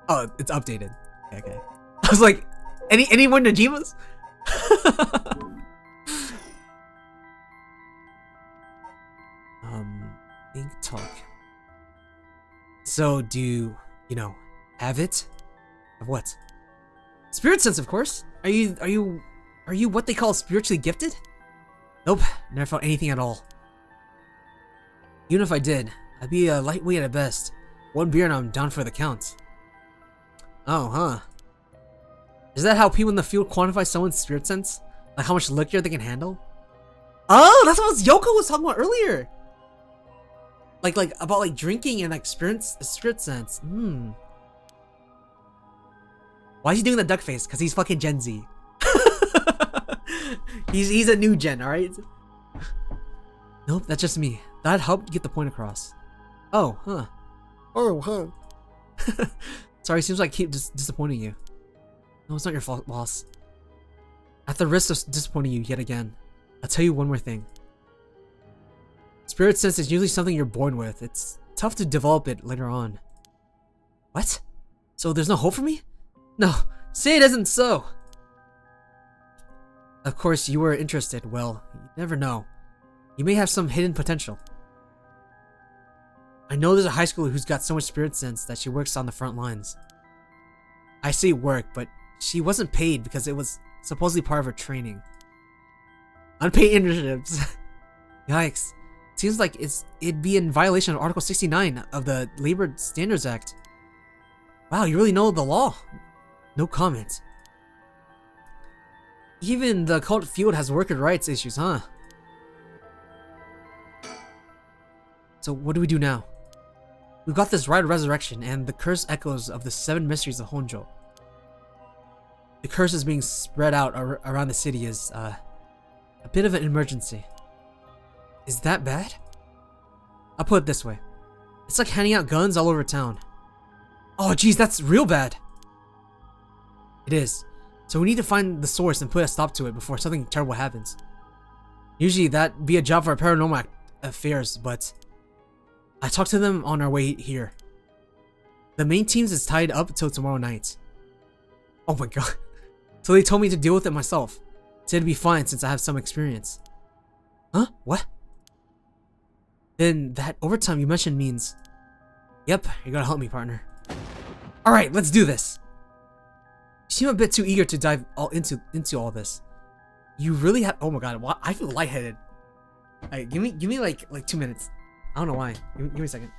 Oh, it's updated. Okay. I was like, any more Najimas? Think talk. So, do you have it? Of what? Spirit sense, of course. Are you what they call spiritually gifted? Nope, never felt anything at all. Even if I did, I'd be a lightweight at best. One beer and I'm down for the count. Oh, huh. Is that how people in the field quantify someone's spirit sense? Like how much liquor they can handle? Oh, that's what Yoko was talking about earlier. Like about drinking and spirit sense. Why is he doing the duck face? Because he's fucking Gen Z. he's a new gen, alright? Nope, that's just me. That helped get the point across. Oh, huh. Oh, huh. Sorry, seems like I keep disappointing you. No, it's not your fault, boss. At the risk of disappointing you yet again, I'll tell you one more thing. Spirit sense is usually something you're born with. It's tough to develop it later on. What? So there's no hope for me? No, say it isn't so. Of course, you were interested. Well, you never know. You may have some hidden potential. I know there's a high schooler who's got so much spirit sense that she works on the front lines. I say work, but she wasn't paid because it was supposedly part of her training. Unpaid internships. Yikes. Seems like it'd be in violation of Article 69 of the Labor Standards Act. Wow, you really know the law. No comment. Even the cult field has worker rights issues, huh? So what do we do now? We've got this rite of resurrection and the curse echoes of the 7 mysteries of Honjo. The curse is being spread out around the city is a bit of an emergency. Is that bad? I'll put it this way. It's like handing out guns all over town. Oh geez, that's real bad. It is. So we need to find the source and put a stop to it before something terrible happens. Usually that'd be a job for Paranormal Affairs, but I talked to them on our way here. The main teams is tied up until tomorrow night. Oh my god. So they told me to deal with it myself. Said it'd be fine since I have some experience. Huh? What? Then that overtime you mentioned means... Yep, you gotta help me, partner. Alright, let's do this. You seem a bit too eager to dive into all this. You really have... Oh my god, I feel lightheaded. Alright, give me like 2 minutes. I don't know why. Give me a second.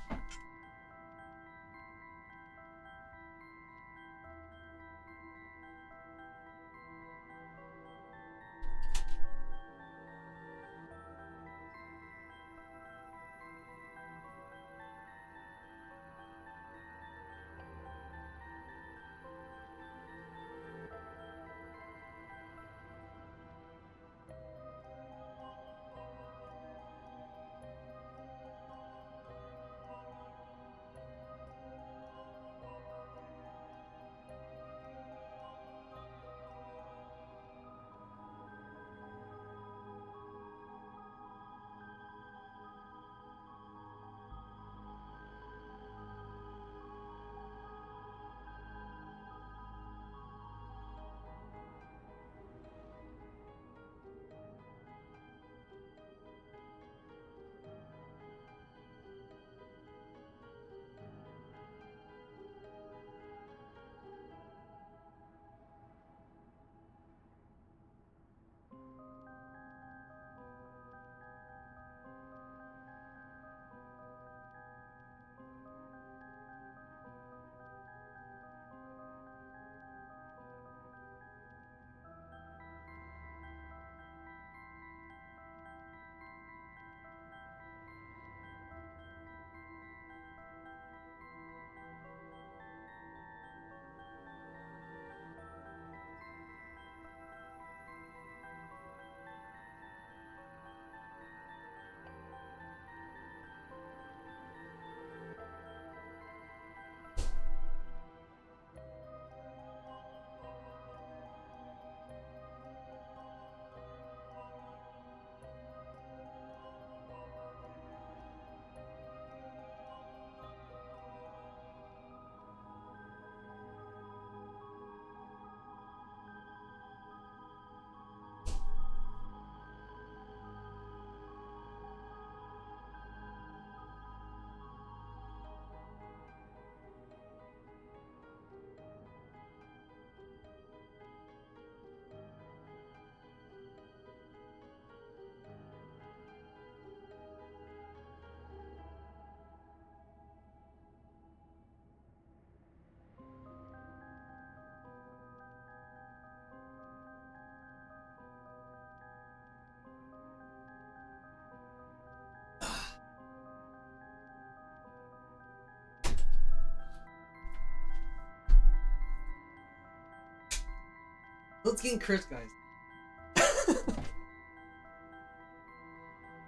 What's getting cursed, guys?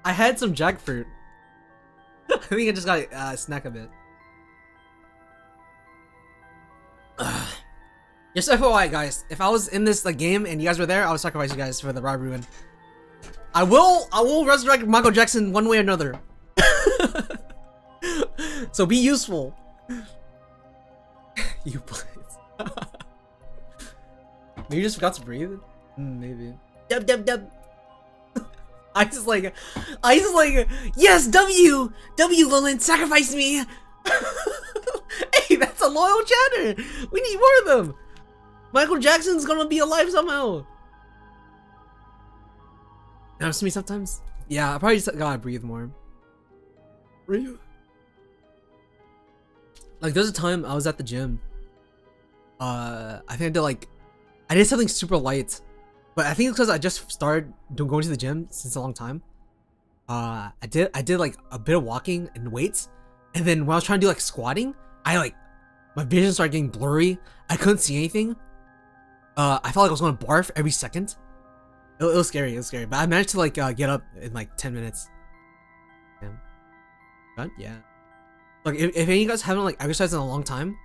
I had some jackfruit. I think I just got snack a bit. Just FYI, guys, if I was in this like game and you guys were there, I would sacrifice you guys for the robbery win. I will resurrect Michael Jackson one way or another. So be useful. You please. Maybe you just forgot to breathe? Maybe. Dub dub dub. I just like, yes, W, Lilint, sacrifice me. Hey, that's a loyal chatter. We need more of them. Michael Jackson's gonna be alive somehow. Happens to me sometimes. Yeah, I probably just gotta breathe more. Breathe. Like, there's a time I was at the gym. I think I did something super light, but I think it's because I just started going to the gym since a long time. I did like a bit of walking and weights, and then when I was trying to do like squatting, my vision started getting blurry. I couldn't see anything. I felt like I was gonna barf every second. It was scary. It was scary, but I managed to like get up in like 10 minutes. Yeah. Like if any of you guys haven't like exercised in a long time,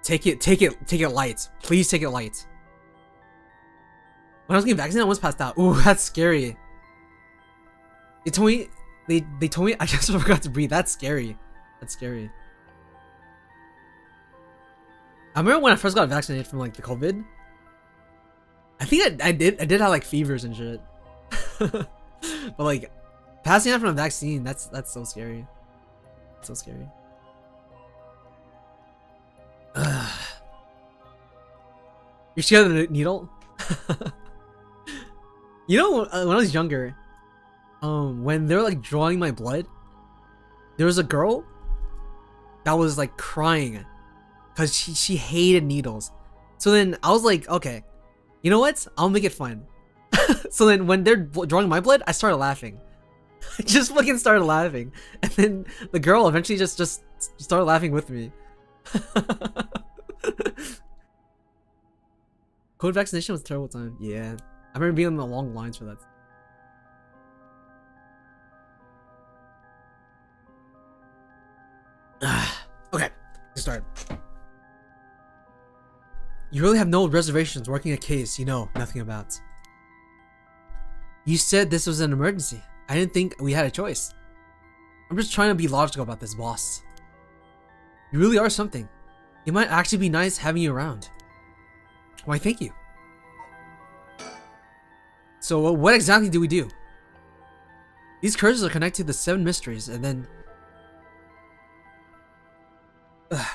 take it light. Please take it light. When I was getting vaccinated, I almost passed out. Ooh, that's scary. They told me I just forgot to breathe. That's scary. That's scary. I remember when I first got vaccinated from like the COVID. I think I did have like fevers and shit. But like passing out from a vaccine, that's so scary. So scary. You're scared of the needle? You know, when I was younger, when they were like drawing my blood, there was a girl that was like crying because she hated needles. So then I was like, okay, you know what? I'll make it fun. So then when they're drawing my blood, I started laughing. I just fucking started laughing, and then the girl eventually just started laughing with me. COVID vaccination was a terrible time. Yeah, I remember being on the long lines for that. Okay, let's start. You really have no reservations working a case you know nothing about. You said this was an emergency. I didn't think we had a choice. I'm just trying to be logical about this, boss. You really are something. It might actually be nice having you around. Why, thank you. So, what exactly do we do? These curses are connected to the 7 mysteries, and then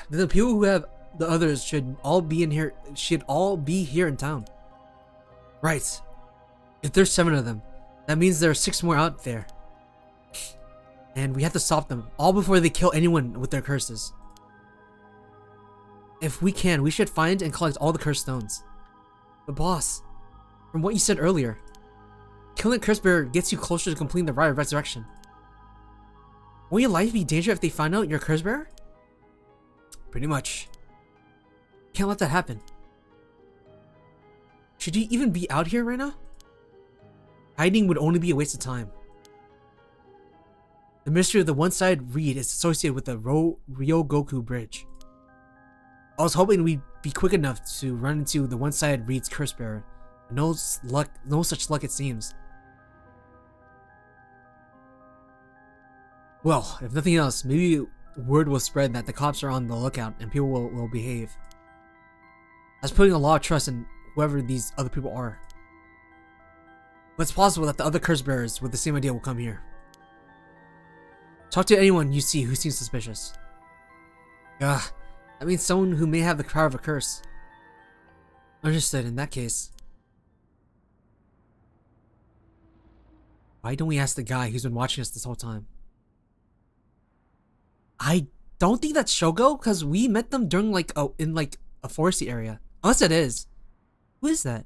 the people who have the others should all be here in town. Right. If there's 7 of them, that means there are 6 more out there. And we have to stop them, all before they kill anyone with their curses. If we can, we should find and collect all the cursed stones. But boss, from what you said earlier, killing a curse bearer gets you closer to completing the rite of resurrection. Won't your life be in danger if they find out you're a curse bearer? Pretty much. Can't let that happen. Should you even be out here right now? Hiding would only be a waste of time. The mystery of the one-sided reed is associated with the Ryogoku Bridge. I was hoping we'd be quick enough to run into the one-sided reed's curse bearer. No such luck it seems. Well, if nothing else, maybe word will spread that the cops are on the lookout and people will behave. I was putting a lot of trust in whoever these other people are. But it's possible that the other curse bearers with the same idea will come here. Talk to anyone you see who seems suspicious. That means someone who may have the power of a curse. Understood. In that case, why don't we ask the guy who's been watching us this whole time? I don't think that's Shogo, because we met them during in a foresty area. Unless it is. Who is that?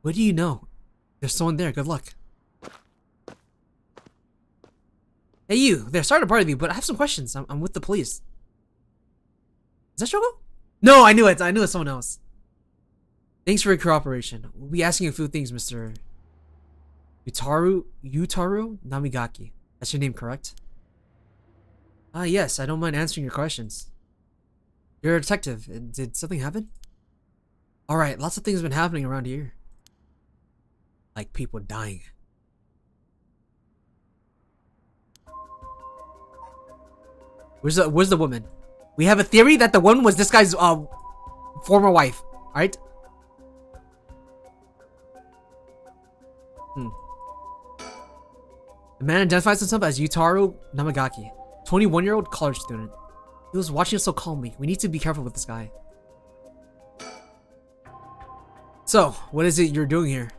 What do you know? There's someone there. Good luck. Hey you, there. Sorry to bother you, but I have some questions. I'm with the police. Is that Shogo? No, I knew it. I knew it's someone else. Thanks for your cooperation. We'll be asking you a few things, Mr. Yutaru Namigaki. That's your name, correct? Yes, I don't mind answering your questions. You're a detective. Did something happen? Alright, lots of things have been happening around here. Like people dying. Where's the woman? We have a theory that the woman was this guy's former wife. Alright? The man identifies himself as Yutaru Namigaki, 21-year-old college student. He was watching us so calmly. We need to be careful with this guy. So, what is it you're doing here?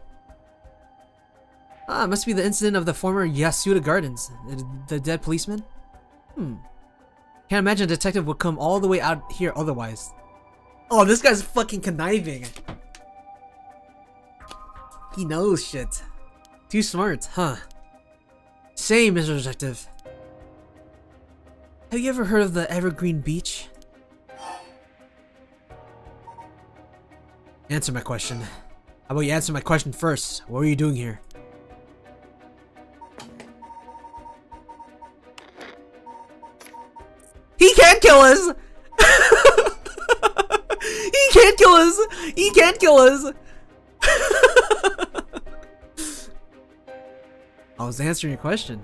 It must be the incident of the former Yasuda Gardens. The dead policeman? Can't imagine a detective would come all the way out here otherwise. Oh, this guy's fucking conniving. He knows shit. Too smart, huh? Say, Mr. Detective. Have you ever heard of the Evergreen Beach? Answer my question. How about you answer my question first? What were you doing here? He can't kill us! He can't kill us! He can't kill us! I was answering your question.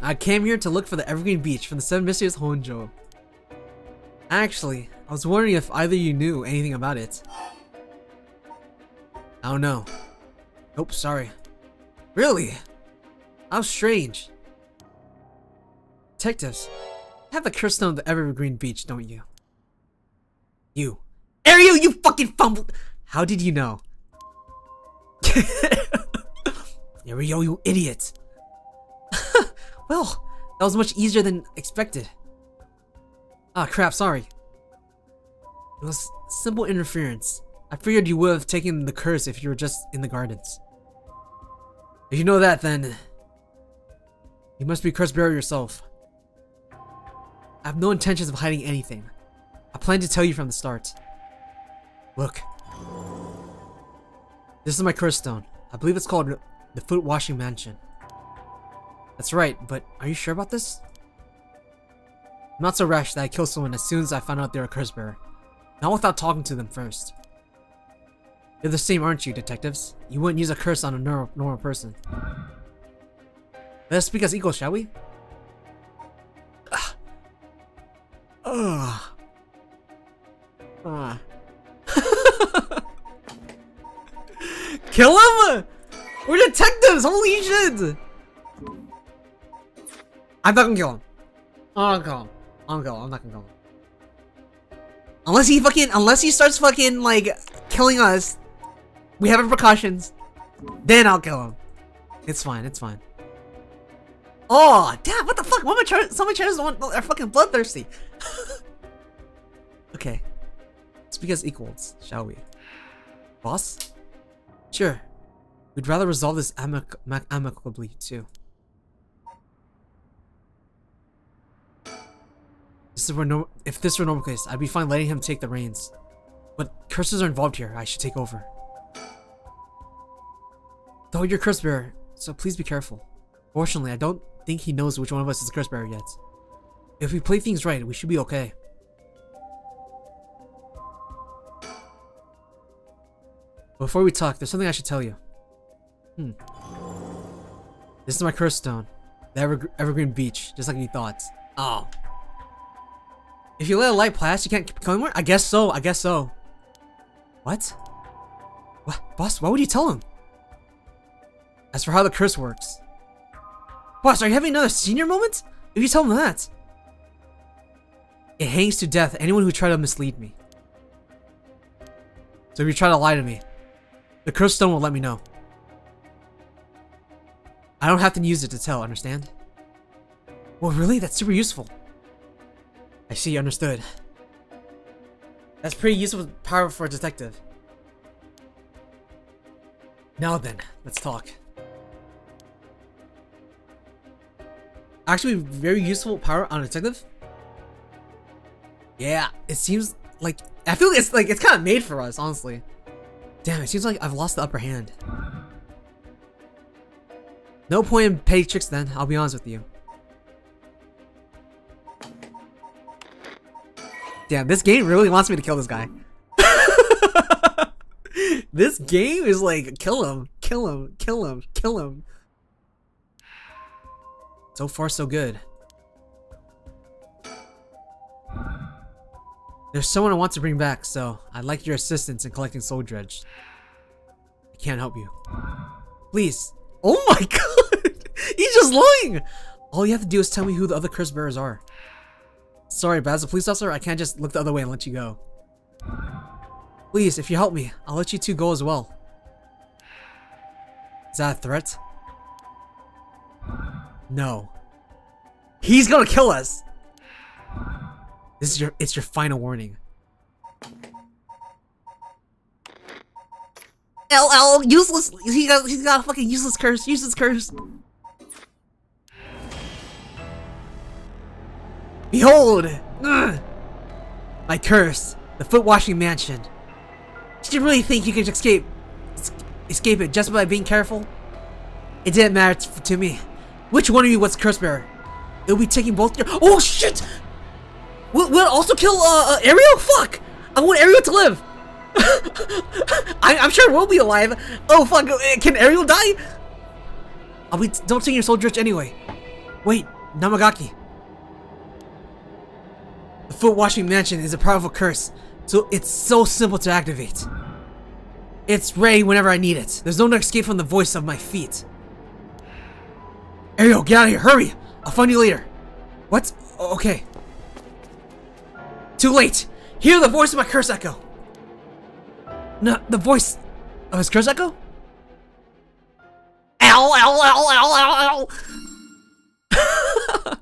I came here to look for the Evergreen Beach from the 7 Mysteries Honjo. Actually, I was wondering if either of you knew anything about it. I don't know. Nope, sorry. Really? How strange. Detectives, you have the curse stone of the Evergreen Beach, don't you? You. Ariel, you fucking fumbled! How did you know? Ariel, you idiot! Well, that was much easier than expected. Ah, crap, sorry. It was simple interference. I figured you would have taken the curse if you were just in the gardens. If you know that, then you must be curse bearer yourself. I have no intentions of hiding anything. I plan to tell you from the start. Look. This is my curse stone. I believe it's called the Foot Washing Mansion. That's right, but are you sure about this? I'm not so rash that I kill someone as soon as I found out they're a curse bearer. Not without talking to them first. You're the same, aren't you, detectives? You wouldn't use a curse on a normal person. Let us speak as equals, shall we? Kill him! We're detectives! Holy shit! I'm not gonna kill him. I'm not gonna kill him. I'm not gonna kill him. Unless he starts fucking like killing us, we have precautions. Then I'll kill him. It's fine. It's fine. Oh damn! What the fuck? Why am I trying? Somebody tries to are fucking bloodthirsty. Okay. Speak as equals, shall we? Boss? Sure. We'd rather resolve this amicably too. If this were normal case, I'd be fine letting him take the reins. But curses are involved here. I should take over. Though you're curse bearer, so please be careful. Fortunately, I don't think he knows which one of us is the curse bearer yet. If we play things right, we should be okay. Before we talk, there's something I should tell you. This is my curse stone. The Evergreen Beach, just like you thought. Oh. If you let a light pass, you can't keep going more? I guess so, I guess so. What? What? Boss, why would you tell him? As for how the curse works. Boss, are you having another senior moment? If you tell him that. It hangs to death anyone who tried to mislead me. So if you try to lie to me, the curse stone will let me know. I don't have to use it to tell, understand? Well, really? That's super useful. I see, understood. That's pretty useful power for a detective. Now then, let's talk. Actually, very useful power on a detective? Yeah, it seems like I feel it's kind of made for us, honestly. Damn, it seems like I've lost the upper hand. No point in petty tricks then, I'll be honest with you. Damn, this game really wants me to kill this guy. This game is like, kill him, kill him, kill him, kill him. So far, so good. There's someone I want to bring back, so I'd like your assistance in collecting soul dredge. I can't help you. Please. Oh my god! He's just lying! All you have to do is tell me who the other curse bearers are. Sorry, but as a police officer, I can't just look the other way and let you go. Please, if you help me, I'll let you two go as well. Is that a threat? No. He's gonna kill us! It's your final warning. LL, useless. He's got a fucking useless curse. Useless curse. Behold, my curse, the foot washing mansion. Did you really think you could escape it just by being careful? It didn't matter to me. Which one of you was curse bearer? It'll be taking both your— Oh shit! We'll also kill Ariel? Fuck! I want Ariel to live! I'm sure we'll be alive. Oh fuck, can Ariel die? Don't take your soul dredge anyway. Wait, Namagaki. The foot washing mansion is a powerful curse, so it's so simple to activate. It's ready whenever I need it. There's no escape from the voice of my feet. Ariel, get out of here, hurry! I'll find you later. What? Okay. Too late! Hear the voice of my curse echo! No, the voice of his curse echo? Ow, ow, ow, ow, ow, ow!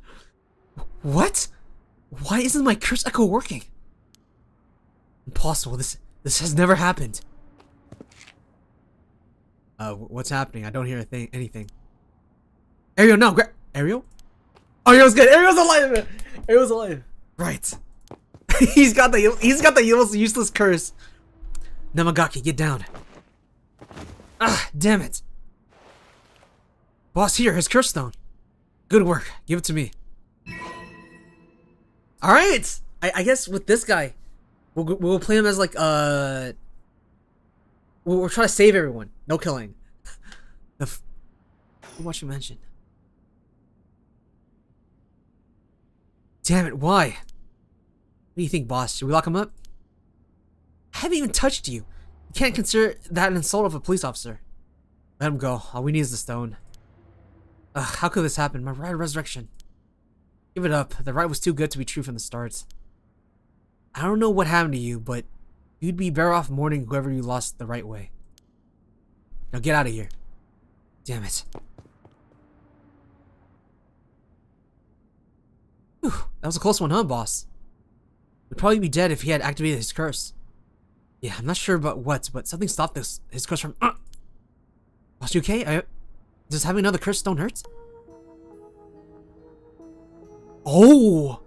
What? Why isn't my curse echo working? Impossible, this has never happened. What's happening? I don't hear anything. Ariel, no, Ariel? Oh, Ariel's good. Ariel's alive. Ariel's alive. Right. he's got the useless curse. Namagaki, get down. Ah, damn it. Boss, here, his curse stone. Good work. Give it to me. All right. I guess with this guy, we'll play him as like we'll try to save everyone. No killing. What you mentioned. Damn it, why? What do you think, boss? Should we lock him up? I haven't even touched you. You can't consider that an insult of a police officer. Let him go. All we need is the stone. Ugh, how could this happen? My right of resurrection. Give it up. The right was too good to be true from the start. I don't know what happened to you, but you'd be better off mourning whoever you lost the right way. Now get out of here. Damn it. Whew, that was a close one, huh, boss? He'd probably be dead if he had activated his curse. Yeah, I'm not sure about what, but something stopped his curse from— Boss, you okay? Does having another curse stone hurt? Oh!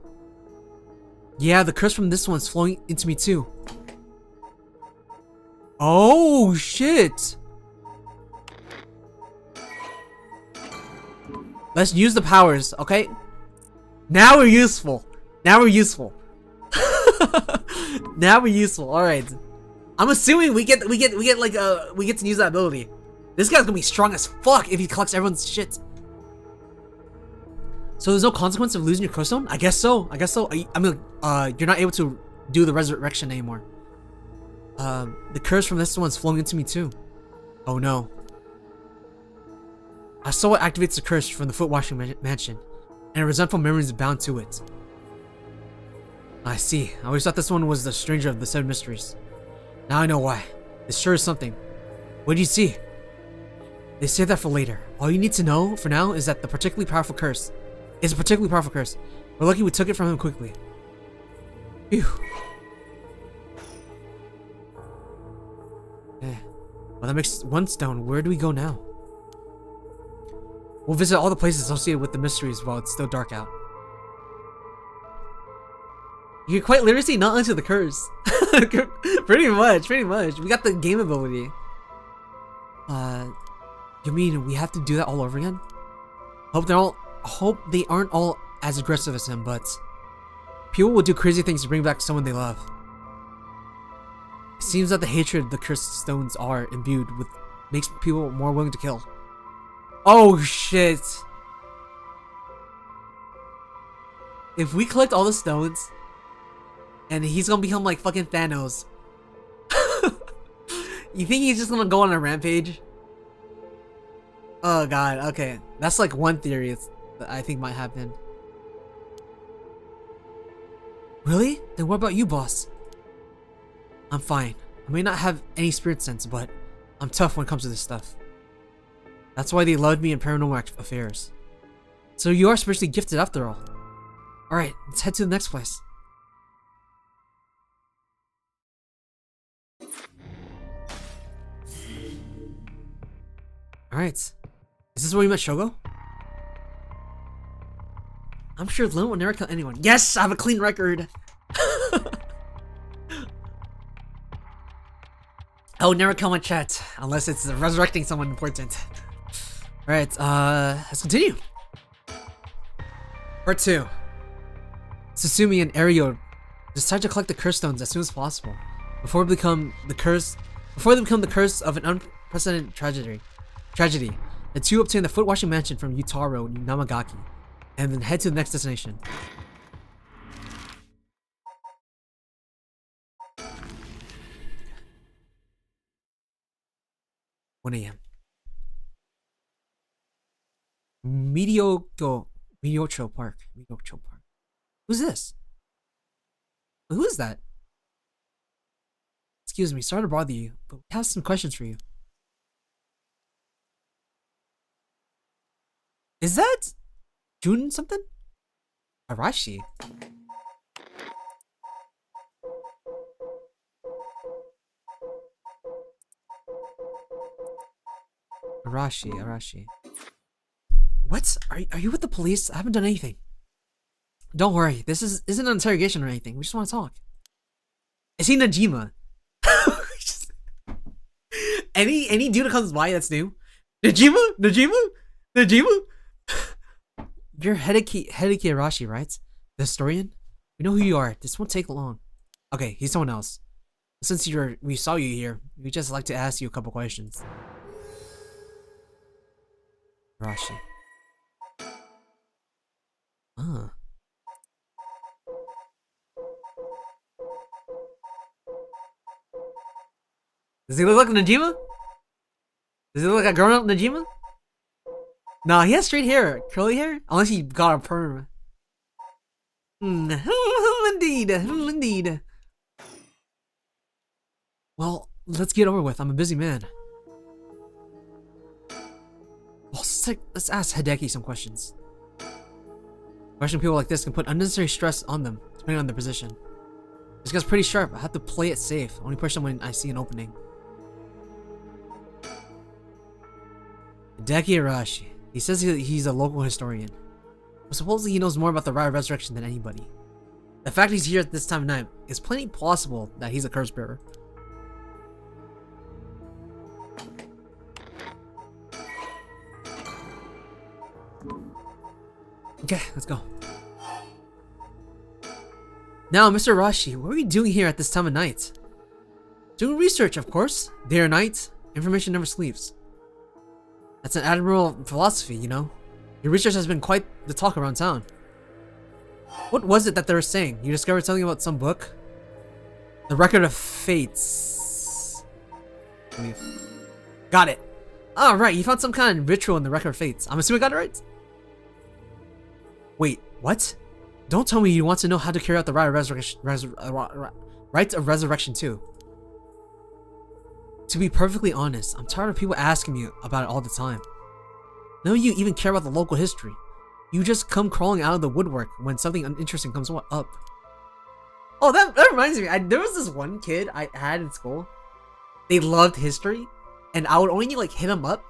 Yeah, the curse from this one's flowing into me too. Oh, shit! Let's use the powers, okay? Now we're useful. Now we're useful. Now we're useful. All right. I'm assuming we get to use that ability. This guy's gonna be strong as fuck if he collects everyone's shit. So there's no consequence of losing your curse stone? I guess so. I mean, you're not able to do the resurrection anymore. The curse from this one's flowing into me too. Oh no. I saw what activates the curse from the foot washing mansion, and a resentful memory is bound to it. I see. I always thought this one was the stranger of the 7 mysteries. Now I know why. This sure is something. What did you see? They save that for later. All you need to know for now is that the particularly powerful curse is a particularly powerful curse. We're lucky we took it from him quickly. Phew. Well, that makes one stone. Where do we go now? We'll visit all the places associated with the mysteries while it's still dark out. You're quite literally not into the curse. Pretty much. We got the game ability. You mean we have to do that all over again? Hope they aren't all as aggressive as him, but people will do crazy things to bring back someone they love. It seems that the hatred the cursed stones are imbued with makes people more willing to kill. Oh shit. If we collect all the stones and he's gonna become like fucking Thanos. You think he's just gonna go on a rampage? Oh god, okay. That's like one theory that I think might happen. Really? Then what about you, boss? I'm fine. I may not have any spirit sense, but I'm tough when it comes to this stuff. That's why they loved me in paranormal affairs. So you are spiritually gifted after all. Alright, let's head to the next place. Alright. Is this where you met Shogo? I'm sure Lilint will never kill anyone. Yes! I have a clean record! I would never kill my chat unless it's resurrecting someone important. Alright, let's continue. Part 2. Susumi and Ario decide to collect the curse stones as soon as possible before they become the curse of an unprecedented tragedy. The two obtain the foot washing mansion from Yutaro Namagaki and then head to the next destination. (1 a.m.) Mediocre Park. Who's this? Who is that? Excuse me, sorry to bother you, but we have some questions for you. Is that Jun something? Arashi. Arashi. What? Are you with the police? I haven't done anything. Don't worry, this isn't an interrogation or anything. We just want to talk. Is he Najima? Any dude that comes by that's new? Najima? You're Hideki Arashi, right? The historian? We know who you are. This won't take long. Okay, he's someone else. Since we saw you here, we'd just like to ask you a couple questions. Arashi. Does he look like Najima? Does he look like a grown-up Najima? Nah, he has straight hair, curly hair, unless he got a perm. Indeed. Well, let's get over with. I'm a busy man. Well, let's ask Hideki some questions. Questioning people like this can put unnecessary stress on them, depending on their position. This guy's pretty sharp. I have to play it safe. Only push them when I see an opening. Hideki Arashi. He says he's a local historian, but supposedly he knows more about the Rye Resurrection than anybody. The fact he's here at this time of night is plenty plausible that he's a curse bearer. Okay, let's go. Now, Mr. Arashi, what are you doing here at this time of night? Doing research, of course. Day or night, information never sleeps. That's an admirable philosophy, you know. Your research has been quite the talk around town. What was it that they were saying? You discovered something about some book? The Record of Fates. Got it. Oh, right, you found some kind of ritual in the Record of Fates. I'm assuming I got it right? Wait, what? Don't tell me you want to know how to carry out the rites of resurrection too. To be perfectly honest, I'm tired of people asking me about it all the time. None of you even care about the local history. You just come crawling out of the woodwork when something uninteresting comes up. Oh, that reminds me. There was this one kid I had in school. They loved history, and I would only like hit him up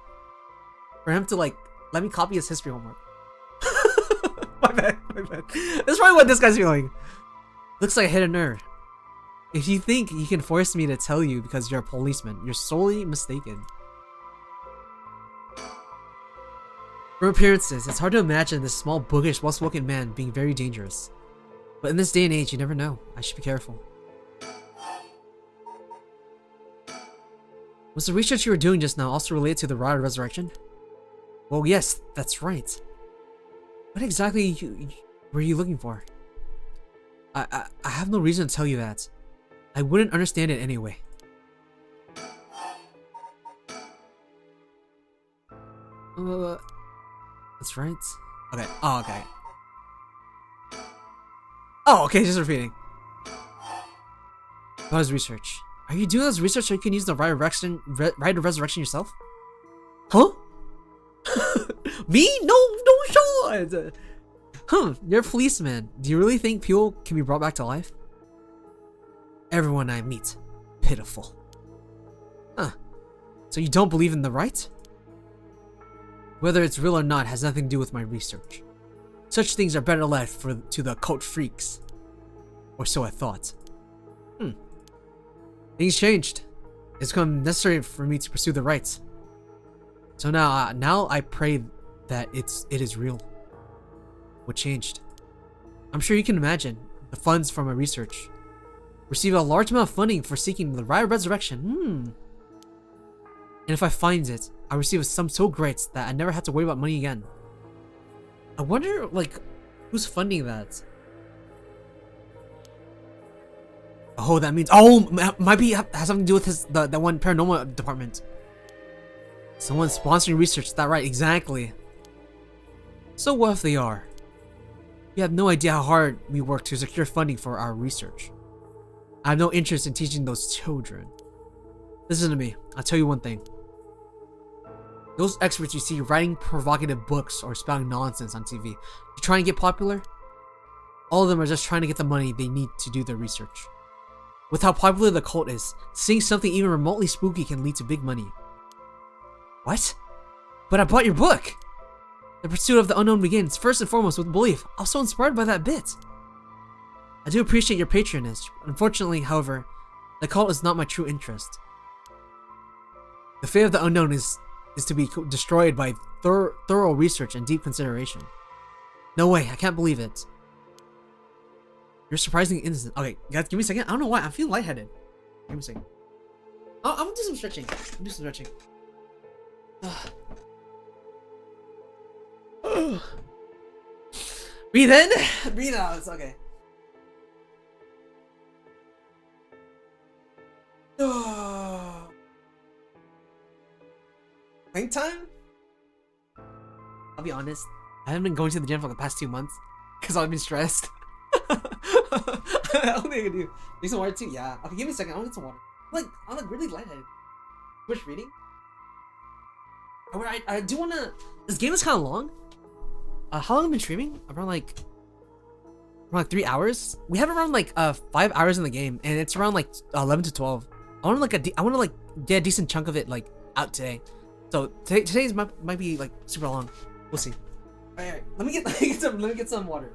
for him to like let me copy his history homework. My bad. That's probably what this guy's feeling. Looks like I hit a nerve. If you think you can force me to tell you because you're a policeman, you're sorely mistaken. From appearances, it's hard to imagine this small, bookish, well-spoken man being very dangerous. But in this day and age, you never know. I should be careful. Was the research you were doing just now also related to the Rod of Resurrection? Well, yes, that's right. What exactly were you looking for? I have no reason to tell you that. I wouldn't understand it anyway. That's right. Okay. Oh, okay. Oh, okay. Just repeating. About his research. Are you doing this research so you can use the Rite of Resurrection yourself? Huh? Me? No shot! You're a policeman. Do you really think people can be brought back to life? Everyone I meet. Pitiful. Huh. So you don't believe in the right? Whether it's real or not has nothing to do with my research. Such things are better left to the occult freaks. Or so I thought. Things changed. It's become necessary for me to pursue the rights. So now I pray that it is real. What changed? I'm sure you can imagine the funds from my research. Receive a large amount of funding for seeking the Rite of Resurrection. And if I find it, I receive a sum so great that I never had to worry about money again. I wonder, like, who's funding that? Oh, that means might be has something to do with that one paranormal department. Someone sponsoring research. Is that right? Exactly. So what if they are? You have no idea how hard we work to secure funding for our research. I have no interest in teaching those children. Listen to me. I'll tell you one thing. Those experts you see writing provocative books or spouting nonsense on TV to try and get popular, all of them are just trying to get the money they need to do their research. With how popular the cult is, seeing something even remotely spooky can lead to big money. What? But I bought your book! The pursuit of the unknown begins, first and foremost, with belief. I was so inspired by that bit. I do appreciate your patronage. Unfortunately, however, the cult is not my true interest. The fate of the unknown is to be destroyed by thorough research and deep consideration. No way, I can't believe it. You're surprisingly innocent. Okay, guys, give me a second. I don't know why, I'm feeling lightheaded. Give me a second. I'm gonna do some stretching. Breathe in, breathe out. It's okay. Playing time? I'll be honest. I haven't been going to the gym for the past 2 months because I've been stressed. I don't think I can do. Need some water too? Yeah. Okay, give me a second. I want to get some water. I'm like really lightheaded. Which reading? I do want to. This game is kind of long. How long have I been streaming? Around like 3 hours. We have around like 5 hours in the game, and it's around like 11 to 12. I want to get a decent chunk of it like out today. So today's might be like super long. We'll see. All right. Let me get some water.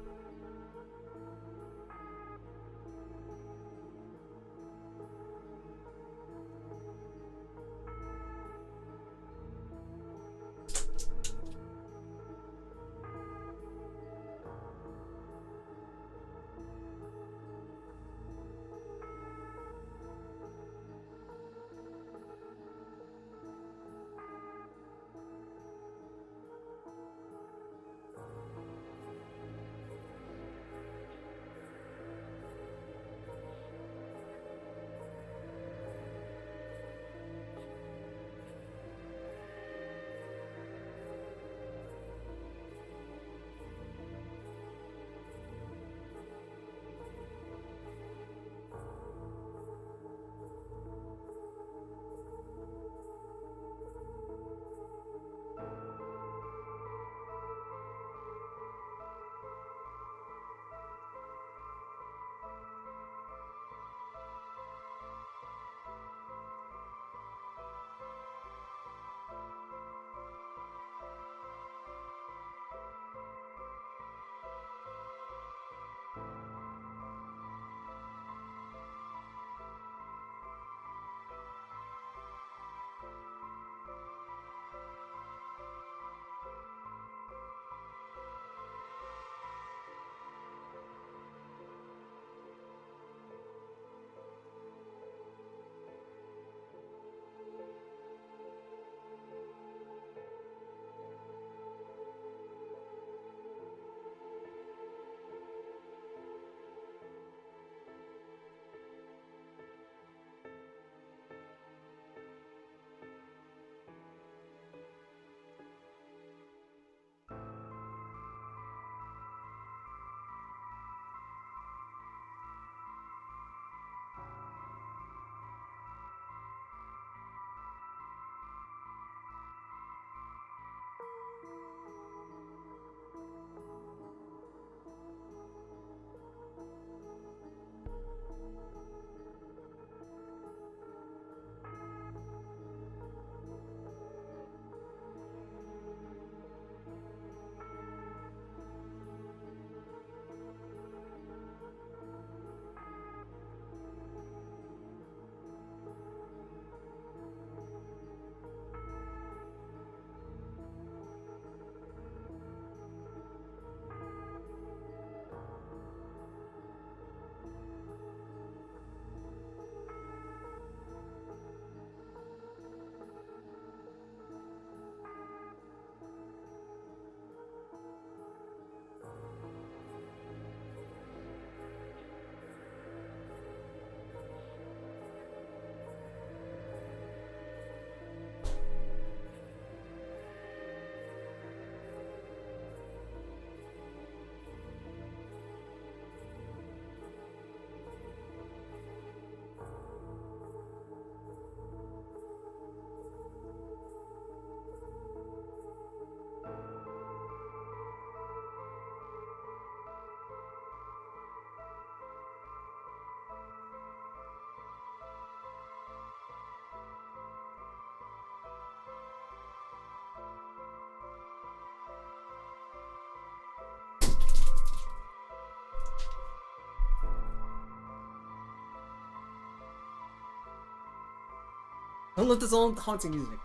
Don't let this own haunting music.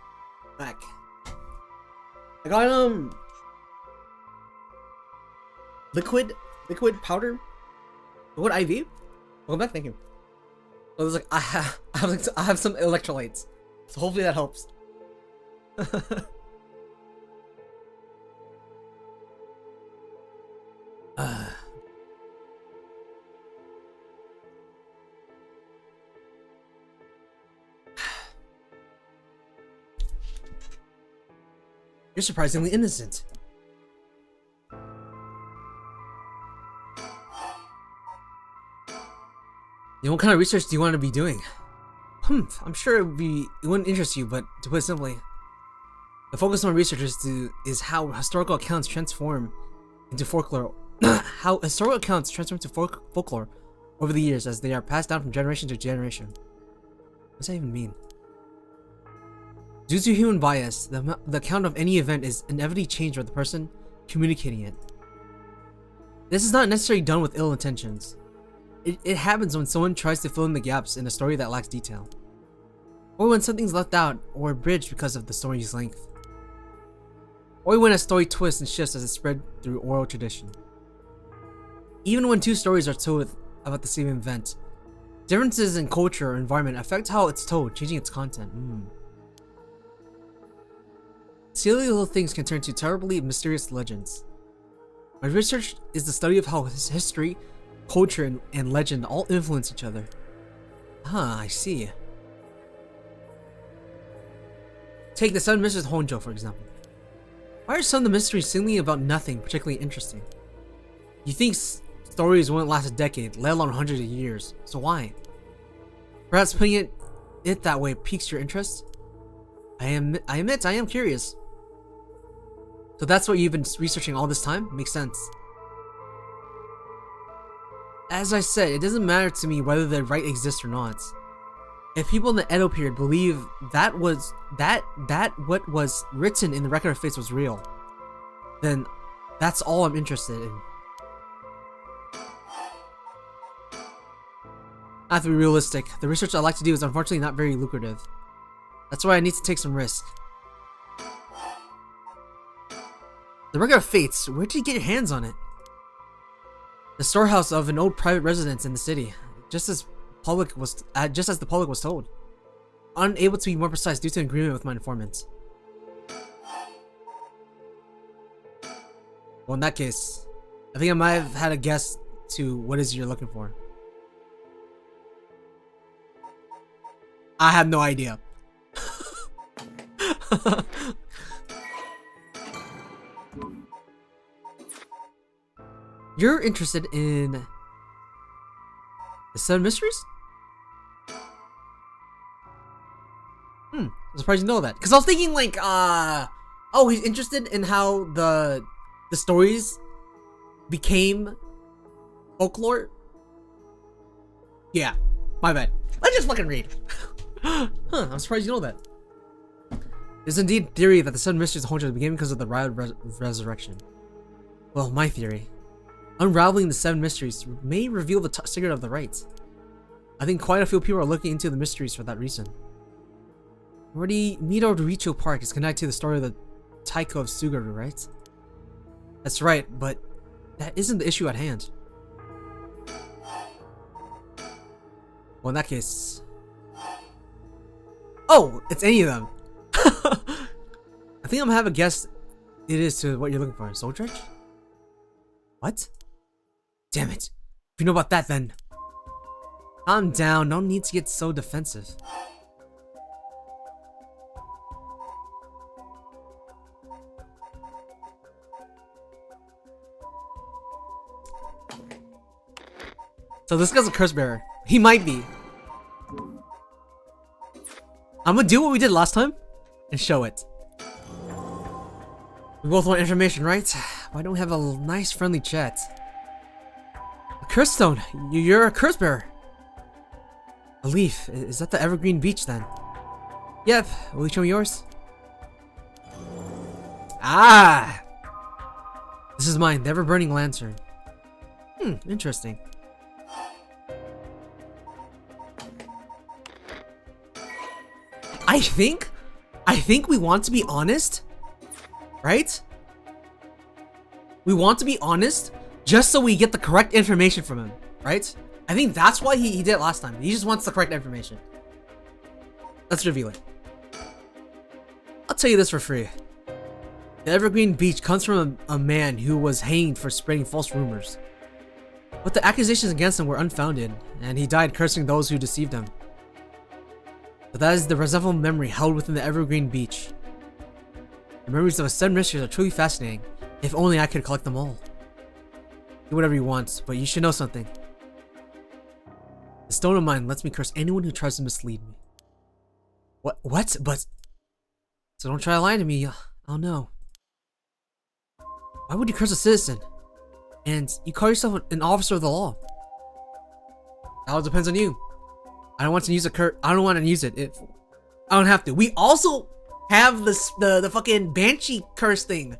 Back. I got liquid powder. Liquid IV. Welcome back. Thank you. So there's like I have some electrolytes. So hopefully that helps. You're surprisingly innocent. What kind of research do you want to be doing? I'm sure it wouldn't interest you, but to put it simply, the focus of my research is how historical accounts transform into folklore. How historical accounts transform to folklore over the years as they are passed down from generation to generation. What does that even mean? Due to human bias, the account of any event is inevitably changed by the person communicating it. This is not necessarily done with ill intentions. It happens when someone tries to fill in the gaps in a story that lacks detail, or when something's left out or abridged because of the story's length, or when a story twists and shifts as it spread through oral tradition. Even when two stories are told about the same event, differences in culture or environment affect how it's told, changing its content. Silly little things can turn to terribly mysterious legends. My research is the study of how history, culture, and legend all influence each other. I see. Take the Seven Mysteries of Honjo, for example. Why are some of the mysteries seemingly about nothing particularly interesting? You think stories won't last a decade, let alone hundreds of years, so why? Perhaps putting it that way piques your interest? I admit I am curious. So that's what you've been researching all this time? Makes sense. As I said, it doesn't matter to me whether the right exists or not. If people in the Edo period believe that what was written in the Record of Fates was real, then that's all I'm interested in. I have to be realistic. The research I like to do is unfortunately not very lucrative. That's why I need to take some risk. The Record of Fates, where did you get your hands on it? The storehouse of an old private residence in the city, just as the public was told. Unable to be more precise due to an agreement with my informants. Well, in that case, I think I might have had a guess to what it is you're looking for. I have no idea. You're interested in the Seven Mysteries? I'm surprised you know that. Because I was thinking like, oh, he's interested in how the stories became folklore? Yeah, my bad. Let's just fucking read. I'm surprised you know that. There's indeed theory that the Seven Mysteries of Honjo began because of the Riot Resurrection. Well, my theory. Unraveling the Seven Mysteries may reveal the secret of the rites. I think quite a few people are looking into the mysteries for that reason. Already, Mido Richo Park is connected to the story of the Taiko of Sugaru, right? That's right, but that isn't the issue at hand. Well, in that case... Oh, it's any of them. I think I'm gonna have a guess it is to what you're looking for. Soul Church? What? Damn it. If you know about that, then... Calm down, no need to get so defensive. So this guy's a curse bearer. He might be. I'm gonna do what we did last time and show it. We both want information, right? Why don't we have a nice friendly chat? A curse stone. You're a curse bearer. A leaf. Is that the Evergreen Beach then? Yep. Will you show me yours? Ah! This is mine. The ever-burning lantern. Interesting. I I think we want to be honest, right? We want to be honest just so we get the correct information from him, right? I think that's why he did it last time. He just wants the correct information. Let's reveal it. I'll tell you this for free. The Evergreen Beach comes from a man who was hanged for spreading false rumors. But the accusations against him were unfounded, and he died cursing those who deceived him. But that is the resentful memory held within the Evergreen Beach. The memories of the 7 mysteries are truly fascinating. If only I could collect them all. Do whatever you want, but you should know something. The stone of mine lets me curse anyone who tries to mislead me. What? But... So don't try to lie to me. Oh no. Why would you curse a citizen? And you call yourself an officer of the law. That all depends on you. I don't want to use a curse. I don't want to use it. I don't have to. We also have the fucking banshee curse thing.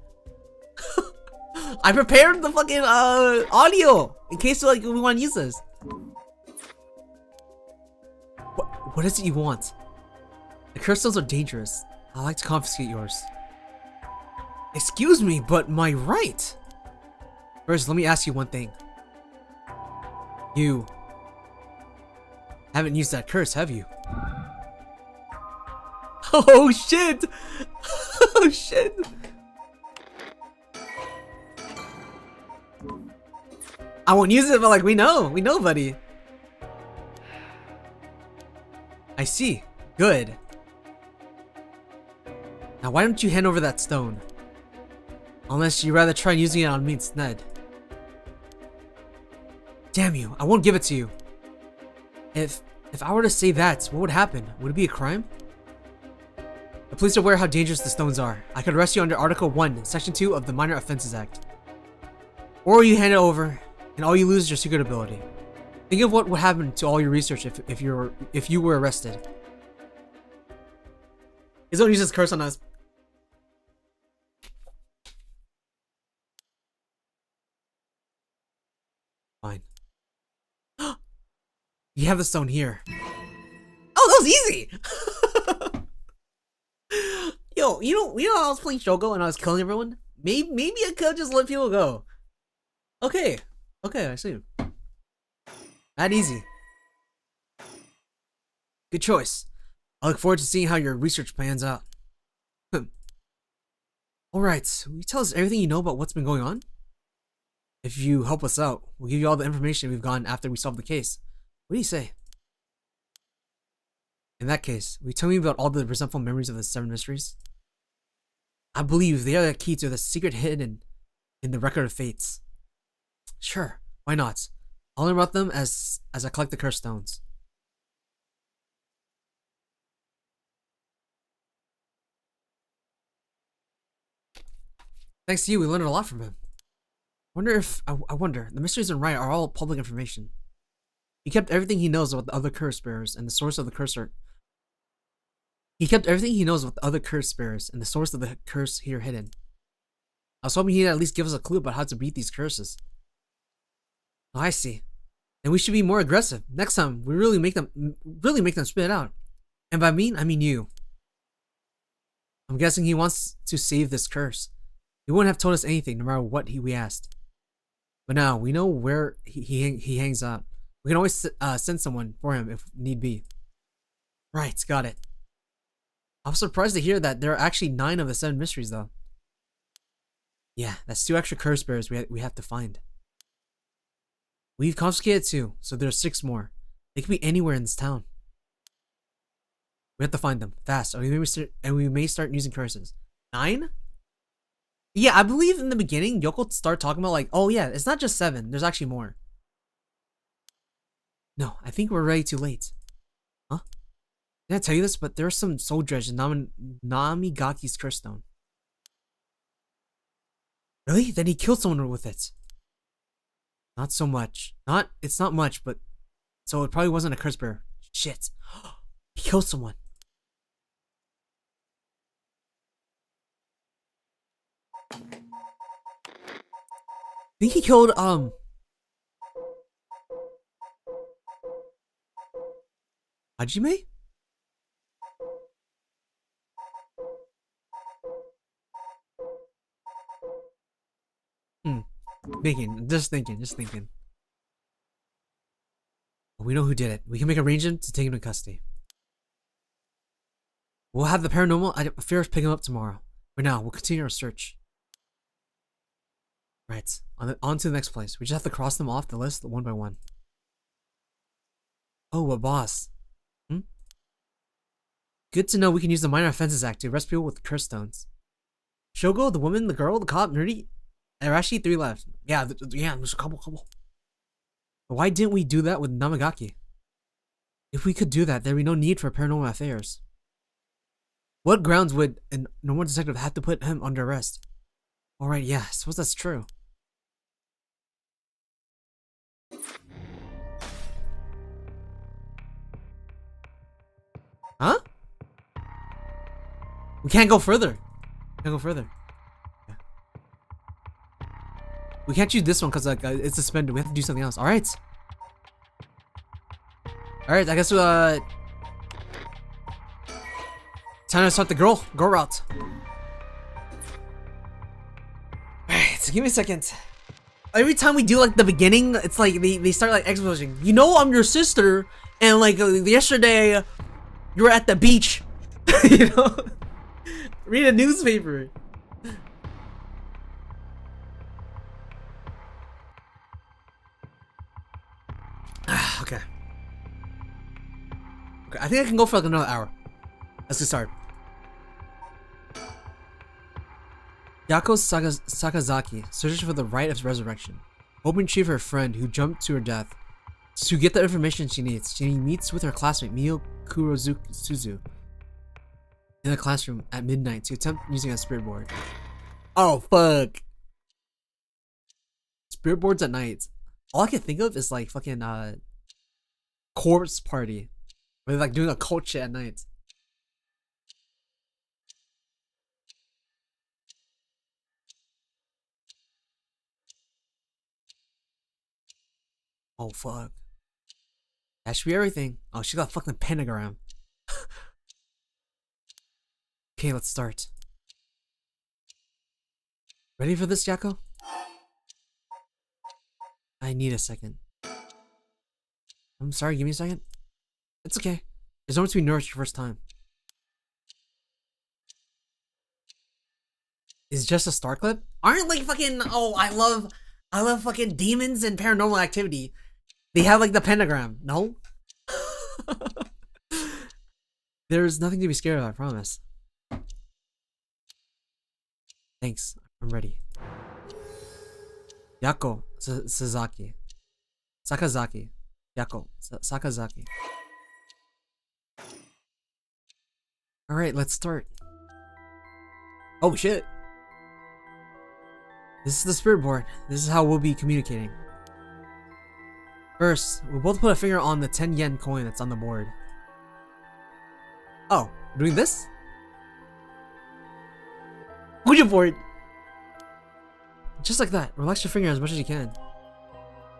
I prepared the fucking audio in case like we want to use this. What is it you want? The curse stones are dangerous. I'd like to confiscate yours. Excuse me, but my right. First, let me ask you one thing. You haven't used that curse, have you? Oh shit! Oh shit! I won't use it, but like we know, buddy. I see. Good. Now, why don't you hand over that stone? Unless you'd rather try using it on me instead. Damn you! I won't give it to you. If I were to say that, what would happen? Would it be a crime? The police are aware how dangerous the stones are. I could arrest you under Article 1, Section 2 of the Minor Offenses Act. Or you hand it over, and all you lose is your secret ability. Think of what would happen to all your research if you were arrested. He's gonna use his curse on us. Fine. You have the stone here. Oh, that was easy! Yo, you know I was playing Shogo and I was killing everyone? Maybe I could just let people go. Okay, I see. That easy. Good choice. I look forward to seeing how your research pans out. Alright, will you tell us everything you know about what's been going on? If you help us out, we'll give you all the information we've gotten after we solve the case. What do you say? In that case, will you tell me about all the resentful memories of the 7 mysteries? I believe they are the key to the secret hidden in the Record of Fates. Sure, why not? I'll learn about them as I collect the cursed stones. Thanks to you, we learned a lot from him. I wonder, the mysteries in Riot are all public information. He kept everything he knows about the other curse bearers and the source of the curse He kept everything he knows about the other curse bearers and the source of the curse here hidden. I was hoping he'd at least give us a clue about how to beat these curses. Oh, I see. And we should be more aggressive. Next time, we really make them spit it out. And by me, I mean you. I'm guessing he wants to save this curse. He wouldn't have told us anything no matter what we asked. But now, we know where he hangs out. We can always send someone for him if need be. Right, got it. I was surprised to hear that there are actually 9 of the 7 mysteries, though. Yeah, that's 2 extra curse bearers we have to find. We've confiscated 2, so there's 6 more. They could be anywhere in this town. We have to find them fast, and we may start using curses. 9? Yeah, I believe in the beginning, Yoko started talking about like, oh yeah, it's not just 7. There's actually more. No, I think we're already too late. Huh? Did I tell you this? But there are some soul dredge in Namigaki's curse stone. Really? Then he killed someone with it. Not so much. It's not much, but... So it probably wasn't a curse bearer. Shit. He killed someone. I think he killed, Hajime? Just thinking. We know who did it. We can make arrangements to take him to custody. We'll have the paranormal affairs pick him up tomorrow. For now, we'll continue our search. Right. On to the next place. We just have to cross them off the list one by one. Oh, a boss. Good to know we can use the Minor Offenses Act to arrest people with curse stones. Shogo, the woman, the girl, the cop, Nerdy. There are actually 3 left. Yeah, there's a couple. But why didn't we do that with Namagaki? If we could do that, there'd be no need for paranormal affairs. What grounds would a normal detective have to put him under arrest? Alright, yeah, I suppose that's true. Huh? We can't go further. Yeah. We can't choose this one because like it's suspended. We have to do something else. All right. I guess time to start the girl route. Alright, so give me a second. Every time we do like the beginning, it's like they start like exposing. You know I'm your sister, and like yesterday you were at the beach. You know? Read a newspaper. Okay. I think I can go for like another hour. Let's get started. Yako Sakazaki searches for the right of resurrection, hoping to achieve her friend who jumped to her death. To get the information she needs, she meets with her classmate Mio Kurosuzu in the classroom at midnight to attempt using a spirit board. Oh fuck! Spirit boards at night. All I can think of is like fucking corpse party, where they're like doing a cult shit at night. Oh fuck. That should be everything. Oh, she got a fucking pentagram. Okay, let's start. Ready for this, Yako? I need a second. I'm sorry, give me a second. It's okay. It's only to be nervous your first time. Is just a star clip? Aren't like fucking I love fucking demons and paranormal activity. They have like the pentagram. No? There's nothing to be scared of, I promise. Thanks. I'm ready. Yako Sakazaki. Yako Sakazaki. Alright, let's start. Oh shit. This is the spirit board. This is how we'll be communicating. First, we'll both put a finger on the 10 yen coin that's on the board. Oh, we're doing this? Ouija board! Just like that. Relax your finger as much as you can.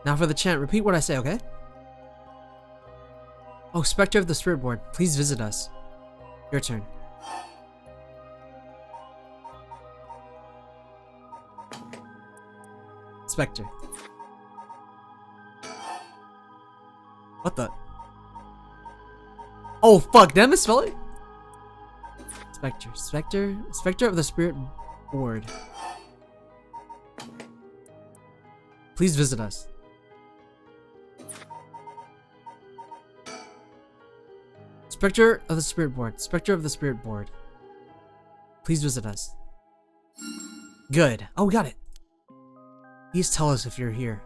Now for the chant, repeat what I say, okay? Oh, Spectre of the Spirit Board, please visit us. Your turn. Spectre. What the? Oh fuck, did I misspell it? Spectre of the Spirit Board. Please visit us. Spectre of the Spirit Board. Please visit us. Good. Oh, we got it. Please tell us if you're here.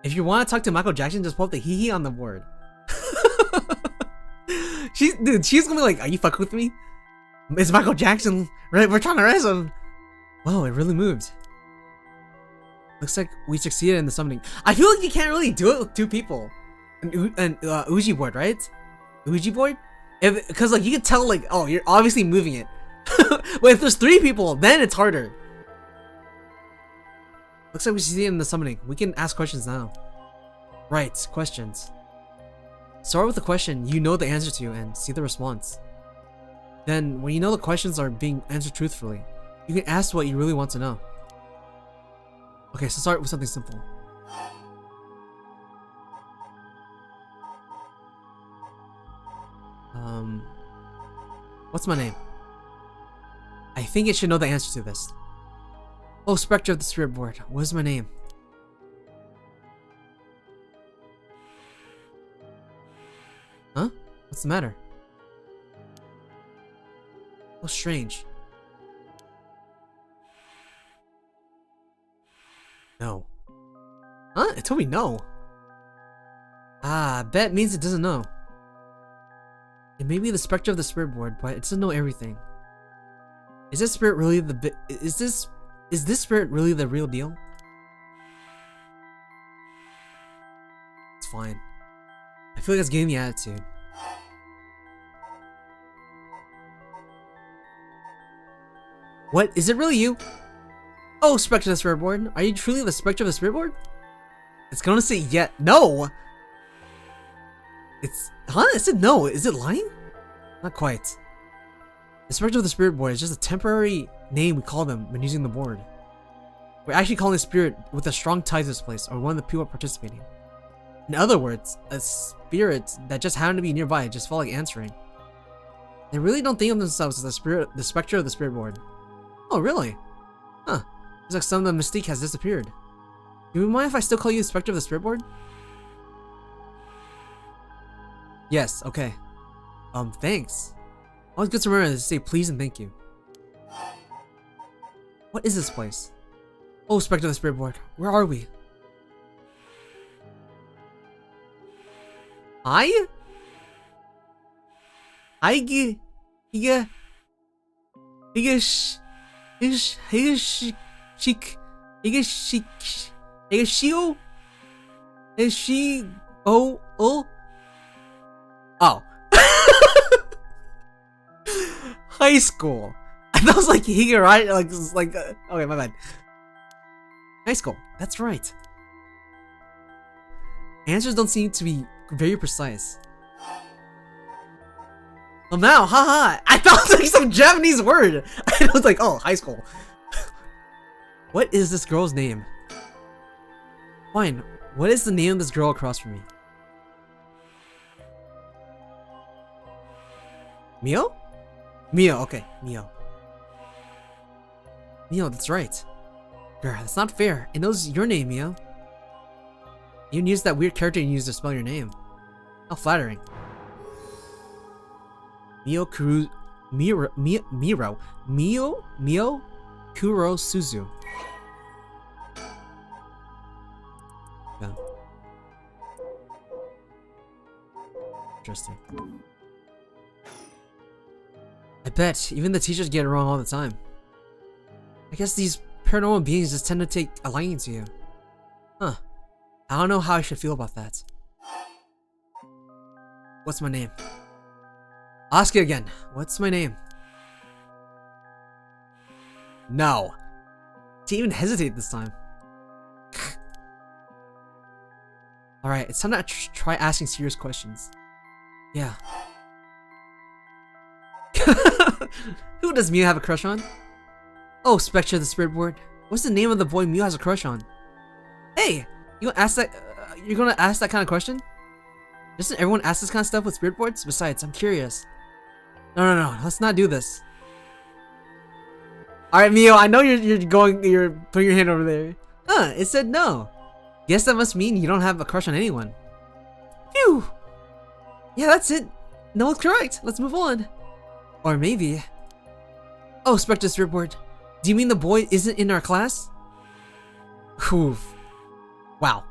If you want to talk to Michael Jackson, just pull up the hee on the board. She's gonna be like, are you fucking with me? It's Michael Jackson, right? We're trying to arrest him. Whoa, it really moved. Looks like we succeeded in the summoning. I feel like you can't really do it with 2 people. An Ouija board, right? Ouija board? Because like you can tell like, oh, you're obviously moving it. But if there's 3 people, then it's harder. Looks like we succeeded in the summoning. We can ask questions now. Right, questions. Start with a question you know the answer to and see the response. Then, when you know the questions are being answered truthfully, you can ask what you really want to know. Okay, so start with something simple. What's my name? I think it should know the answer to this. Oh, Spectre of the Spirit Board, what is my name? Huh? What's the matter? Oh, strange. No. Huh? It told me no. Ah, bet means it doesn't know. It may be the Spectre of the Spirit Board, but it doesn't know everything. Is this spirit really the is this spirit really the real deal? It's fine. I feel like it's giving me attitude. What? Is it really you? Oh, Spectre of the Spirit Board. Are you truly the Spectre of the Spirit Board? It's gonna say yeah. No! It's... Huh? It said no. Is it lying? Not quite. The Spectre of the Spirit Board is just a temporary name we call them when using the board. We're actually calling a spirit with a strong tie to this place, or one of the people participating. In other words, a spirit that just happened to be nearby just felt like answering. They really don't think of themselves as the Spectre of the Spirit Board. Oh, really? Huh. It's like some of the mystique has disappeared. Do you mind if I still call you the Spectre of the Spirit Board? Yes, okay. Thanks. Always good to remember to say please and thank you. What is this place? Oh, Spectre of the Spirit Board, where are we? I? Oh. High school. I thought it was like Higa, right? Okay, my bad. High school. That's right. Answers don't seem to be very precise. Well, now, haha. I thought it was like some Japanese word. I was like, oh, high school. What is this girl's name? Fine. What is the name of this girl across from me? Mio? Mio, okay, Mio. Mio, that's right. Girl, that's not fair. It knows your name, Mio. You used that weird character you used to spell your name. How flattering. Mio Kuro... Miro... Mio Kuro Suzu. Yeah. Interesting. I bet even the teachers get it wrong all the time. I guess these paranormal beings just tend to take a liking to you. Huh. I don't know how I should feel about that. What's my name? Ask it again. What's my name? No. To even hesitate this time. Alright, it's time to try asking serious questions. Yeah. Who does Mio have a crush on? Oh, Spectre of the Spirit Board. What's the name of the boy Mio has a crush on? Hey, you gonna ask that? You're gonna ask that kind of question? Doesn't everyone ask this kind of stuff with spirit boards? Besides, I'm curious. No. Let's not do this. All right, Mio. I know you're putting your hand over there. Huh? It said no. Guess that must mean you don't have a crush on anyone. Phew. Yeah, that's it. No one's correct. Let's move on. Or maybe... Oh, Spectre Spirit Board. Do you mean the boy isn't in our class? Oof. Wow.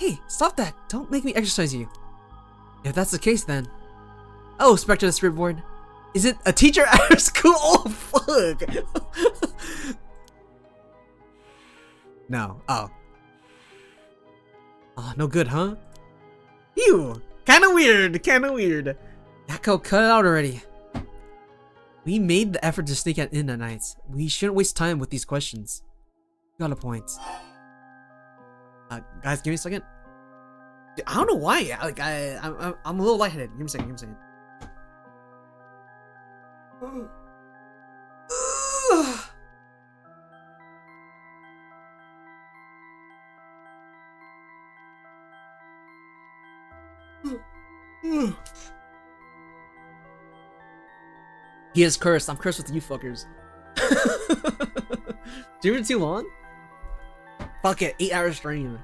Hey, stop that. Don't make me exercise you. If that's the case, then... Oh, Spectre the Spirit Board. Is it a teacher at our school? Oh, fuck. No. Oh. Oh, no good, huh? Ew. Kinda weird. Echo, cut it out already. We made the effort to sneak in at night. We shouldn't waste time with these questions. Got a point. Guys, give me a second. I don't know why. Like I'm a little lightheaded. Give me a second. Give me a second. He is cursed. I'm cursed with you fuckers. Streaming too long? Fuck it. 8-hour stream.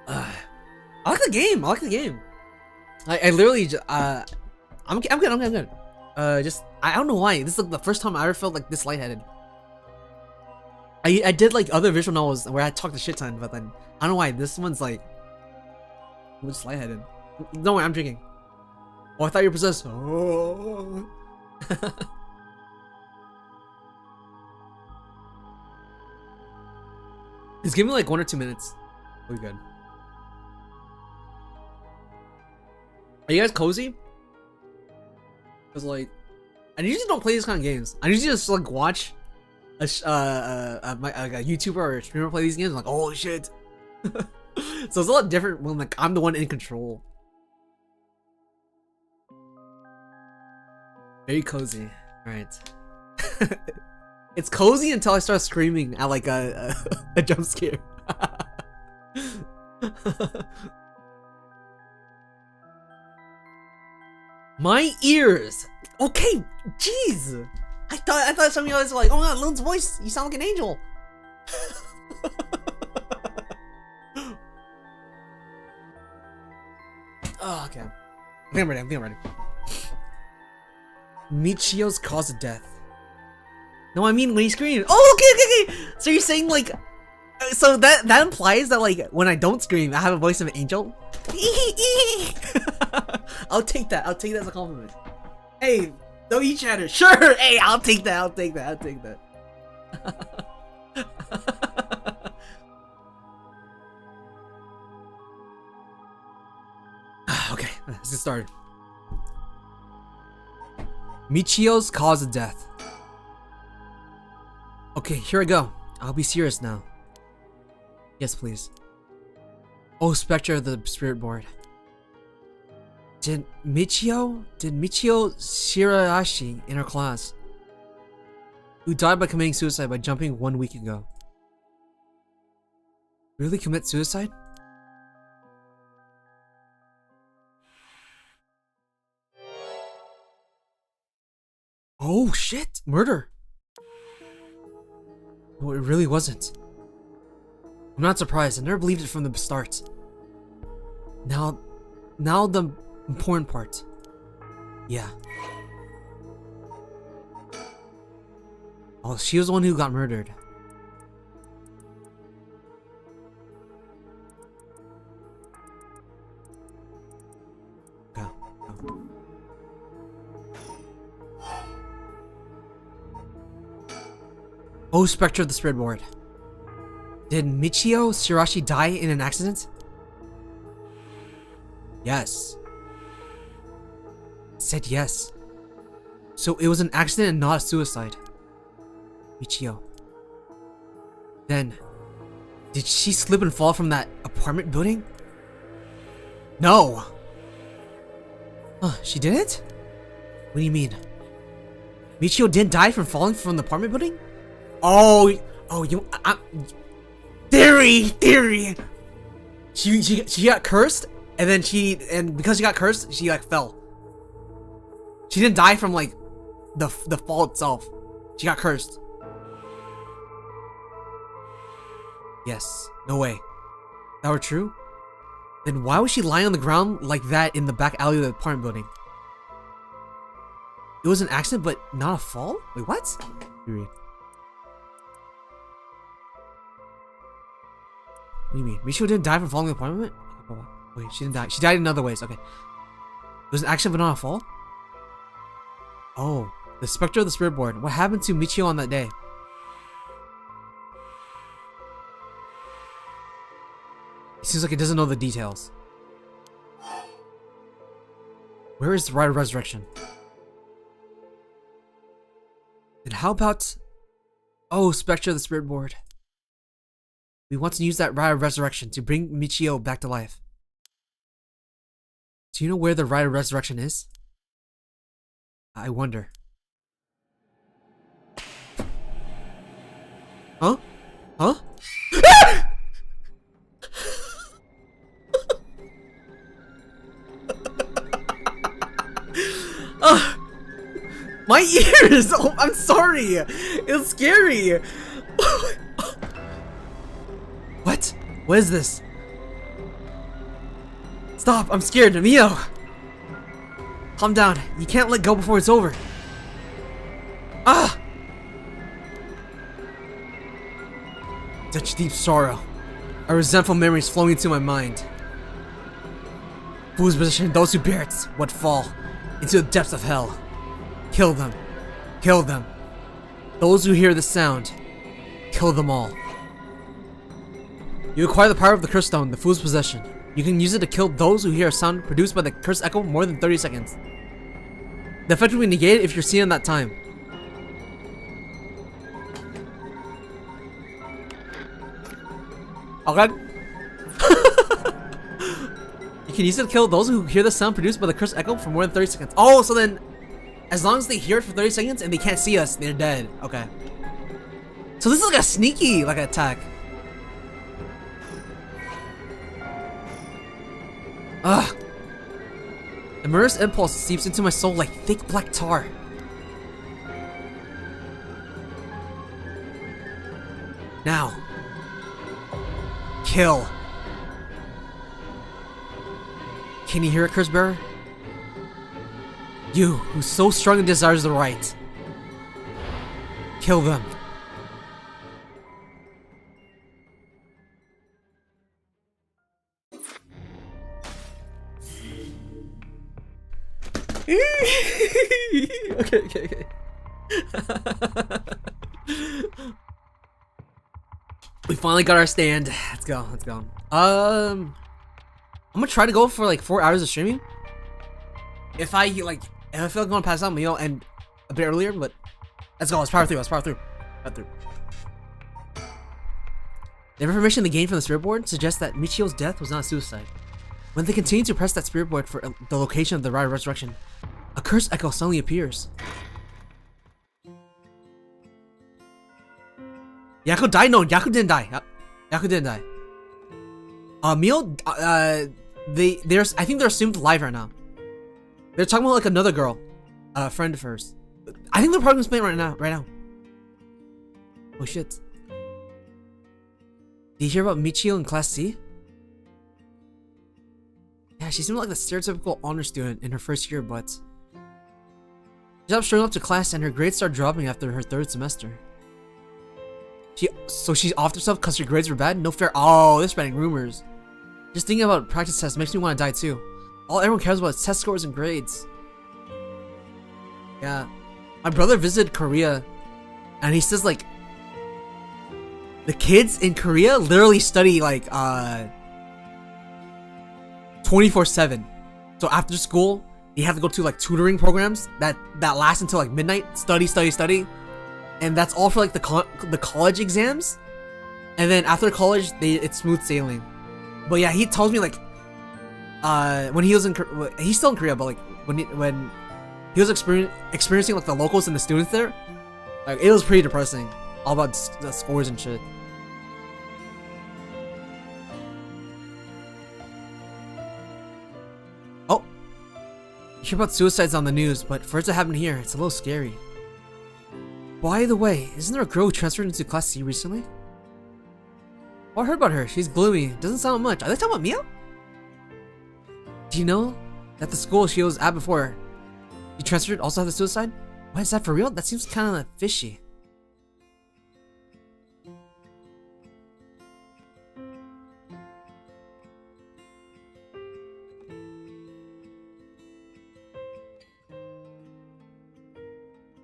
I like the game. I like the game. I literally just, I'm good. Just I don't know why. This is like the first time I ever felt like this lightheaded. I did like other visual novels where I talked a shit ton, but then I don't know why this one's like I'm just lightheaded. Don't worry, I'm drinking. Oh, I thought you were possessed. Oh. Just give me like 1 or 2 minutes. We're good. Are you guys cozy? Cause like, I usually don't play these kind of games. I usually just like watch a YouTuber or a streamer play these games. I'm like, oh shit. So it's a lot different when like I'm the one in control. Very cozy. All right. It's cozy until I start screaming at like a jump scare. My ears. Okay, jeez. I thought some of you guys were like, oh my god, Lilint's voice. You sound like an angel. Oh, okay. I think I'm ready. Michio's cause of death. No, I mean when he screams. Oh, okay. So you're saying like, so that implies that like when I don't scream, I have a voice of an angel. I'll take that as a compliment. Hey, don't eat chatter. Sure. Hey, I'll take that. Okay, let's get started. Michio's cause of death. Okay, here I go. I'll be serious now. Yes, please. Oh, Spectre of the Spirit Board. Did Michio Shirashi in our class, who died by committing suicide by jumping 1 week ago, really commit suicide? Oh shit, murder. No, it really wasn't. I'm not surprised. I never believed it from the start. Now the important part. Yeah. Oh, she was the one who got murdered. Go. Oh, Spectre of the Spirit Board. Did Michio Shirashi die in an accident? Yes. Said yes. So it was an accident and not a suicide. Michio. Then, did she slip and fall from that apartment building? No. Huh, she didn't? What do you mean? Michio didn't die from falling from the apartment building? Theory. She got cursed, and then because she got cursed, she like fell. She didn't die from like the fall itself. She got cursed. Yes. No way. That were true? Then why was she lying on the ground like that in the back alley of the apartment building? It was an accident, but not a fall? Wait, what? Read. What do you mean? Michio didn't die from falling in the apartment? Wait, she didn't die. She died in other ways. Okay. It was an accident, but not a fall? Oh, the Spectre of the Spirit Board. What happened to Michio on that day? It seems like it doesn't know the details. Where is the Rite of Resurrection? Then how about... Oh, Spectre of the Spirit Board. We want to use that Rite of Resurrection to bring Michio back to life. Do you know where the Rite of Resurrection is? I wonder. Huh? Huh? My ears! Oh, I'm sorry! It's scary! What? What is this? Stop! I'm scared, Mio! Calm down. You can't let go before it's over. Ah! Such deep sorrow. A resentful memories flowing into my mind. Whose position those who bear it would fall into the depths of hell. Kill them. Kill them. Those who hear the sound, kill them all. You acquire the power of the Curse Stone, the Fool's Possession. You can use it to kill those who hear a sound produced by the Curse Echo more than 30 seconds. The effect will be negated if you're seen in that time. Okay. You can use it to kill those who hear the sound produced by the Curse Echo for more than 30 seconds. Oh, so then, as long as they hear it for 30 seconds and they can't see us, they're dead. Okay. So this is like a sneaky, attack. Ugh. The murderous impulse seeps into my soul like thick black tar. Now. Kill. Can you hear it, Curse Bearer? You, who so strongly desires the right. Kill them. Okay. We finally got our stand. Let's go. I'm gonna try to go for like 4 hours of streaming. If I feel like I'm gonna pass out, and a bit earlier, but let's go. Let's power through. The information they gained from the spirit board suggests that Michio's death was not a suicide. When they continue to press that spirit board for the location of the Rite of Resurrection, a curse echo suddenly appears. Yaku died? No, Yaku didn't die. Yaku didn't die. Mio, I think they're assumed alive right now. They're talking about like another girl, a friend of hers. I think they're probably explaining right now. Oh shit. Did you hear about Michio in Class C? Yeah, she seemed like the stereotypical honor student in her first year, but she stopped showing up to class and her grades started dropping after her 3rd semester. So she's off herself because her grades were bad? No fair. Oh, they're spreading rumors. Just thinking about practice tests makes me want to die too. All everyone cares about is test scores and grades. Yeah. My brother visited Korea and he says like the kids in Korea literally study like 24/7. So after school, you have to go to like tutoring programs that last until like midnight. Study, and that's all for like the college exams. And then after college, it's smooth sailing. But yeah, he tells me like when he was he's still in Korea, but like when he was experiencing like the locals and the students there, like it was pretty depressing. All about the scores and shit. Oh, you hear about suicides on the news, but for it to happen here, it's a little scary. By the way, isn't there a girl who transferred into Class C recently? Oh, I heard about her. She's gloomy. Doesn't sound much. Are they talking about Mia? Do you know that the school she was at before she transferred also had a suicide? Why is that for real? That seems kind of fishy.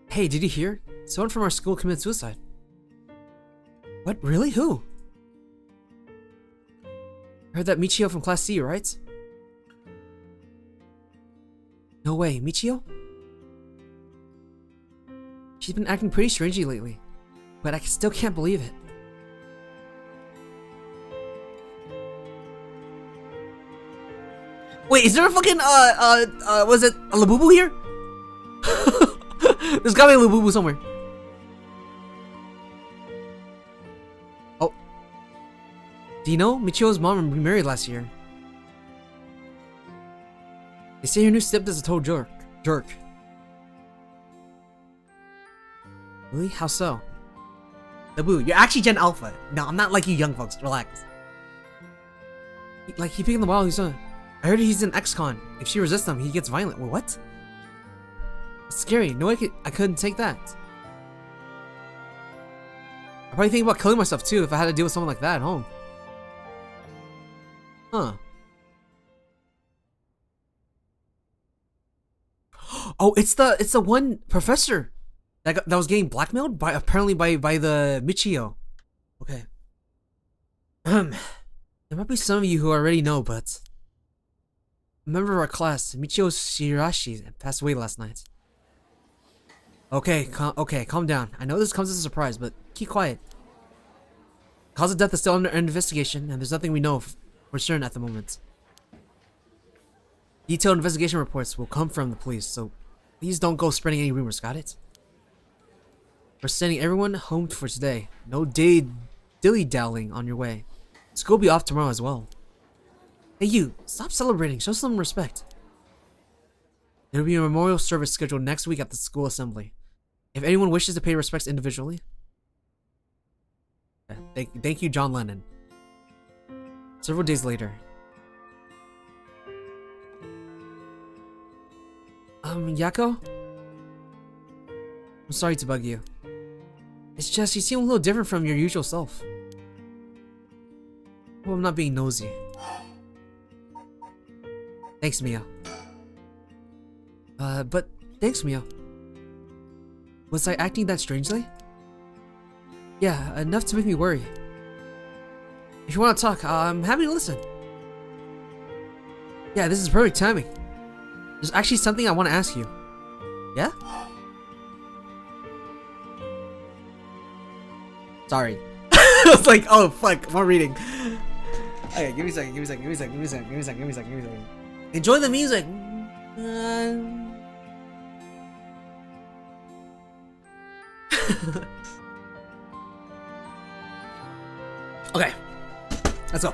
Hey, did you hear? Someone from our school committed suicide. What? Really? Who? I heard that Michio from Class C, right? No way, Michio? She's been acting pretty strangely lately, but I still can't believe it. Wait, is there a fucking was it a Labubu here? There's gotta be a Labubu somewhere. Oh. Do you know? Michio's mom remarried last year. They say her new stepdad's a total jerk. Really? How so? Labu, you're actually Gen Alpha. No, I'm not like you young folks. Relax. Like, he picking the wild he's on. I heard he's an ex-con. If she resists him, he gets violent. Wait, what? It's scary. No, I couldn't take that. I'd probably think about killing myself too if I had to deal with someone like that at home. Huh. Oh, it's the one professor that was getting blackmailed by the Michio. Okay. There might be some of you who already know, but a member of our class, Michio Shirashi, passed away last night. Okay, calm down. I know this comes as a surprise, but keep quiet. Cause of death is still under investigation, and there's nothing we know for certain at the moment. Detailed investigation reports will come from the police, so please don't go spreading any rumors, got it? We're sending everyone home for today. No dilly-dallying on your way. School will be off tomorrow as well. Hey you, stop celebrating, show some respect. There will be a memorial service scheduled next week at the school assembly. If anyone wishes to pay respects individually. Thank you, John Lennon. Several days later. Yako? I'm sorry to bug you. It's just you seem a little different from your usual self. Well, I'm not being nosy. Thanks, Mia. But thanks, Mia. Was I acting that strangely? Yeah, enough to make me worry. If you want to talk, I'm happy to listen. Yeah, this is perfect timing. There's actually something I want to ask you. Yeah? Sorry. I was like, oh fuck, more reading. Okay, give me a second. Enjoy the music. Okay, let's go.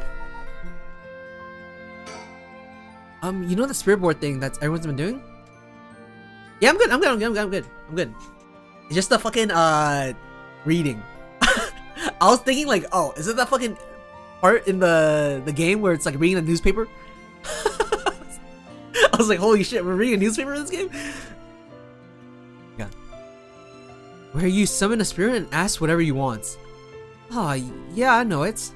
You know the spirit board thing that everyone's been doing? Yeah, I'm good. It's just the fucking reading. I was thinking like, oh, is it that fucking part in the game where it's like reading a newspaper? I was like, holy shit, we're reading a newspaper in this game? Yeah. Where you summon a spirit and ask whatever you want. Oh, yeah, I know it.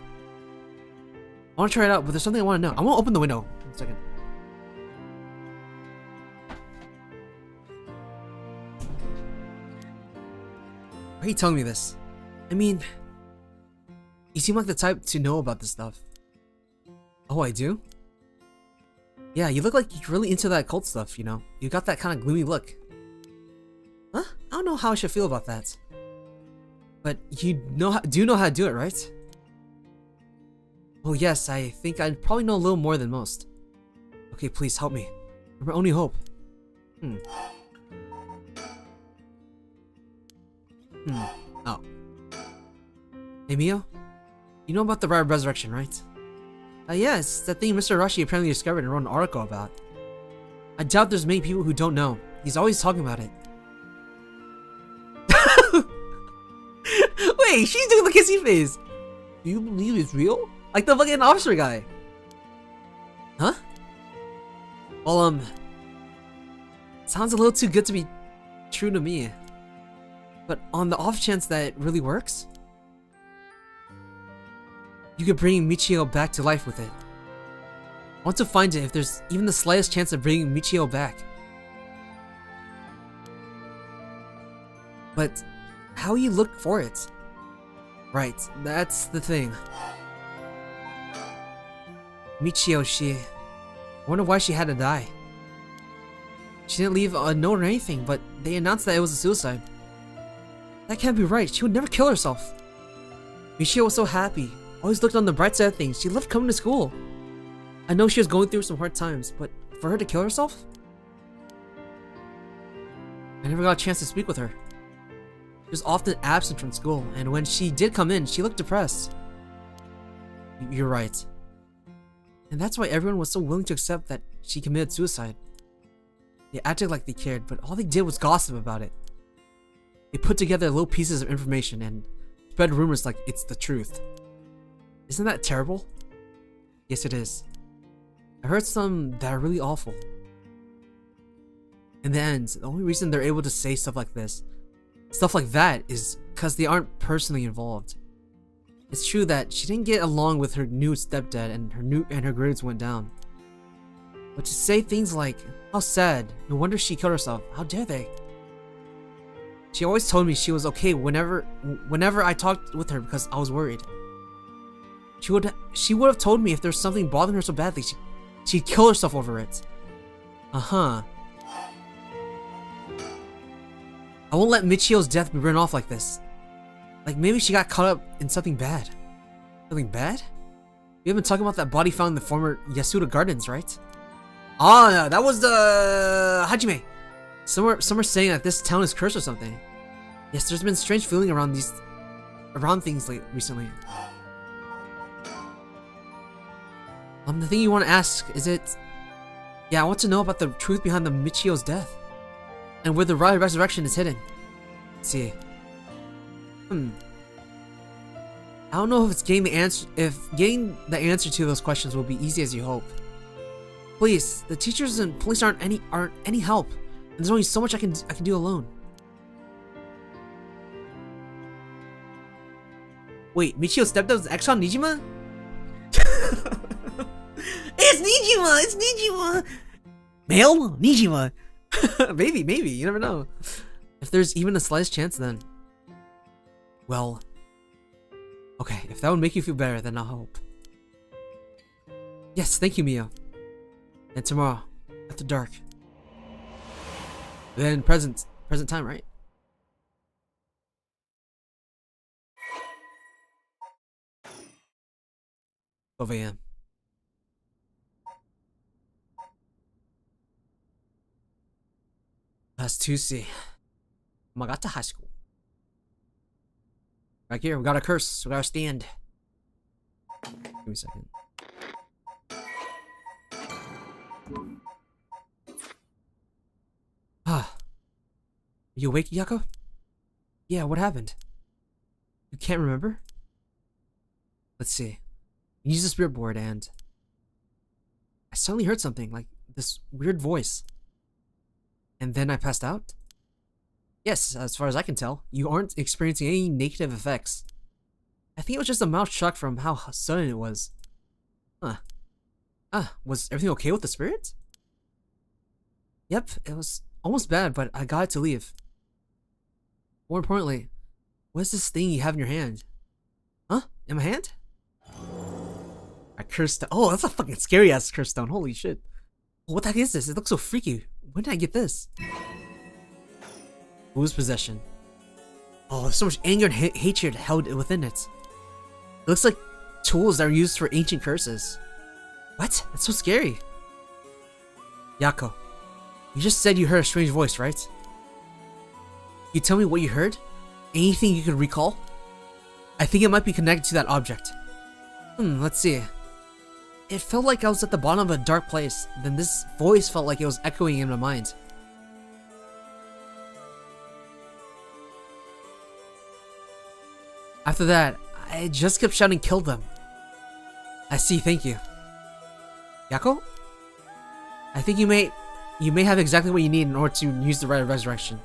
I want to try it out, but there's something I want to know. I want to open the window. 1 second. Why are you telling me this? I mean, you seem like the type to know about this stuff. Oh, I do? Yeah, you look like you're really into that cult stuff, you know? You got that kind of gloomy look. Huh? I don't know how I should feel about that. But you do know how to do it, right? Oh yes, I think I probably know a little more than most. Okay, please help me. You're my only hope. Oh. Hey Mio? You know about the resurrection, right? Yes, that thing Mr. Arashi apparently discovered and wrote an article about. I doubt there's many people who don't know. He's always talking about it. Wait, she's doing the kissy face. Do you believe it's real? Like the fucking officer guy. Huh? Well, sounds a little too good to be true to me. But on the off chance that it really works, you could bring Michio back to life with it. I want to find it if there's even the slightest chance of bringing Michio back. But how you look for it? Right, that's the thing. Michio, I wonder why she had to die. She didn't leave a note or anything, but they announced that it was a suicide. That can't be right. She would never kill herself. Michio was so happy. Always looked on the bright side of things. She loved coming to school. I know she was going through some hard times, but for her to kill herself? I never got a chance to speak with her. She was often absent from school, and when she did come in, she looked depressed. You're right. And that's why everyone was so willing to accept that she committed suicide. They acted like they cared, but all they did was gossip about it. They put together little pieces of information and spread rumors like it's the truth. Isn't that terrible? Yes, it is. I heard some that are really awful. In the end, the only reason they're able to say stuff like that is because they aren't personally involved. It's true that she didn't get along with her new stepdad and her grades went down. But to say things like, how sad, no wonder she killed herself, how dare they? She always told me she was okay whenever I talked with her because I was worried. She would have told me if there's something bothering her so badly, she'd kill herself over it. Uh-huh. I won't let Michio's death be written off like this. Like maybe she got caught up in something bad. Something bad? We have been talking about that body found in the former Yasuda Gardens, right? Ah, no, that was the Hajime. Some are saying that this town is cursed or something. Yes, there's been strange feeling around things recently. The thing you want to ask, is it... Yeah, I want to know about the truth behind the Michio's death. And where the resurrection is hidden. Let's see. I don't know if getting the answer to those questions will be easy as you hope. Please, the teachers and police aren't any help. And there's only so much I can do alone. Wait, Michio's stepdad's ex-con Nijima? It's Nijima! It's Nijima! Male? Nijima! Maybe, you never know. If there's even a slightest chance, then... Well... Okay, if that would make you feel better, then I'll hope. Yes, thank you, Mio. And tomorrow, after dark. Then present time, right? 12 a.m. Last Tuesday. Magata High School. Right here, we got a curse. We got a stand. Give me a second. Ah. You awake, Yako? Yeah, what happened? You can't remember? Let's see. Use the spirit board and... I suddenly heard something, like this weird voice. And then I passed out? Yes, as far as I can tell, you aren't experiencing any negative effects. I think it was just a mild shock from how sudden it was. Huh. Was everything okay with the spirit? Yep, it was almost bad, but I got it to leave. More importantly, what is this thing you have in your hand? Huh? In my hand? A curse stone. Oh, that's a fucking scary ass curse stone. Holy shit. What the heck is this? It looks so freaky. When did I get this? Whose possession? Oh, there's so much anger and hatred held within it. It looks like tools that are used for ancient curses. What? That's so scary. Yako, you just said you heard a strange voice, right? Can you tell me what you heard? Anything you can recall? I think it might be connected to that object. Let's see. It felt like I was at the bottom of a dark place, then this voice felt like it was echoing in my mind. After that, I just kept shouting, kill them. I see, thank you. Yako? I think you may have exactly what you need in order to use the right of resurrection.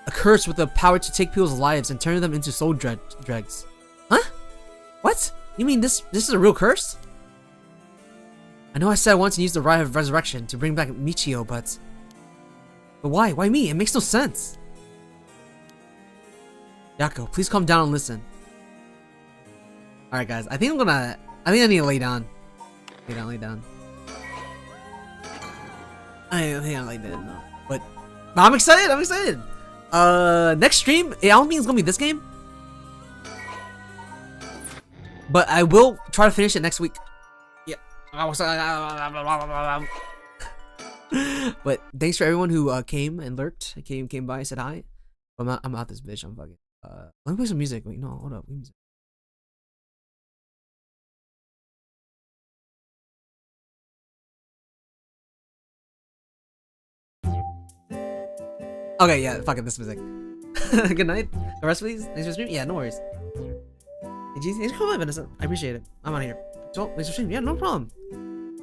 A curse with the power to take people's lives and turn them into soul dregs. Huh? What? You mean this is a real curse? I know I said I wanted to use the right of resurrection to bring back Michio, but why? Why me? It makes no sense. Yako, please calm down and listen. Alright guys, I think I need to lay down. Lay down. I think I like that, no. But I'm excited, next stream, I don't think it's gonna be this game. But I will try to finish it next week. Yeah. But thanks for everyone who came and lurked, came by, said hi. I'm out this bitch. I'm fucking. Let me play some music. Wait, no, hold up. Music. Okay, yeah, fuck it, this music. Good night. The rest, please. Thanks for streaming. Yeah, no worries. Hey, geez, thanks for coming, Vanessa. I appreciate it. I'm out of here. So, thanks for streaming. Yeah, no problem.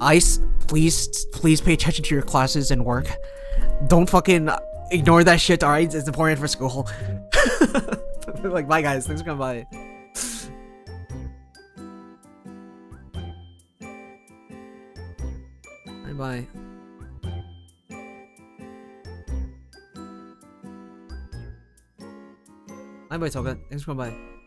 Ice, please pay attention to your classes and work. Don't fucking ignore that shit, alright? It's important for school. Like, bye guys. Thanks for coming by. Bye. Bye bye, Toga. Thanks for coming by.